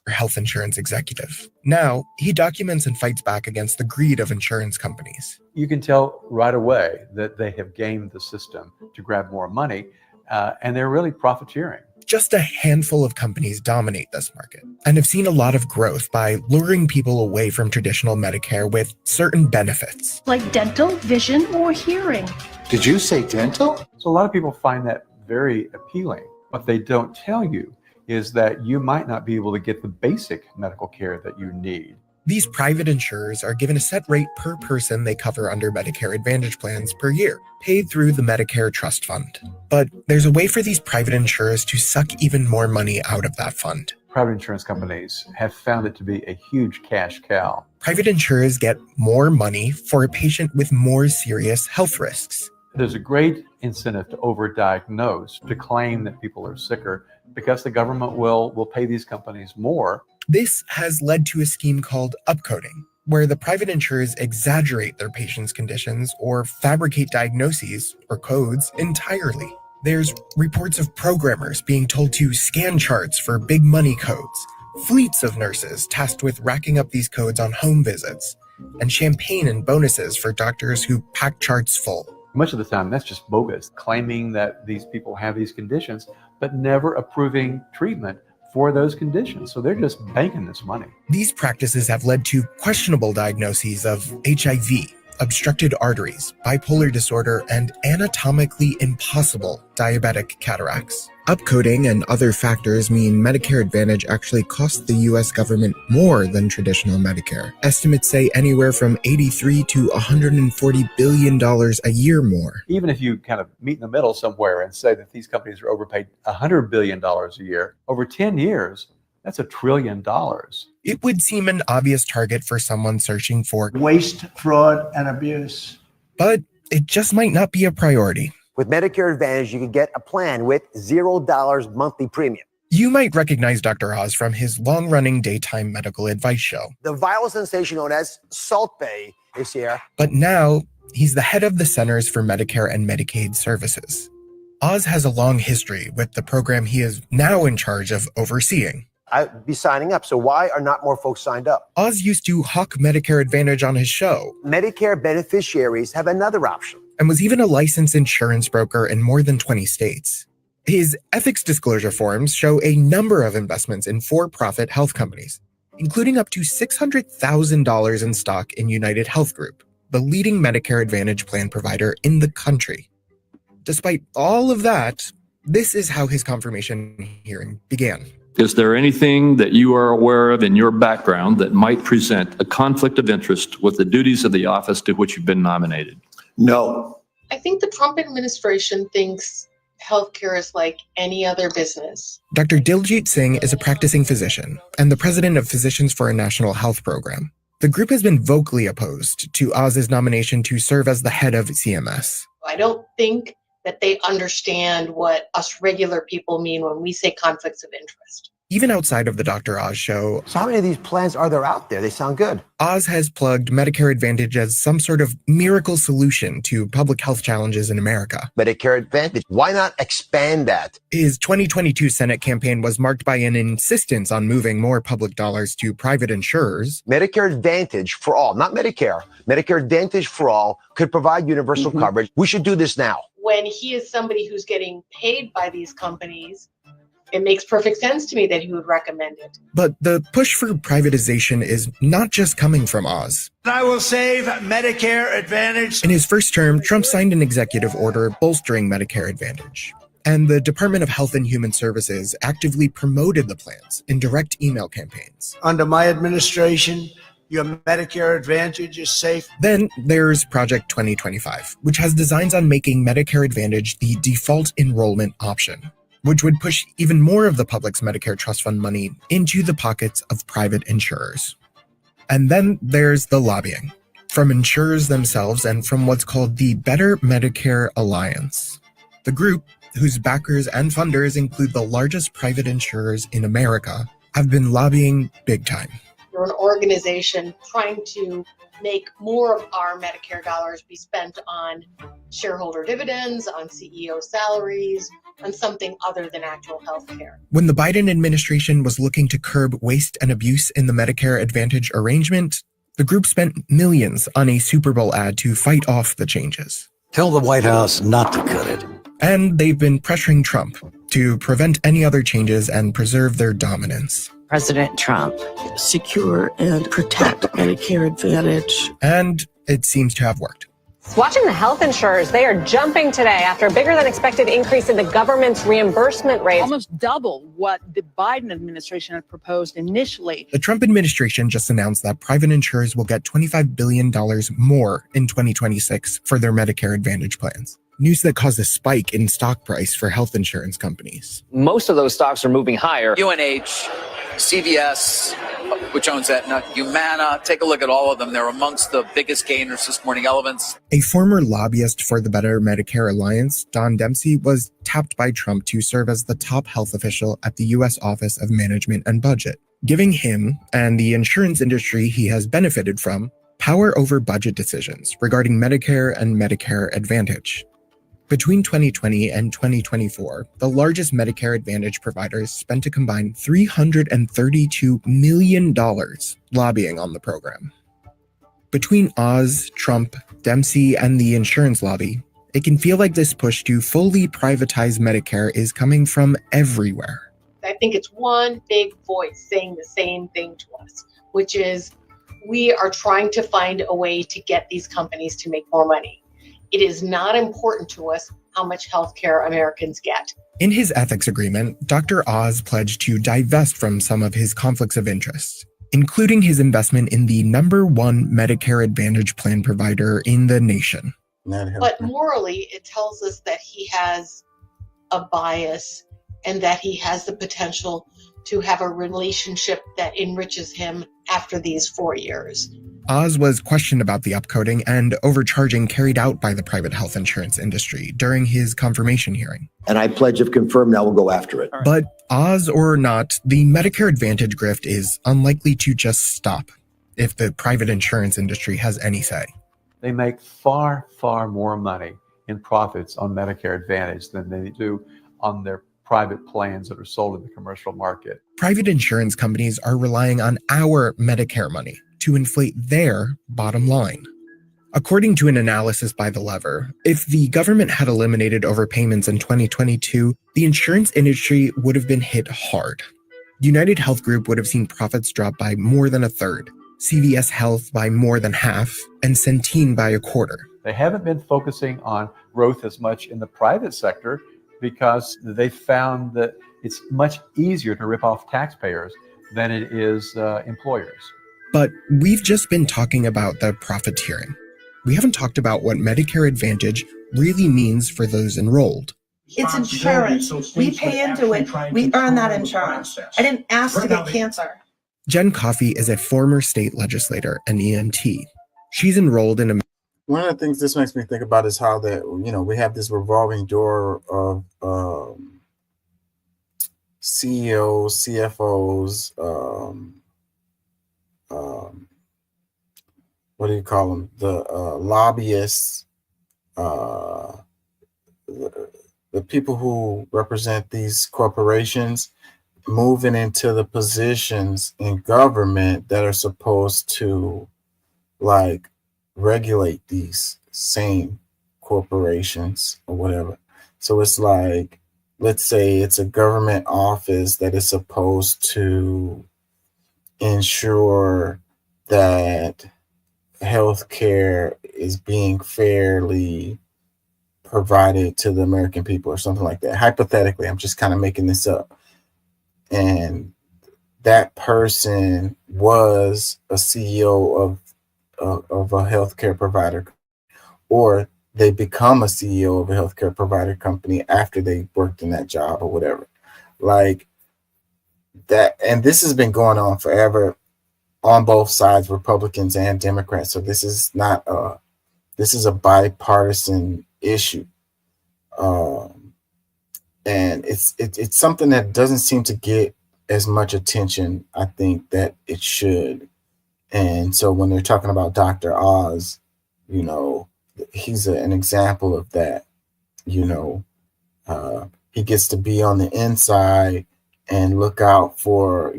Health insurance executive. Now, he documents and fights back against the greed of insurance companies. You can tell right away that they have gamed the system to grab more money, and they're really profiteering. Just a handful of companies dominate this market and have seen a lot of growth by luring people away from traditional Medicare with certain benefits. Like dental, vision, or hearing. Did you say dental? So a lot of people find that very appealing. What they don't tell you is that you might not be able to get the basic medical care that you need. These private insurers are given a set rate per person they cover under Medicare Advantage plans per year, paid through the Medicare Trust Fund. But there's a way for these private insurers to suck even more money out of that fund. Private insurance companies have found it to be a huge cash cow. Private insurers get more money for a patient with more serious health risks. There's a great incentive to overdiagnose, to claim that people are sicker, because the government will pay these companies more. This has led to a scheme called upcoding, where the private insurers exaggerate their patients' conditions or fabricate diagnoses or codes entirely. There's reports of programmers being told to scan charts for big money codes, fleets of nurses tasked with racking up these codes on home visits, and champagne and bonuses for doctors who pack charts full. Much of the time, that's just bogus, claiming that these people have these conditions, but never approving treatment for those conditions. So they're just banking this money. These practices have led to questionable diagnoses of HIV, obstructed arteries, bipolar disorder, and anatomically impossible diabetic cataracts. Upcoding and other factors mean Medicare Advantage actually costs the US government more than traditional Medicare. Estimates say anywhere from $83 to $140 billion a year more. Even if you kind of meet in the middle somewhere and say that these companies are overpaid $100 billion a year, over 10 years, that's $1 trillion. It would seem an obvious target for someone searching for waste, fraud, and abuse. But it just might not be a priority. With Medicare Advantage, you can get a plan with $0 monthly premium. You might recognize Dr. Oz from his long-running daytime medical advice show. The viral sensation known as Salt Bae is here. But now, he's the head of the Centers for Medicare and Medicaid Services. Oz has a long history with the program he is now in charge of overseeing. I'd be signing up, so why are not more folks signed up? Oz used to hawk Medicare Advantage on his show. Medicare beneficiaries have another option. And was even a licensed insurance broker in more than 20 states. His ethics disclosure forms show a number of investments in for-profit health companies, including up to $600,000 in stock in United Health Group, the leading Medicare Advantage plan provider in the country. Despite all of that, this is how his confirmation hearing began. Is there anything that you are aware of in your background that might present a conflict of interest with the duties of the office to which you've been nominated? No. I think the Trump administration thinks healthcare is like any other business. Dr. Diljit Singh is a practicing physician and the president of Physicians for a National Health Program. The group has been vocally opposed to Oz's nomination to serve as the head of CMS. I don't think that they understand what us regular people mean when we say conflicts of interest. Even outside of the Dr. Oz show, So how many of these plans are there out there? They sound good. Oz has plugged Medicare Advantage as some sort of miracle solution to public health challenges in America. Medicare Advantage, why not expand that? His 2022 Senate campaign was marked by an insistence on moving more public dollars to private insurers. Medicare Advantage for all, not Medicare. Medicare Advantage for all could provide universal coverage. We should do this now. When he is somebody who's getting paid by these companies, it makes perfect sense to me that he would recommend it. But the push for privatization is not just coming from Oz. I will save Medicare Advantage. In his first term, Trump signed an executive order bolstering Medicare Advantage. And the Department of Health and Human Services actively promoted the plans in direct email campaigns. Under my administration, your Medicare Advantage is safe. Then there's Project 2025, which has designs on making Medicare Advantage the default enrollment option, which would push even more of the public's Medicare trust fund money into the pockets of private insurers. And then there's the lobbying, from insurers themselves and from what's called the Better Medicare Alliance. The group, whose backers and funders include the largest private insurers in America, have been lobbying big time. We're an organization trying to make more of our Medicare dollars be spent on shareholder dividends, on CEO salaries, on something other than actual health care. When the Biden administration was looking to curb waste and abuse in the Medicare Advantage arrangement, the group spent millions on a Super Bowl ad to fight off the changes. Tell the White House not to cut it. And they've been pressuring Trump to prevent any other changes and preserve their dominance. President Trump. Secure and protect Medicare Advantage. And it seems to have worked. Watching the health insurers, they are jumping today after a bigger than expected increase in the government's reimbursement rate. Almost double what the Biden administration had proposed initially. The Trump administration just announced that private insurers will get $25 billion more in 2026 for their Medicare Advantage plans. News that caused a spike in stock price for health insurance companies. Most of those stocks are moving higher. UNH, CVS, which owns that, Humana, take a look at all of them. They're amongst the biggest gainers this morning. Elevance. A former lobbyist for the Better Medicare Alliance, Don Dempsey, was tapped by Trump to serve as the top health official at the U.S. Office of Management and Budget, giving him and the insurance industry he has benefited from power over budget decisions regarding Medicare and Medicare Advantage. Between 2020 and 2024, the largest Medicare Advantage providers spent a combined $332 million lobbying on the program. Between Oz, Trump, Dempsey, and the insurance lobby, it can feel like this push to fully privatize Medicare is coming from everywhere. I think it's one big voice saying the same thing to us, which is we are trying to find a way to get these companies to make more money. It is not important to us how much health care Americans get. In his ethics agreement, Dr. Oz pledged to divest from some of his conflicts of interest, including his investment in the #1 Medicare Advantage plan provider in the nation. But morally, it tells us that he has a bias and that he has the potential to have a relationship that enriches him after these 4 years. Oz was questioned about the upcoding and overcharging carried out by the private health insurance industry during his confirmation hearing. And I pledge if confirmed, I will go after it. But Oz or not, the Medicare Advantage grift is unlikely to just stop if the private insurance industry has any say. They make far, far more money in profits on Medicare Advantage than they do on their private plans that are sold in the commercial market. Private insurance companies are relying on our Medicare money to inflate their bottom line. According to an analysis by The Lever, if the government had eliminated overpayments in 2022, the insurance industry would have been hit hard. United Health Group would have seen profits drop by more than a third, CVS Health by more than half, and Centene by a quarter. They haven't been focusing on growth as much in the private sector because they found that it's much easier to rip off taxpayers than it is employers. But we've just been talking about the profiteering. We haven't talked about what Medicare Advantage really means for those enrolled. It's insurance. We pay into it. We earn that insurance. I didn't ask to get cancer. Jen Coffey is a former state legislator and EMT. She's enrolled in a... One of the things this makes me think about is how that, we have this revolving door of CEOs, CFOs, what do you call them? The lobbyists, the people who represent these corporations moving into the positions in government that are supposed to regulate these same corporations or whatever. So it's like, let's say it's a government office that is supposed to ensure that healthcare is being fairly provided to the American people or something like that. Hypothetically, I'm just kind of making this up. And that person was a CEO of a healthcare provider, or they become a CEO of a healthcare provider company after they worked in that job or whatever. Like that, and this has been going on forever on both sides, Republicans and Democrats. So this is not this is a bipartisan issue. And it's something that doesn't seem to get as much attention, I think, that it should. And so when they're talking about Dr. Oz, he's an example of that. He gets to be on the inside and look out for,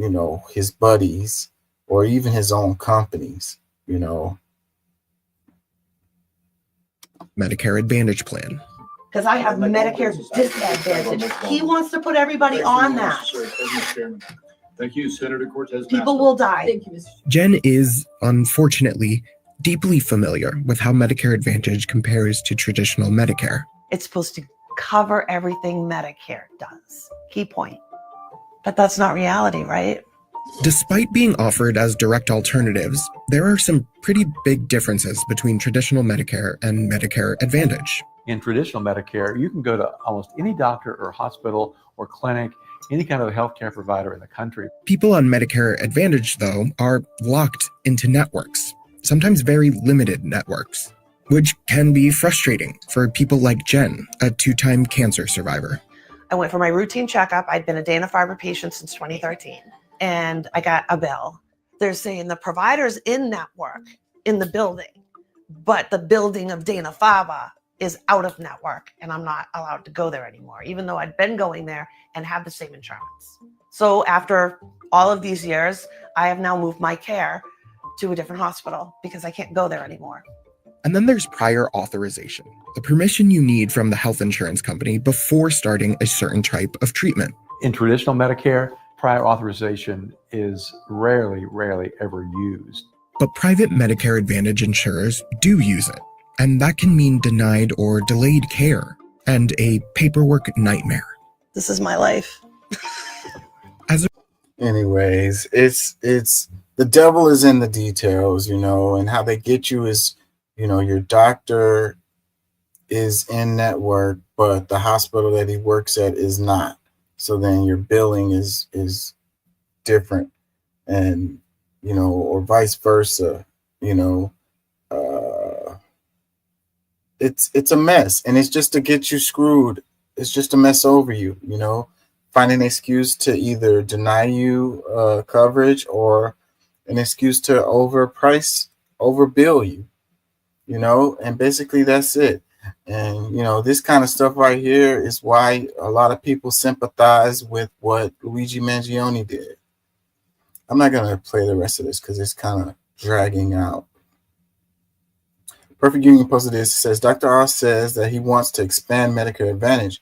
his buddies or even his own companies, Medicare Advantage plan. Because I have Medicare disadvantage. He wants to put everybody on that. Thank you, Senator Cortez. People will die. Jen is, unfortunately, deeply familiar with how Medicare Advantage compares to traditional Medicare. It's supposed to cover everything Medicare does. Key point. But that's not reality, right? Despite being offered as direct alternatives, there are some pretty big differences between traditional Medicare and Medicare Advantage. In traditional Medicare, you can go to almost any doctor or hospital or clinic, any kind of healthcare provider in the country. People on Medicare Advantage, though, are locked into networks, sometimes very limited networks, which can be frustrating for people like Jen, a 2-time cancer survivor. I went for my routine checkup. I'd been a Dana-Farber patient since 2013, and I got a bill. They're saying the provider's in network in the building, but the building of Dana-Farber is out of network, and I'm not allowed to go there anymore, even though I'd been going there and have the same insurance. So after all of these years, I have now moved my care to a different hospital because I can't go there anymore. And then there's prior authorization, the permission you need from the health insurance company before starting a certain type of treatment. In traditional Medicare, prior authorization is rarely ever used. But private Medicare Advantage insurers do use it, and that can mean denied or delayed care and a paperwork nightmare. This is my life. Anyways, it's the devil is in the details, and how they get you is, your doctor is in network, but the hospital that he works at is not. So then your billing is different, and or vice versa. It's a mess, and it's just to get you screwed. It's just to mess over you. Find an excuse to either deny you coverage or an excuse to overbill you. And basically that's it. And this kind of stuff right here is why a lot of people sympathize with what Luigi Mangione did. I'm not going to play the rest of this because it's kind of dragging out. Perfect Union posted this. It says, Dr. Oz says that he wants to expand Medicare Advantage.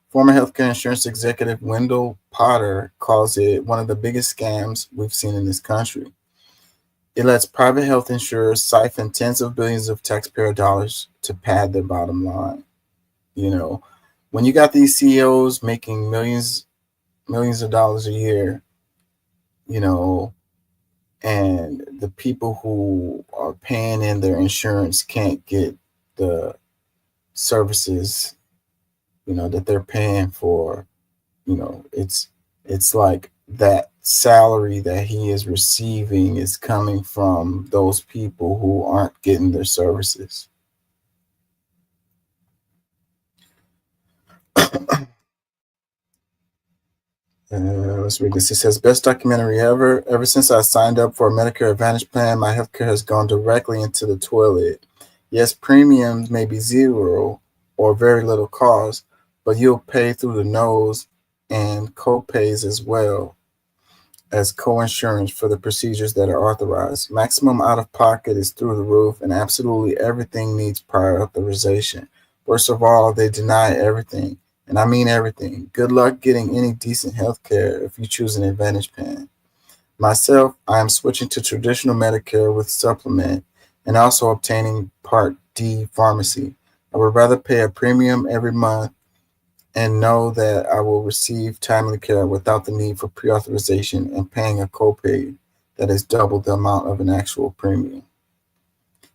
Former healthcare insurance executive Wendell Potter calls it one of the biggest scams we've seen in this country. It lets private health insurers siphon tens of billions of taxpayer dollars to pad their bottom line. When you got these CEOs making millions of dollars a year, and the people who are paying in their insurance can't get the services that they're paying for, it's like that salary that he is receiving is coming from those people who aren't getting their services. Let's read this. It says, best documentary ever. Ever since I signed up for a Medicare Advantage plan, my healthcare has gone directly into the toilet. Yes, premiums may be zero or very little cost, but you'll pay through the nose, and co-pays as well as co-insurance for the procedures that are authorized. Maximum out-of-pocket is through the roof, and absolutely everything needs prior authorization. Worst of all, they deny everything, and I mean everything. Good luck getting any decent health care if you choose an Advantage plan. Myself, I am switching to traditional Medicare with supplement and also obtaining Part D pharmacy. I would rather pay a premium every month and know that I will receive timely care without the need for pre-authorization and paying a copay that is double the amount of an actual premium.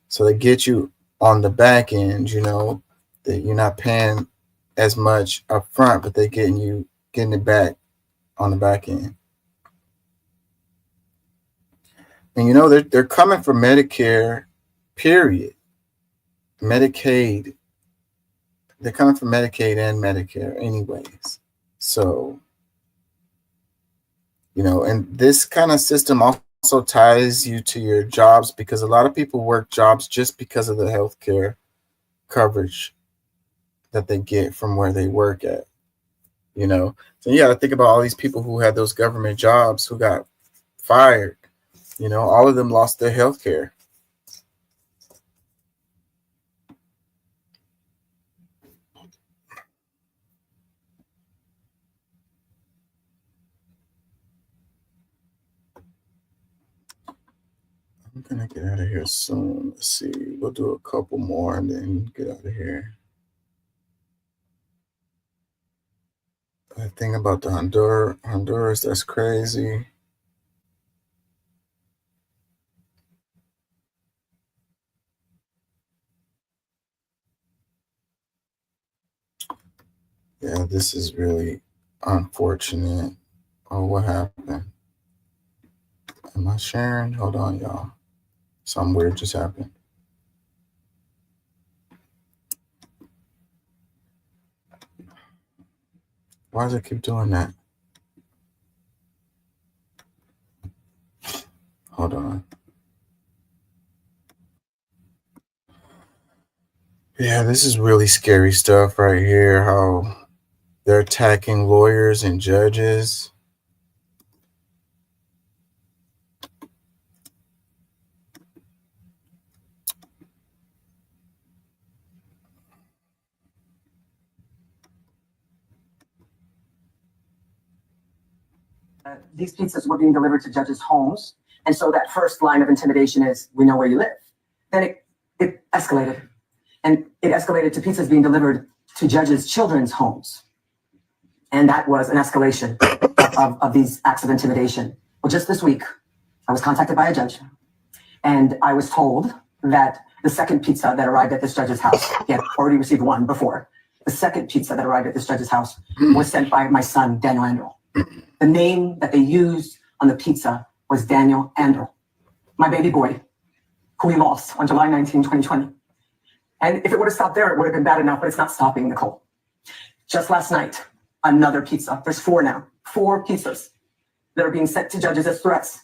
So they get you on the back end, that you're not paying as much up front, but they're getting it back on the back end. And they're coming for Medicare, period. Medicaid. They're coming from Medicaid and Medicare anyways. So, and this kind of system also ties you to your jobs, because a lot of people work jobs just because of the healthcare coverage that they get from where they work at. So you got to think about all these people who had those government jobs who got fired. All of them lost their healthcare. I'm gonna get out of here soon. Let's see. We'll do a couple more and then get out of here. The thing about the Honduras, that's crazy. Yeah, this is really unfortunate. Oh, what happened? Am I sharing? Hold on, y'all. Something weird just happened. Why does it keep doing that? Hold on. Yeah, this is really scary stuff right here, how they're attacking lawyers and judges. These pizzas were being delivered to judges' homes. And so that first line of intimidation is, we know where you live. Then it escalated. And it escalated to pizzas being delivered to judges' children's homes. And that was an escalation of these acts of intimidation. Well, just this week, I was contacted by a judge. And I was told that the second pizza that arrived at this judge's house, he had already received one before. The second pizza that arrived at this judge's house was sent by my son, Daniel Andrew. The name that they used on the pizza was Daniel Andrew, my baby boy, who we lost on July 19, 2020. And if it would have stopped there, it would have been bad enough, but it's not stopping, Nicole. Just last night, another pizza. There's 4 now. 4 pizzas that are being sent to judges as threats.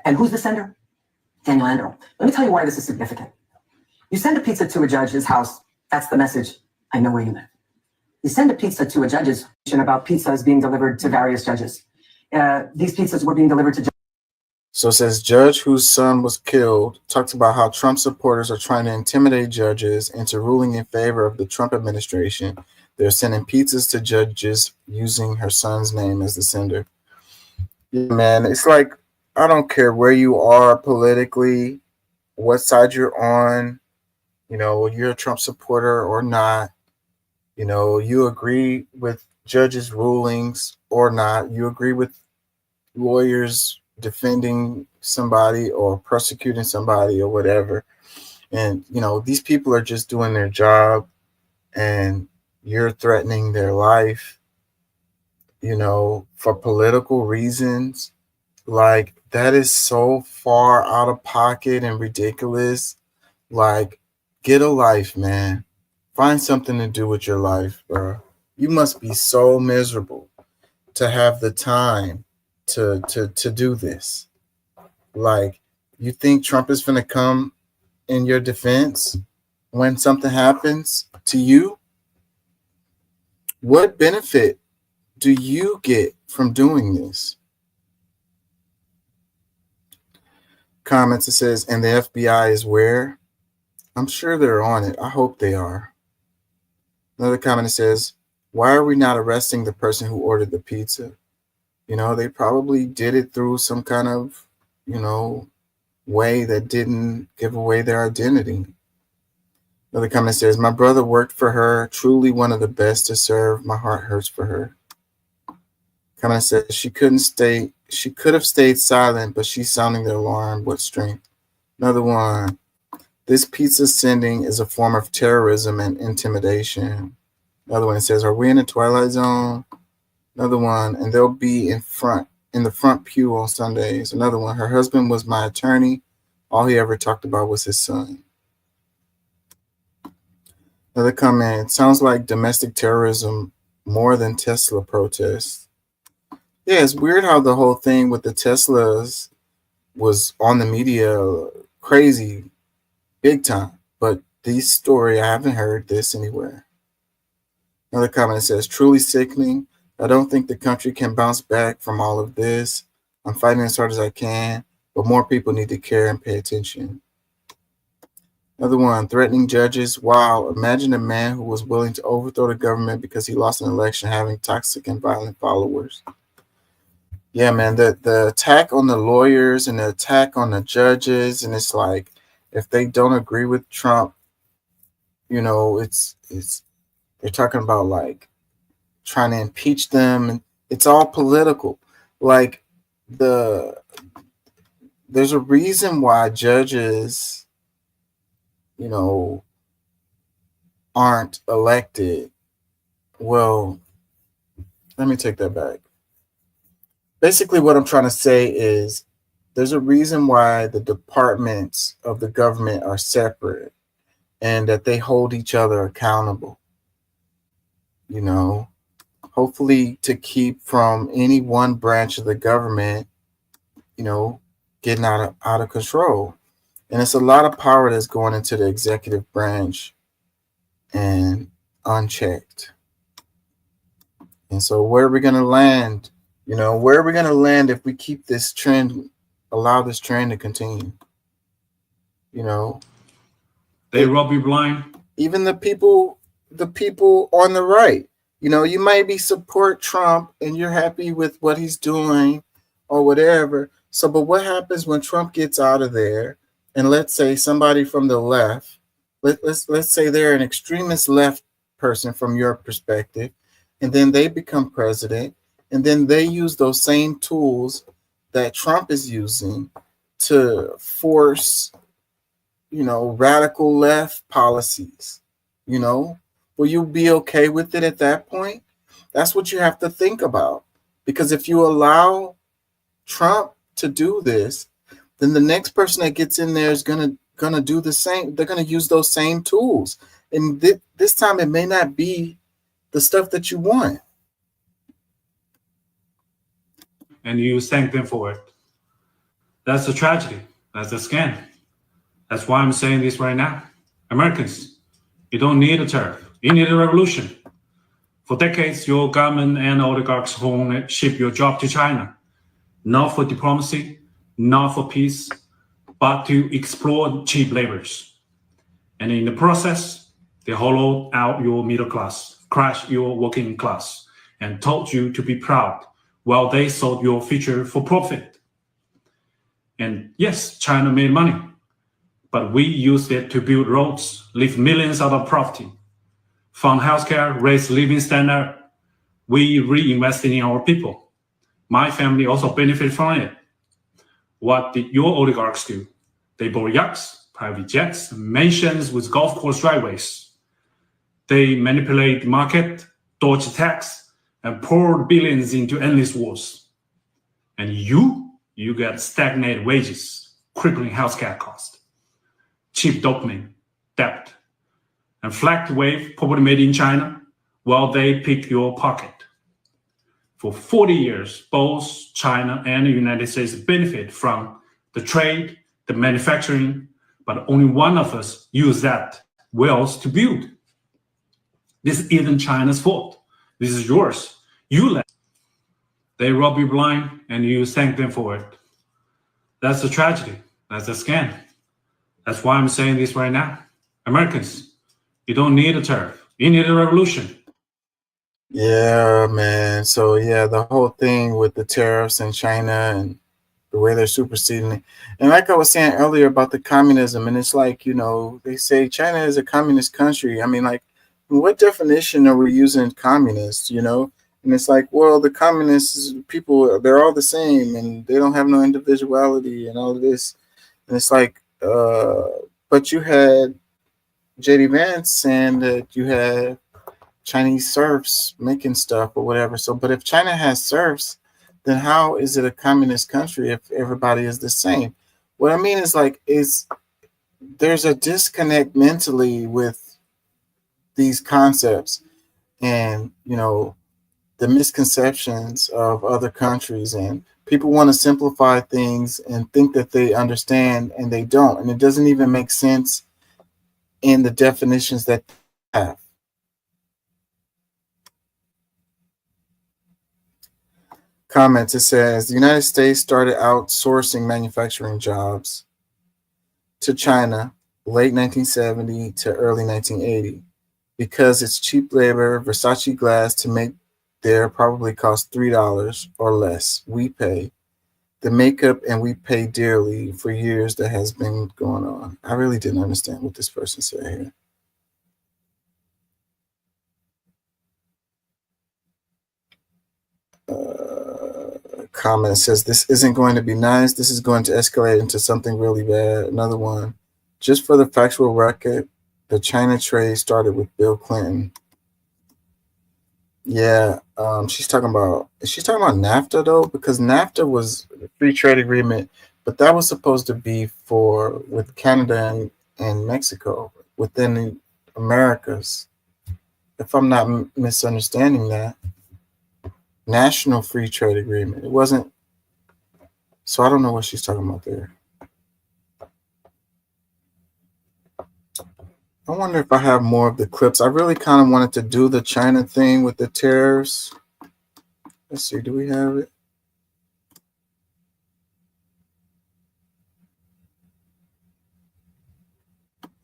And who's the sender? Daniel Andrew. Let me tell you why this is significant. You send a pizza to a judge's house, that's the message. I know where you live. You send a pizza to a judge's about pizzas being delivered to various judges. These pizzas were being delivered to judges. So it says, judge whose son was killed talks about how Trump supporters are trying to intimidate judges into ruling in favor of the Trump administration. They're sending pizzas to judges using her son's name as the sender. Yeah, man, it's like, I don't care where you are politically, what side you're on, you're a Trump supporter or not. You agree with judges' rulings or not. You agree with lawyers defending somebody or prosecuting somebody or whatever. And, these people are just doing their job and you're threatening their life, for political reasons. Like, that is so far out of pocket and ridiculous. Like, get a life, man. Find something to do with your life, bro. You must be so miserable to have the time to do this. Like, you think Trump is going to come in your defense when something happens to you? What benefit do you get from doing this? Comments, it says, and the FBI is where? I'm sure they're on it. I hope they are. Another comment says, why are we not arresting the person who ordered the pizza? They probably did it through some kind of, way that didn't give away their identity. Another comment says, my brother worked for her, truly one of the best to serve. My heart hurts for her. Comment says, she could have stayed silent, but she's sounding the alarm with strength. Another one, this pizza sending is a form of terrorism and intimidation. Another one, it says, are we in the Twilight Zone? Another one, and they'll be in the front pew on Sundays. Another one, her husband was my attorney. All he ever talked about was his son. Another comment, sounds like domestic terrorism more than Tesla protests. Yeah, it's weird how the whole thing with the Teslas was on the media crazy, big time. But this story, I haven't heard this anywhere. Another comment says, truly sickening. I don't think the country can bounce back from all of this. I'm fighting as hard as I can, but more people need to care and pay attention. Another one, threatening judges. Wow, imagine a man who was willing to overthrow the government because he lost an election having toxic and violent followers. Yeah, man, the attack on the lawyers and the attack on the judges, and it's like, if they don't agree with Trump, it's they're talking about like trying to impeach them, and it's all political. Like there's a reason why judges, aren't elected. Well, let me take that back. Basically, what I'm trying to say is there's a reason why the departments of the government are separate and that they hold each other accountable. Hopefully to keep from any one branch of the government, getting out of control. And it's a lot of power that's going into the executive branch and unchecked. And so where are we going to land? Where are we going to land if we keep this trend, allow this trend to continue? They rub you blind. Even the people on the right, You know, you might be support Trump and you're happy with what he's doing or whatever. So, but what happens when Trump gets out of there? And let's say somebody from the left, let's say they're an extremist left person from your perspective, and then they become president, and then they use those same tools that Trump is using to force, you know, radical left policies. You know, will you be okay with it at that point? That's what you have to think about. Because if you allow Trump to do this, then the next person that gets in there is gonna do the same. They're gonna use those same tools, and this time it may not be the stuff that you want. And you thank them for it. That's a tragedy. That's a scam. That's why I'm saying this right now. Americans, you don't need a tariff. You need a revolution. For decades, your government and oligarchs ship your job to China, not for diplomacy, not for peace, but to exploit cheap laborers. And in the process, they hollowed out your middle class, crushed your working class, and told you to be proud while they sold your future for profit. And yes, China made money, but we used it to build roads, lift millions out of poverty, fund healthcare, raise living standard. We reinvested in our people. My family also benefited from it. What did your oligarchs do? They bought yachts, private jets, mansions with golf course driveways. They manipulate the market, dodged tax, and poured billions into endless wars. And you get stagnated wages, crippling healthcare costs, cheap dopamine, debt, and flagged wave property made in China while they pick your pocket. For 40 years, both China and the United States benefit from the trade, the manufacturing, but only one of us use that wealth to build. This isn't China's fault. This is yours. You let. They rob you blind and you thank them for it. That's a tragedy. That's a scam. That's why I'm saying this right now. Americans, you don't need a tariff. You need a revolution. Yeah, man. So yeah, the whole thing with the tariffs in China and the way they're superseding it. And like I was saying earlier about the communism, and it's like, you know, they say China is a communist country. I mean, like, what definition are we using communist, you know? And it's like, well, the communists people, they're all the same and they don't have no individuality and all of this. And it's like, but you had JD Vance saying that you had Chinese serfs making stuff or whatever. So, but if China has serfs, then how is it a communist country if everybody is the same? What I mean is like, there's a disconnect mentally with these concepts and, you know, the misconceptions of other countries, and people want to simplify things and think that they understand and they don't. And it doesn't even make sense in the definitions that they have. Comments, it says the United States started outsourcing manufacturing jobs to China late 1970 to early 1980 because it's cheap labor. Versace glass to make there probably cost $3 or less. We pay the makeup and we pay dearly for years. That has been going on. I really didn't understand what this person said here. Comment says this isn't going to be nice. This is going to escalate into something really bad. Another one. Just for the factual record, the China trade started with Bill Clinton. Yeah, she's talking about NAFTA though, because NAFTA was a free trade agreement, but that was supposed to be with Canada and Mexico within the Americas. If I'm not misunderstanding that. National free trade agreement. It wasn't. So I don't know what she's talking about there. I wonder if I have more of the clips. I really kind of wanted to do the China thing with the tariffs. Let's see. Do we have it?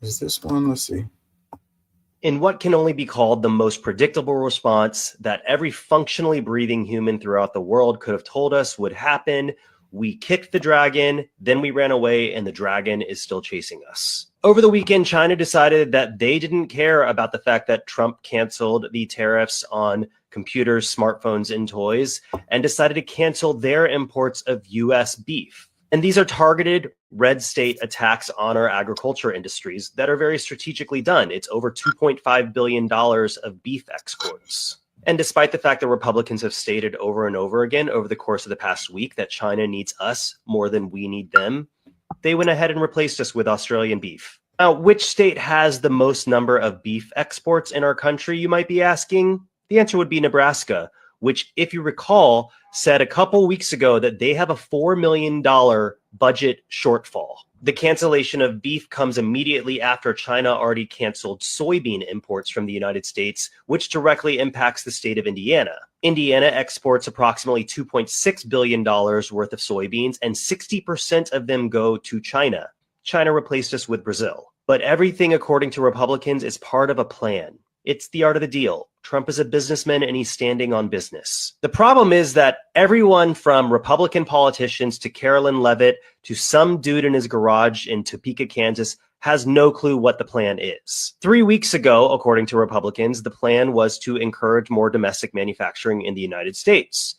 Is this one? Let's see. In what can only be called the most predictable response that every functionally breathing human throughout the world could have told us would happen, we kicked the dragon, then we ran away, and the dragon is still chasing us. Over the weekend, China decided that they didn't care about the fact that Trump canceled the tariffs on computers, smartphones, and toys, and decided to cancel their imports of U.S. beef. And these are targeted red state attacks on our agriculture industries that are very strategically done. It's over $2.5 billion of beef exports. And despite the fact that Republicans have stated over and over again over the course of the past week that China needs us more than we need them, they went ahead and replaced us with Australian beef. Now, which state has the most number of beef exports in our country, you might be asking? The answer would be Nebraska, which, if you recall, said a couple weeks ago that they have a $4 million budget shortfall. The cancellation of beef comes immediately after China already canceled soybean imports from the United States, which directly impacts the state of Indiana. Indiana exports approximately $2.6 billion worth of soybeans, and 60% of them go to China. China replaced us with Brazil. But everything, according to Republicans, is part of a plan. It's the art of the deal. Trump is a businessman and he's standing on business. The problem is that everyone from Republican politicians to Carolyn Levitt to some dude in his garage in Topeka, Kansas, has no clue what the plan is. 3 weeks ago, according to Republicans, the plan was to encourage more domestic manufacturing in the United States.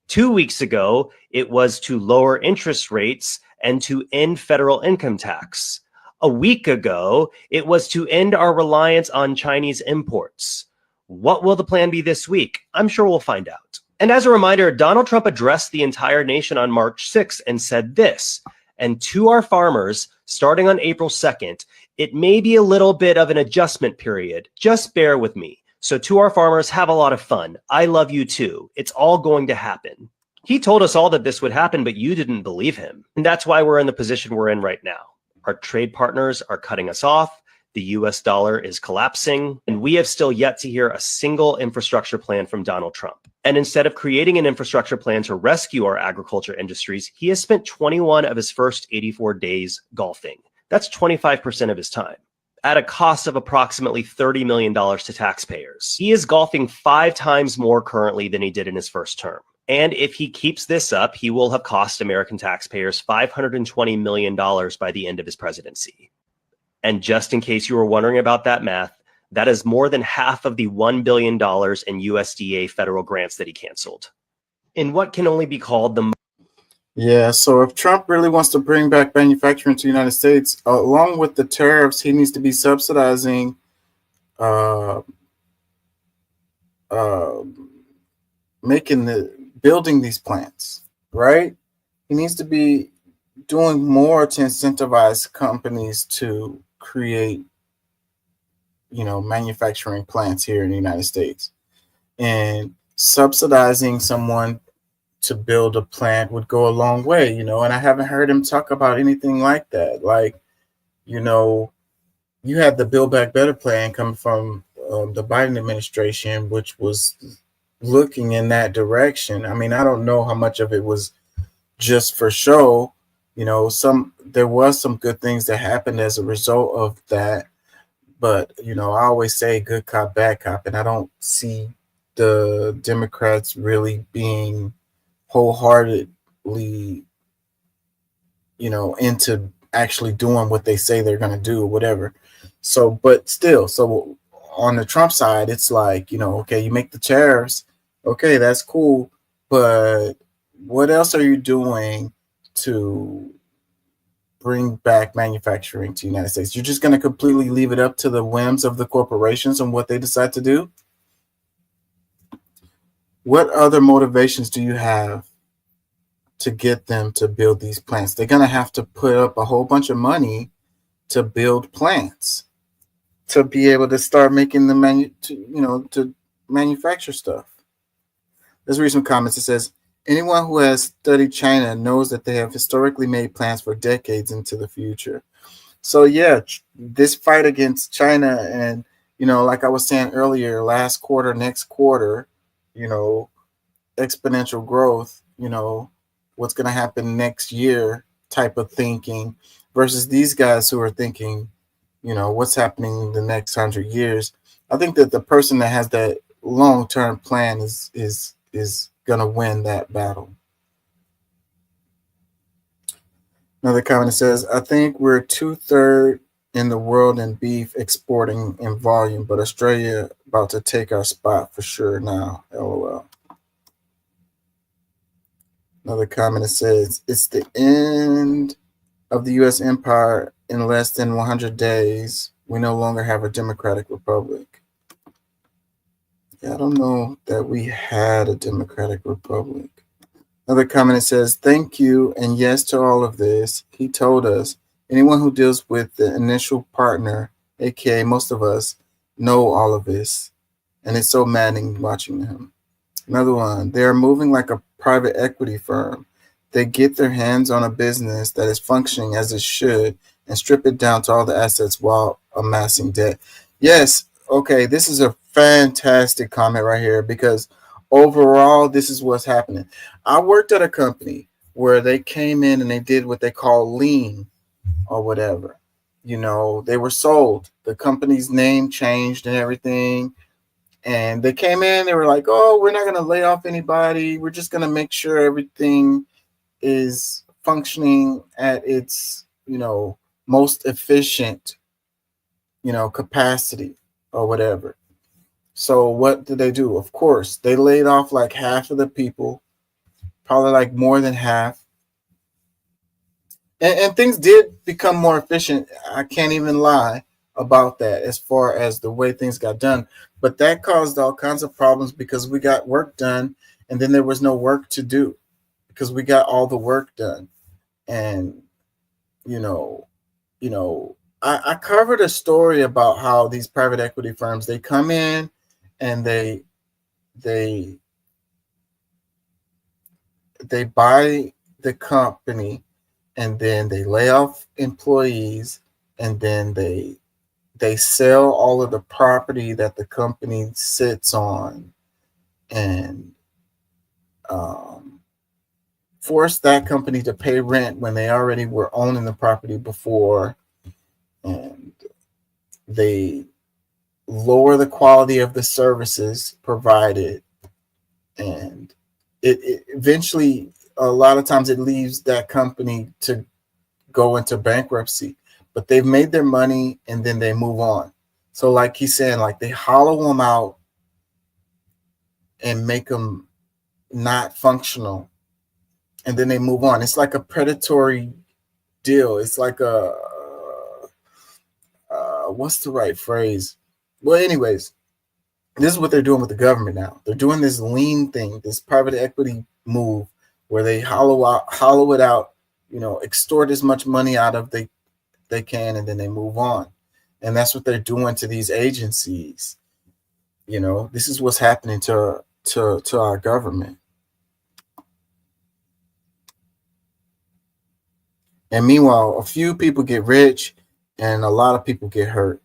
2 weeks ago, it was to lower interest rates and to end federal income tax. A week ago, it was to end our reliance on Chinese imports. What will the plan be this week? I'm sure we'll find out. And as a reminder, Donald Trump addressed the entire nation on March 6th and said this, and to our farmers, starting on April 2nd, it may be a little bit of an adjustment period. Just bear with me. So to our farmers, have a lot of fun. I love you too. It's all going to happen. He told us all that this would happen, but you didn't believe him. And that's why we're in the position we're in right now. Our trade partners are cutting us off. The US dollar is collapsing, and we have still yet to hear a single infrastructure plan from Donald Trump. And instead of creating an infrastructure plan to rescue our agriculture industries, he has spent 21 of his first 84 days golfing. That's 25% of his time, at a cost of approximately $30 million to taxpayers. He is golfing 5 times more currently than he did in his first term. And if he keeps this up, he will have cost American taxpayers $520 million by the end of his presidency. And just in case you were wondering about that math, that is more than half of the $1 billion in USDA federal grants that he canceled. In what can only be called the... Yeah, so if Trump really wants to bring back manufacturing to the United States, along with the tariffs, he needs to be subsidizing building these plants, right? He needs to be doing more to incentivize companies to create, manufacturing plants here in the United States. And subsidizing someone to build a plant would go a long way, and I haven't heard him talk about anything like that. Like, you had the Build Back Better plan coming from the Biden administration, which was looking in that direction. I mean, I don't know how much of it was just for show. There was some good things that happened as a result of that. But, I always say good cop, bad cop, and I don't see the Democrats really being wholeheartedly, into actually doing what they say they're going to do or whatever. So, but still, so on the Trump side, it's like, okay, you make the tariffs. Okay, that's cool. But what else are you doing to bring back manufacturing to the United States? You're just going to completely leave it up to the whims of the corporations and what they decide to do? What other motivations do you have to get them to build these plants? They're going to have to put up a whole bunch of money to build plants to be able to start making to manufacture stuff. Let's read some comments. It says, anyone who has studied China knows that they have historically made plans for decades into the future. So yeah, this fight against China and, like I was saying earlier, last quarter, next quarter, exponential growth, what's going to happen next year type of thinking versus these guys who are thinking, what's happening in the next 100 years. I think that the person that has that long-term plan is gonna win that battle. Another comment says, I think we're 2/3 in the world in beef exporting in volume, but Australia about to take our spot for sure now. LOL. Another comment that says, it's the end of the U.S. empire in less than 100 days. We no longer have a democratic republic. Yeah, I don't know that we had a democratic republic. Another comment that says, thank you and yes to all of this. He told us, anyone who deals with the initial partner, aka most of us, know all of this. And it's so maddening watching him. Another one, they are moving like a private equity firm. They get their hands on a business that is functioning as it should and strip it down to all the assets while amassing debt. Yes, okay, this is a fantastic comment right here because overall, this is what's happening. I worked at a company where they came in and they did what they call lean or whatever. You know, they were sold. The company's name changed and everything. And they came in, they were like, oh, we're not going to lay off anybody. We're just going to make sure everything is functioning at its, most efficient, capacity or whatever. So what did they do? Of course, they laid off like half of the people, probably like more than half. And things did become more efficient. I can't even lie about that as far as the way things got done. But that caused all kinds of problems because we got work done and then there was no work to do because we got all the work done. And, I covered a story about how these private equity firms, they come in and they buy the company and then they lay off employees and then they sell all of the property that the company sits on and force that company to pay rent when they already were owning the property before, and they lower the quality of the services provided, and it eventually, a lot of times it leaves that company to go into bankruptcy. But they've made their money and then they move on. So like he's saying, like they hollow them out and make them not functional. And then they move on. It's like a predatory deal. It's like a, what's the right phrase? Well, anyways, this is what they're doing with the government now. They're doing this lean thing, this private equity move where they hollow it out, extort as much money out of they can, and then they move on. And that's what they're doing to these agencies. This is what's happening to our government. And meanwhile, a few people get rich and a lot of people get hurt.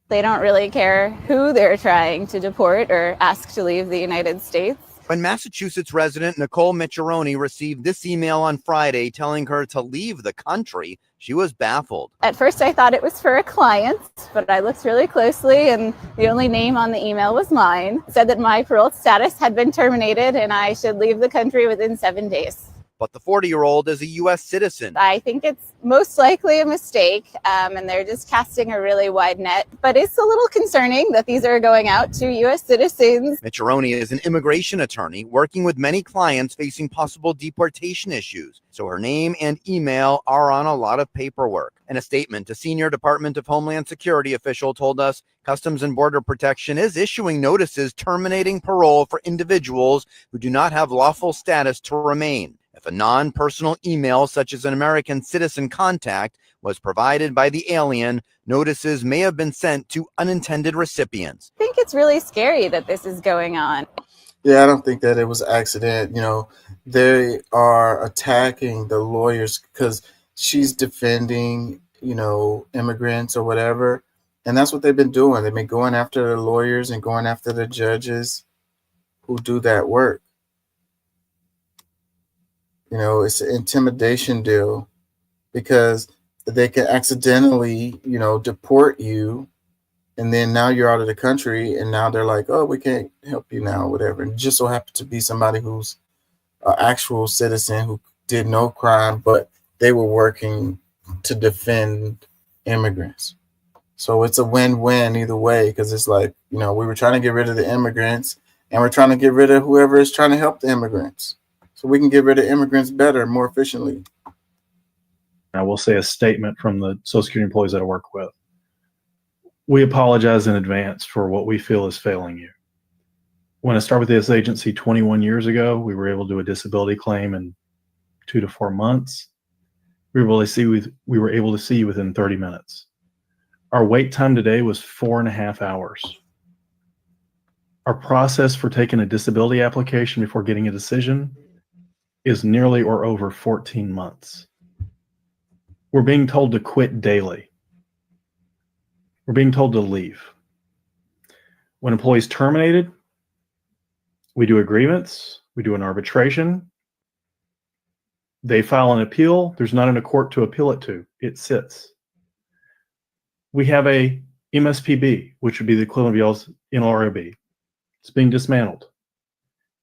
They don't really care who they're trying to deport or ask to leave the United States. When Massachusetts resident Nicole Micciarone received this email on Friday telling her to leave the country, she was baffled. At first I thought it was for a client, but I looked really closely and the only name on the email was mine. It said that my parole status had been terminated and I should leave the country within 7 days. But the 40-year-old is a U.S. citizen. I think it's most likely a mistake, and they're just casting a really wide net. But it's a little concerning that these are going out to U.S. citizens. Micciarone is an immigration attorney working with many clients facing possible deportation issues. So her name and email are on a lot of paperwork. In a statement, a senior Department of Homeland Security official told us Customs and Border Protection is issuing notices terminating parole for individuals who do not have lawful status to remain. If a non-personal email, such as an American citizen contact, was provided by the alien, notices may have been sent to unintended recipients. I think it's really scary that this is going on. Yeah, I don't think that it was an accident. They are attacking the lawyers because she's defending, immigrants or whatever. And that's what they've been doing. They've been going after the lawyers and going after the judges who do that work. You know, it's an intimidation deal because they can accidentally, you know, deport you, and then now you're out of the country, and now they're like, oh, we can't help you now, whatever. And it just so happens to be somebody who's an actual citizen who did no crime, but they were working to defend immigrants. So it's a win-win either way, because it's like, you know, we were trying to get rid of the immigrants, and we're trying to get rid of whoever is trying to help the immigrants, so we can get rid of immigrants better, more efficiently. I will say a statement from the Social Security employees that I work with. We apologize in advance for what we feel is failing you. When I started with this agency 21 years ago, we were able to do a disability claim in 2 to 4 months. We were able to see you within 30 minutes. Our wait time today was 4.5 hours. Our process for taking a disability application before getting a decision is nearly or over 14 months. We're being told to quit daily. We're being told to leave. When employees terminated, we do a grievance, we do an arbitration, they file an appeal. There's not in a court to appeal it to. It sits. We have a MSPB, which would be the equivalent of y'all's NLRB. It's being dismantled.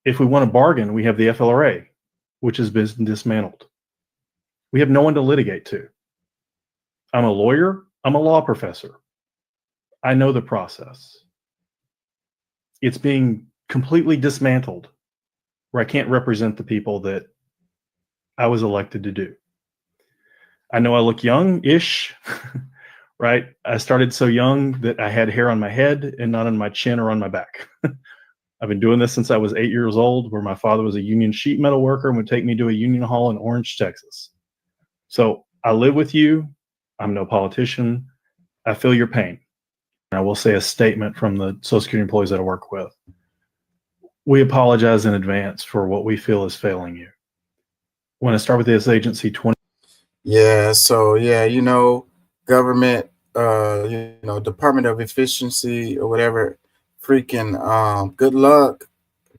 If we want to bargain, we have the FLRA, which has been dismantled. We have no one to litigate to. I'm a lawyer. I'm a law professor. I know the process. It's being completely dismantled, where I can't represent the people that I was elected to do. I know I look young-ish, right? I started so young that I had hair on my head and not on my chin or on my back. I've been doing this since I was 8 years old, where my father was a union sheet metal worker and would take me to a union hall in Orange, Texas. So I live with you. I'm no politician. I feel your pain. And I will say a statement from the Social Security employees that I work with. We apologize in advance for what we feel is failing you. When I started with this agency 20. Yeah, so yeah, you know, government, you know, Department of Efficiency or whatever, freaking good luck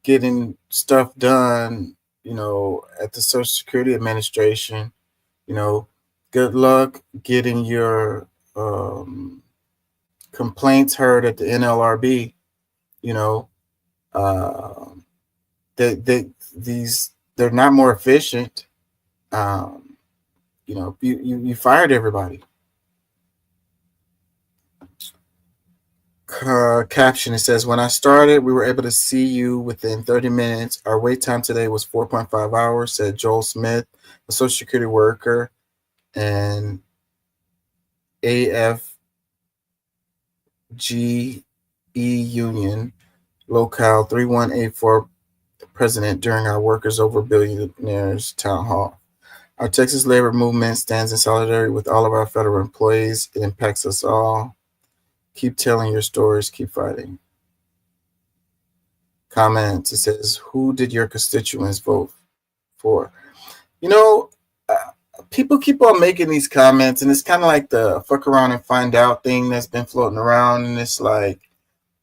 getting stuff done, you know, at the Social Security Administration. You know, good luck getting your complaints heard at the NLRB. You know, they're not more efficient. You know, you fired everybody. Caption, it says, when I started, we were able to see you within 30 minutes. Our wait time today was 4.5 hours, said Joel Smith, a Social Security worker and AFGE Union, Locale 3184 president during our Workers Over Billionaires town hall. Our Texas labor movement stands in solidarity with all of our federal employees. It impacts us all. Keep telling your stories. Keep fighting. Comments. It says, who did your constituents vote for? You know, people keep on making these comments, and it's kind of like the fuck around and find out thing that's been floating around. And it's like,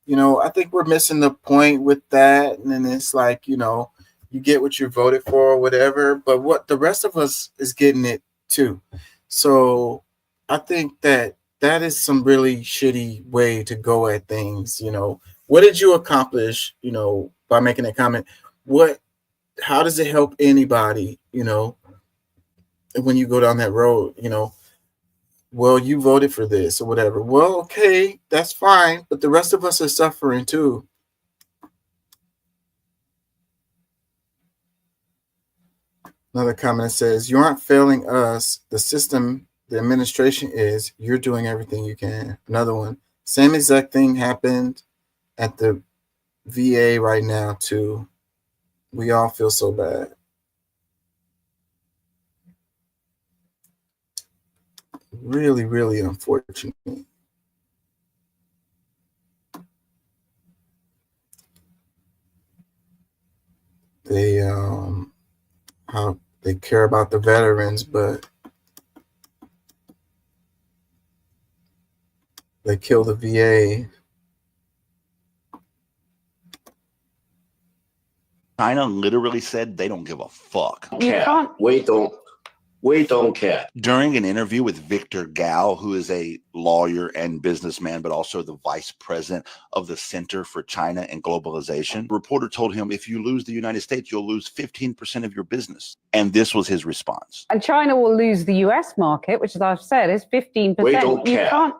you know, I think we're missing the point with that. And then it's like, you know, you get what you voted for or whatever, but what the rest of us is getting it too. So I think that is some really shitty way to go at things. You know, what did you accomplish, you know, by making that comment? How does it help anybody, you know, when you go down that road, you know? Well, you voted for this or whatever. Well, okay, that's fine, but the rest of us are suffering too. Another comment says, you aren't failing us. The system, the administration is. You're doing everything you can. Another one, same exact thing happened at the VA right now too. We all feel so bad. Really, really unfortunate. How they care about the veterans, but they kill the VA. China literally said they don't give a fuck. You can't. We don't care. During an interview with Victor Gao, who is a lawyer and businessman, but also the vice president of the Center for China and Globalization, the reporter told him, if you lose the United States, you'll lose 15% of your business. And this was his response. And China will lose the US market, which, as I've said, is 15%. We don't You care. can't.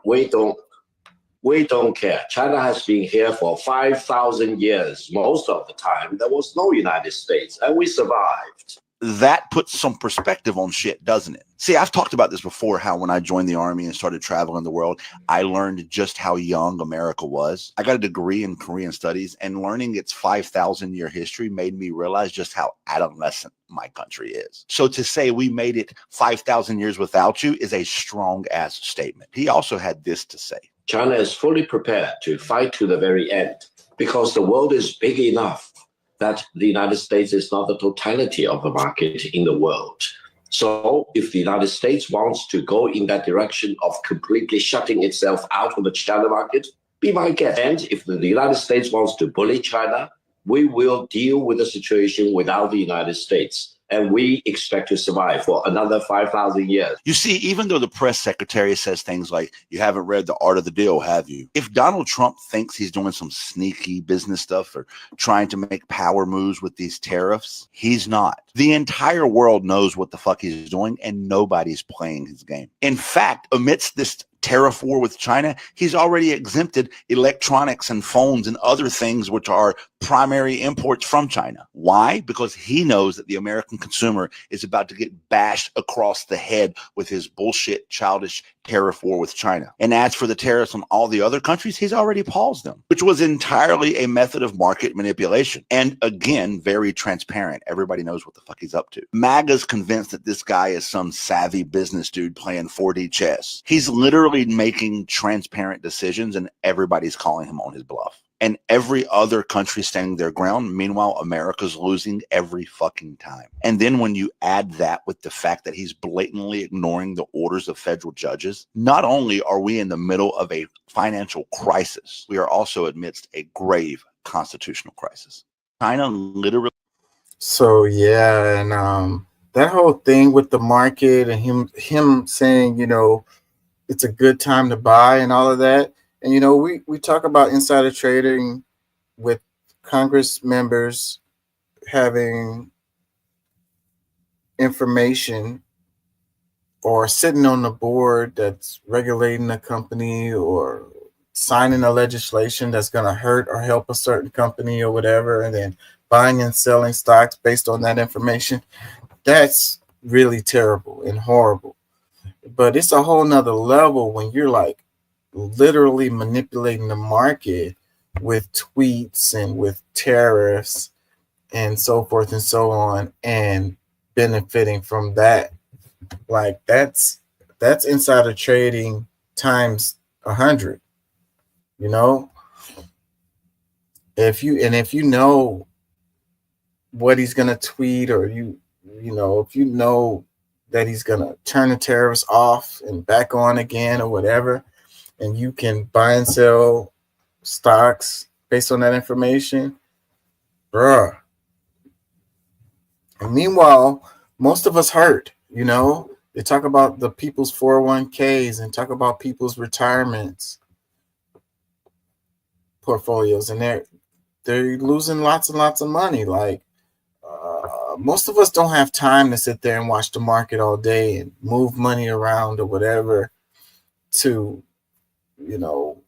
We don't care. China has been here for 5,000 years. Most of the time, there was no United States, and we survived. That puts some perspective on shit, doesn't it? See, I've talked about this before, how when I joined the Army and started traveling the world, I learned just how young America was. I got a degree in Korean studies, and learning its 5,000-year history made me realize just how adolescent my country is. So to say we made it 5,000 years without you is a strong-ass statement. He also had this to say. China is fully prepared to fight to the very end because the world is big enough that the United States is not the totality of the market in the world. So if the United States wants to go in that direction of completely shutting itself out of the China market, be my guest. And if the United States wants to bully China, we will deal with the situation without the United States. And we expect to survive for another 5,000 years. You see, even though the press secretary says things like, you haven't read The Art of the Deal, have you? If Donald Trump thinks he's doing some sneaky business stuff or trying to make power moves with these tariffs, he's not. The entire world knows what the fuck he's doing, and nobody's playing his game. In fact, amidst this tariff war with China, he's already exempted electronics and phones and other things which are primary imports from China. Why? Because he knows that the American consumer is about to get bashed across the head with his bullshit, childish tariff war with China. And as for the tariffs on all the other countries, he's already paused them, which was entirely a method of market manipulation. And again, very transparent. Everybody knows what the fuck he's up to. MAGA's convinced that this guy is some savvy business dude playing 4D chess. He's literally making transparent decisions, and everybody's calling him on his bluff. And every other country standing their ground. Meanwhile, America's losing every fucking time. And then when you add that with the fact that he's blatantly ignoring the orders of federal judges, not only are we in the middle of a financial crisis, we are also amidst a grave constitutional crisis. China literally. So yeah, and that whole thing with the market and him saying, you know, it's a good time to buy and all of that. And, you know, we talk about insider trading with Congress members having information or sitting on the board that's regulating a company or signing a legislation that's going to hurt or help a certain company or whatever, and then buying and selling stocks based on that information. That's really terrible and horrible. But it's a whole nother level when you're like literally manipulating the market with tweets and with tariffs and so forth and so on, and benefiting from that. Like that's insider trading times 100. You know, if you know what he's gonna tweet, or you know, if you know that he's gonna turn the tariffs off and back on again or whatever, and you can buy and sell stocks based on that information, bruh. And meanwhile, most of us hurt, you know. They talk about the people's 401ks and talk about people's retirements portfolios, and they're losing lots and lots of money. Like most of us don't have time to sit there and watch the market all day and move money around or whatever to, you know,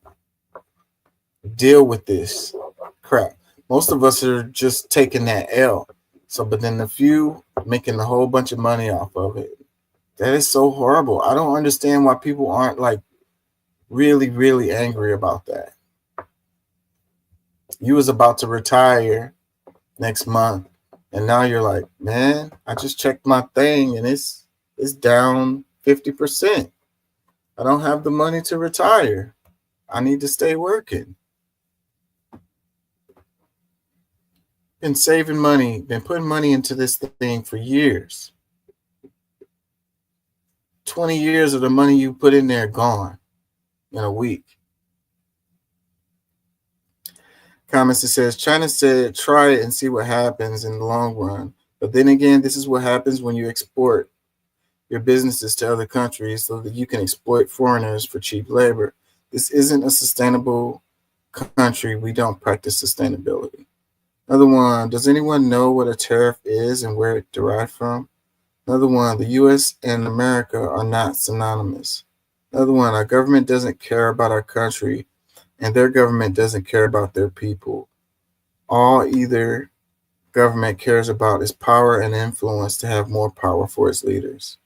deal with this crap. Most of us are just taking that L. So, but then the few making a whole bunch of money off of it. That is so horrible. I don't understand why people aren't like really, really angry about that. You was about to retire next month, and now you're like, man, I just checked my thing and it's down 50%. I don't have the money to retire. I need to stay working. Been saving money, been putting money into this thing for years. 20 years of the money you put in there gone in a week. comments that says China said try it and see what happens in the long run. But then again, this is what happens when you export your businesses to other countries so that you can exploit foreigners for cheap labor. This isn't a sustainable country. We don't practice sustainability. Another one, does anyone know what a tariff is and where it derived from? Another one, the US and America are not synonymous. Another one, our government doesn't care about our country and their government doesn't care about their people. All either government cares about is power and influence to have more power for its leaders.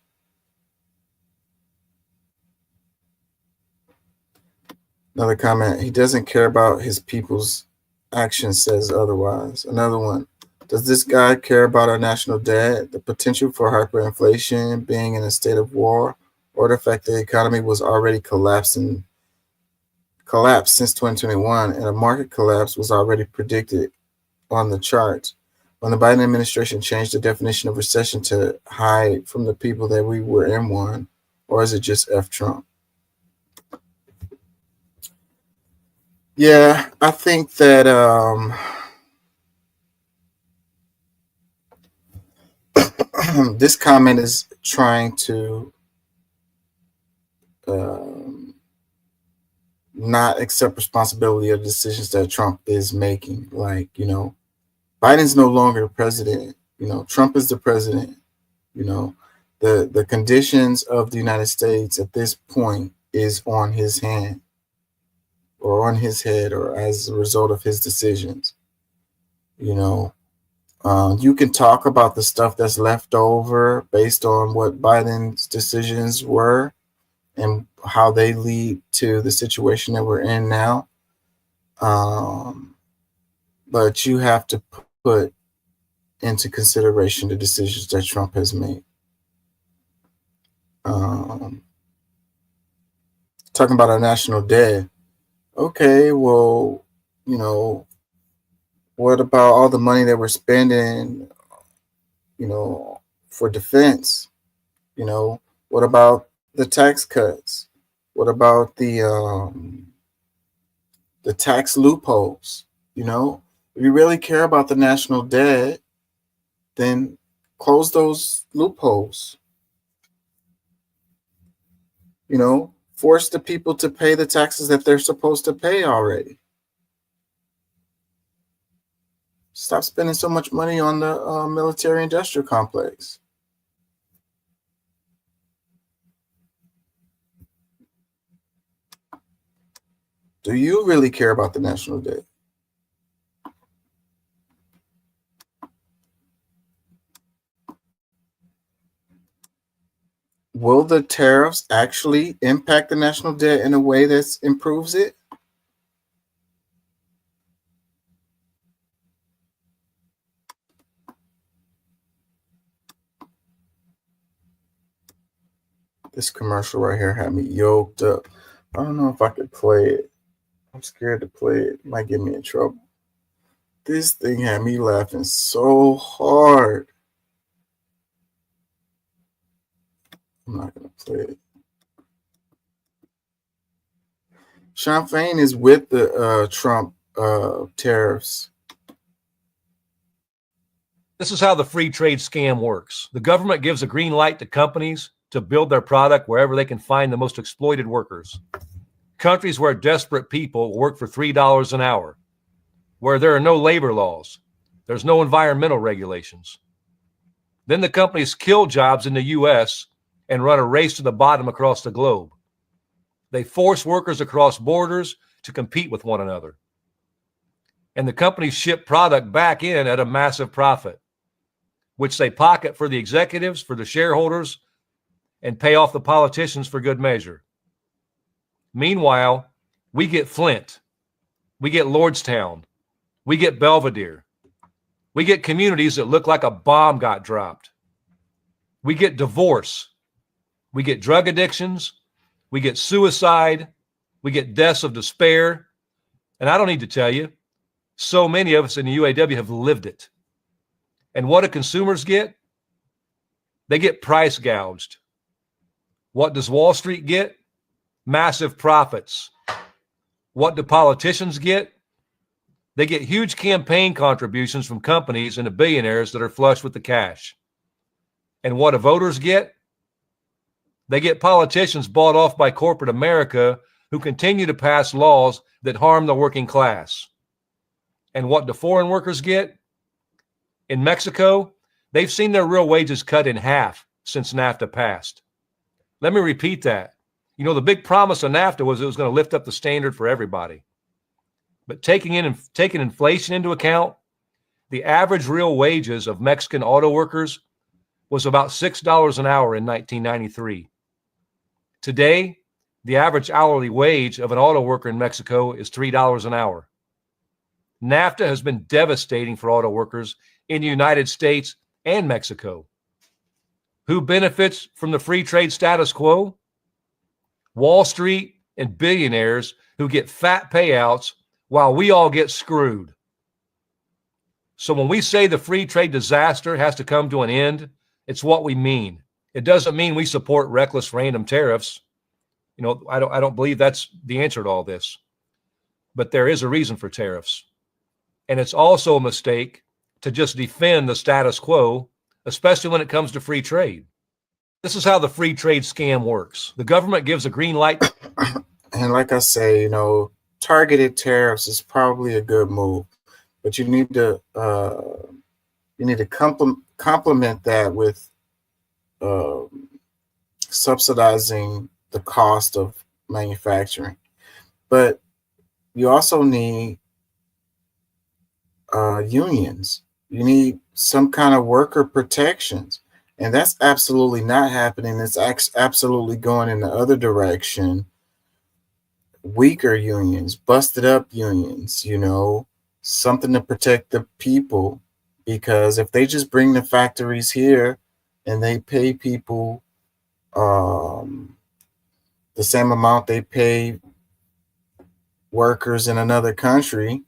Another comment, he doesn't care about his people's actions says otherwise. Another one, does this guy care about our national debt, the potential for hyperinflation, being in a state of war, or the fact the economy was already collapsed since 2021 and a market collapse was already predicted on the charts? When the Biden administration changed the definition of recession to hide from the people that we were in one, or is it just F Trump? Yeah, I think that this comment is trying to not accept responsibility of decisions that Trump is making. Like, you know, Biden's no longer the president. You know, Trump is the president. You know, the conditions of the United States at this point is on his hand or on his head or as a result of his decisions. You know, you can talk about the stuff that's left over based on what Biden's decisions were and how they lead to the situation that we're in now. But you have to put into consideration the decisions that Trump has made. Talking about our national debt. Okay, well, you know, what about all the money that we're spending, you know, for defense? You know, what about the tax cuts? What about the tax loopholes? You know, if you really care about the national debt, then close those loopholes. You know, force the people to pay the taxes that they're supposed to pay already. Stop spending so much money on the military-industrial complex. Do you really care about the national debt? Will the tariffs actually impact the national debt in a way that improves it? This commercial right here had me yoked up. I don't know if I could play it. I'm scared to play it. It might get me in trouble. This thing had me laughing so hard. I'm not going to play it. Sean Fain is with the Trump tariffs. This is how the free trade scam works. The government gives a green light to companies to build their product wherever they can find the most exploited workers. Countries where desperate people work for $3 an hour, where there are no labor laws, there's no environmental regulations. Then the companies kill jobs in the U.S. and run a race to the bottom across the globe. They force workers across borders to compete with one another. And the companies ship product back in at a massive profit, which they pocket for the executives, for the shareholders, and pay off the politicians for good measure. Meanwhile, we get Flint, we get Lordstown, we get Belvedere, we get communities that look like a bomb got dropped. We get divorce, we get drug addictions, we get suicide, we get deaths of despair. And I don't need to tell you, so many of us in the UAW have lived it. And what do consumers get? They get price gouged. What does Wall Street get? Massive profits. What do politicians get? They get huge campaign contributions from companies and the billionaires that are flush with the cash. And what do voters get? They get politicians bought off by corporate America who continue to pass laws that harm the working class. And what do foreign workers get? In Mexico, they've seen their real wages cut in half since NAFTA passed. Let me repeat that. You know, the big promise of NAFTA was it was going to lift up the standard for everybody. But taking inflation into account, the average real wages of Mexican auto workers was about $6 an hour in 1993. Today, the average hourly wage of an auto worker in Mexico is $3 an hour. NAFTA has been devastating for auto workers in the United States and Mexico. Who benefits from the free trade status quo? Wall Street and billionaires who get fat payouts while we all get screwed. So when we say the free trade disaster has to come to an end, it's what we mean. It doesn't mean we support reckless random tariffs. You know, I don't believe that's the answer to all this. But there is a reason for tariffs. And it's also a mistake to just defend the status quo, especially when it comes to free trade. This is how the free trade scam works. The government gives a green light. And like I say, you know, targeted tariffs is probably a good move, but you need to complement that with subsidizing the cost of manufacturing. But you also need unions. You need some kind of worker protections. And that's absolutely not happening. It's absolutely going in the other direction. Weaker unions, busted up unions, you know, something to protect the people. Because if they just bring the factories here and they pay people the same amount they pay workers in another country,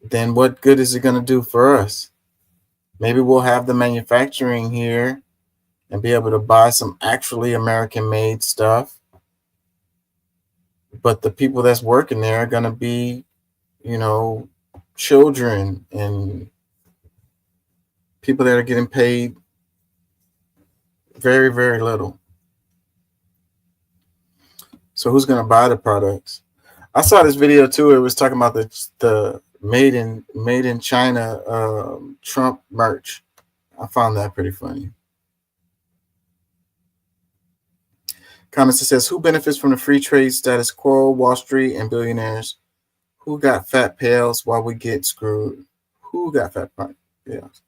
then what good is it going to do for us? Maybe we'll have the manufacturing here and be able to buy some actually American-made stuff. But the people that's working there are going to be, you know, children and people that are getting paid very, very little. So who's going to buy the products? I saw this video too. It was talking about the made in China Trump merch. I found that pretty funny. Comments that says, who benefits from the free trade status quo? Wall Street and billionaires. Who got fat pails while we get screwed? Who got fat pails?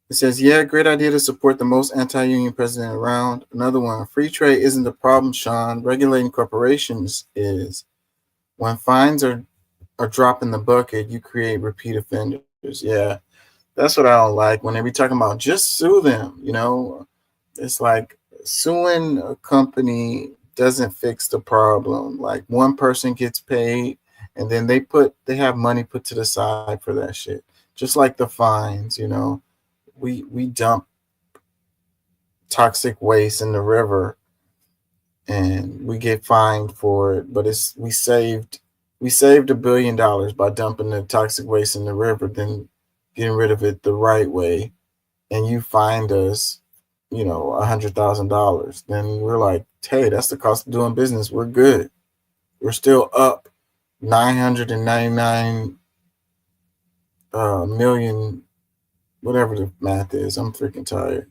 It says, yeah, great idea to support the most anti-union president around. Another one, free trade isn't the problem, Sean. Regulating corporations is. When fines are dropped in the bucket, you create repeat offenders. Yeah, that's what I don't like. When they be talking about just sue them, you know, it's like suing a company doesn't fix the problem. Like one person gets paid and then they have money put to the side for that shit. Just like the fines, you know. We dump toxic waste in the river and we get fined for it, but we saved $1 billion by dumping the toxic waste in the river, then getting rid of it the right way, and you fined us, you know, $100,000. Then we're like, hey, that's the cost of doing business. We're good. We're still up 999 million. Whatever the math is, I'm freaking tired.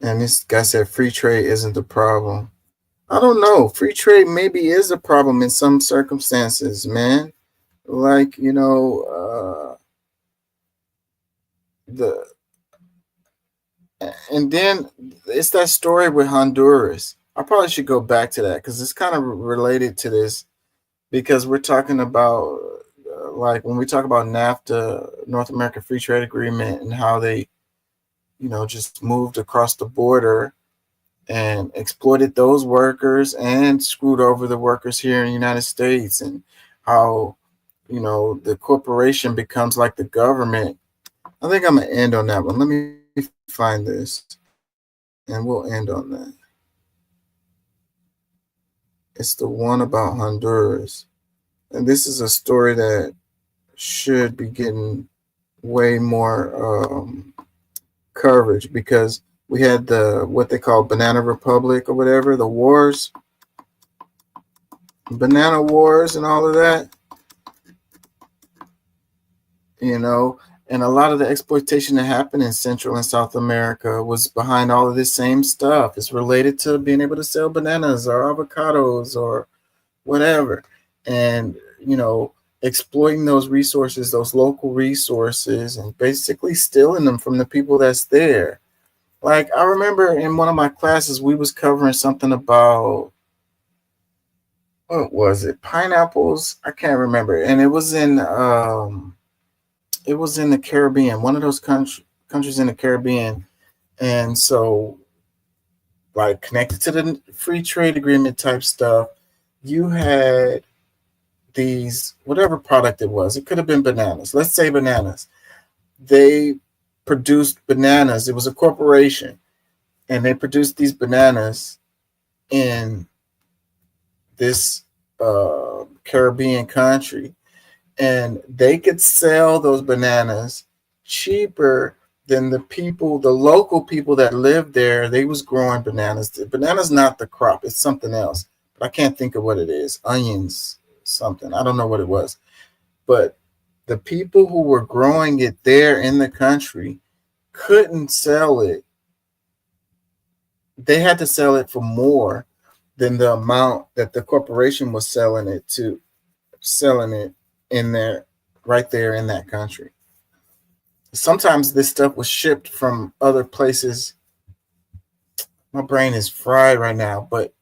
And this guy said free trade isn't the problem. I don't know. Free trade maybe is a problem in some circumstances, man. Like, you know, and then it's that story with Honduras. I probably should go back to that because it's kind of related to this, because we're talking about like when we talk about NAFTA, North American Free Trade Agreement, and how they, you know, just moved across the border and exploited those workers and screwed over the workers here in the United States, and how, you know, the corporation becomes like the government. I think I'm gonna end on that one. Let me find this, and we'll end on that. It's the one about Honduras. And this is a story that should be getting way more coverage, because we had the what they call Banana Republic or whatever, the wars, banana wars and all of that, you know, and a lot of the exploitation that happened in Central and South America was behind all of this same stuff. It's related to being able to sell bananas or avocados or whatever, and you know, exploiting those resources, those local resources, and basically stealing them from the people that's there. Like, I remember in one of my classes, we was covering something about, what was it? Pineapples? I can't remember. And it was in the Caribbean, one of those countries in the Caribbean. And so, like, connected to the free trade agreement type stuff, you had these, whatever product it was, it could have been bananas. Let's say bananas. They produced bananas. It was a corporation, and they produced these bananas in this Caribbean country, and they could sell those bananas cheaper than the local people that lived there. They was growing bananas. The banana's not the crop, it's something else, but I can't think of what it is. Onions, something, I don't know what it was, but the people who were growing it there in the country couldn't sell it. They had to sell it for more than the amount that the corporation was selling it in there, right there in that country. Sometimes this stuff was shipped from other places. My brain is fried right now, but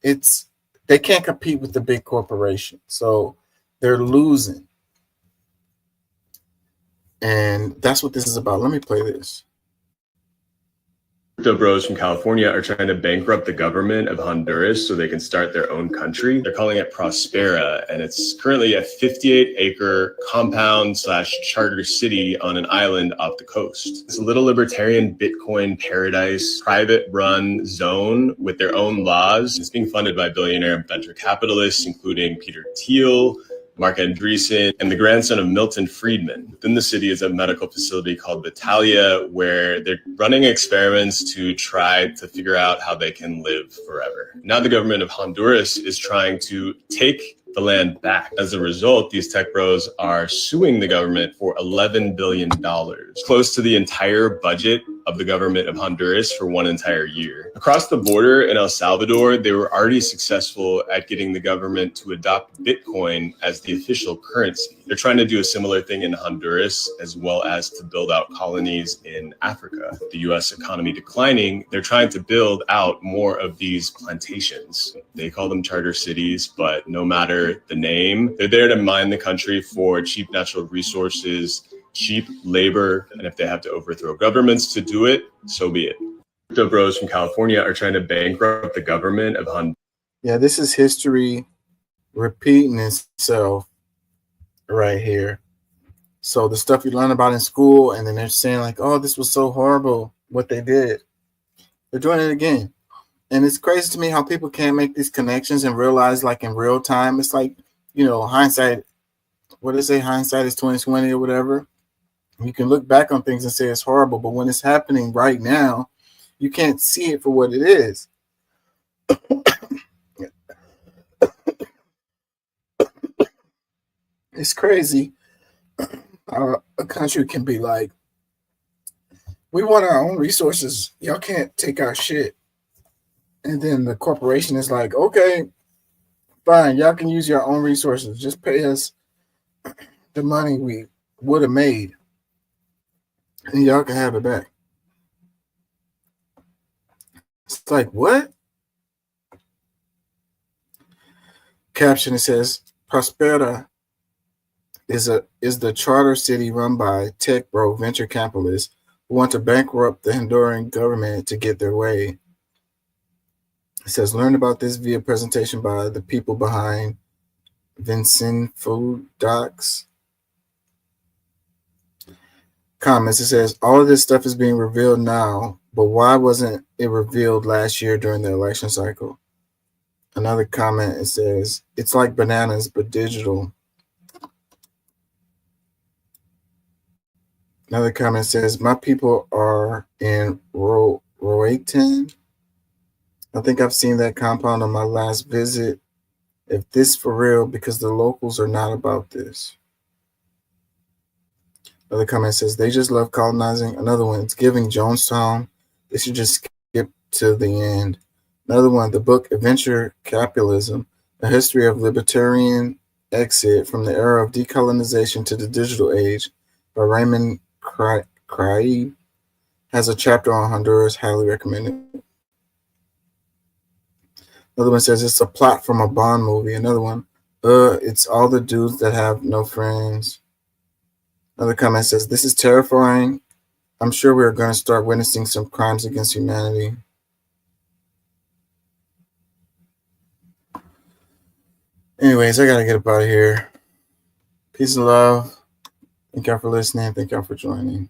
they can't compete with the big corporation, so they're losing. And that's what this is about. Let me play this. Crypto bros from California are trying to bankrupt the government of Honduras so they can start their own country. They're calling it Prospera, and it's currently a 58-acre compound/charter city on an island off the coast. It's a little libertarian Bitcoin paradise, private-run zone with their own laws. It's being funded by billionaire venture capitalists, including Peter Thiel, Mark Andreessen, and the grandson of Milton Friedman. Within the city is a medical facility called Vitalia, where they're running experiments to try to figure out how they can live forever. Now the government of Honduras is trying to take the land back. As a result, these tech bros are suing the government for $11 billion, close to the entire budget of the government of Honduras for one entire year. Across the border in El Salvador, they were already successful at getting the government to adopt Bitcoin as the official currency. They're trying to do a similar thing in Honduras, as well as to build out colonies in Africa. The US economy declining, they're trying to build out more of these plantations. They call them charter cities, but no matter the name, they're there to mine the country for cheap natural resources, cheap labor, and if they have to overthrow governments to do it, so be it. Crypto bros from California are trying to bankrupt the government of Honduras. Yeah, this is history repeating itself right here. So the stuff you learn about in school, and then they're saying like, oh, this was so horrible what they did. They're doing it again. And it's crazy to me how people can't make these connections and realize, like, in real time. It's like, you know, hindsight, what do they say? Hindsight is 20/20 or whatever. You can look back on things and say it's horrible, but when it's happening right now, you can't see it for what it is. It's crazy how a country can be like, we want our own resources. Y'all can't take our shit. And then the corporation is like, okay, fine, y'all can use your own resources. Just pay us the money we would have made, and y'all can have it back. It's like, what? Caption, it says, Prospera is the charter city run by tech bro venture capitalists who want to bankrupt the Honduran government to get their way. It says, learn about this via presentation by the people behind Vincent Food Docs. comments. It says, all of this stuff is being revealed now, but why wasn't it revealed last year during the election cycle? Another comment, it says, it's like bananas, but digital. Another comment says, my people are in Roatan. I think I've seen that compound on my last visit. If this for real, because the locals are not about this. Another comment says, they just love colonizing. Another one, it's giving Jonestown. They should just skip to the end. Another one, the book Adventure Capitalism, A History of Libertarian Exit from the Era of Decolonization to the Digital Age by Raymond Craib, has a chapter on Honduras, highly recommended. Another one says, it's a plot from a Bond movie. Another one, it's all the dudes that have no friends. Another comment says, this is terrifying. I'm sure we're going to start witnessing some crimes against humanity. Anyways, I got to get up out of here. Peace and love. Thank y'all for listening. Thank y'all for joining.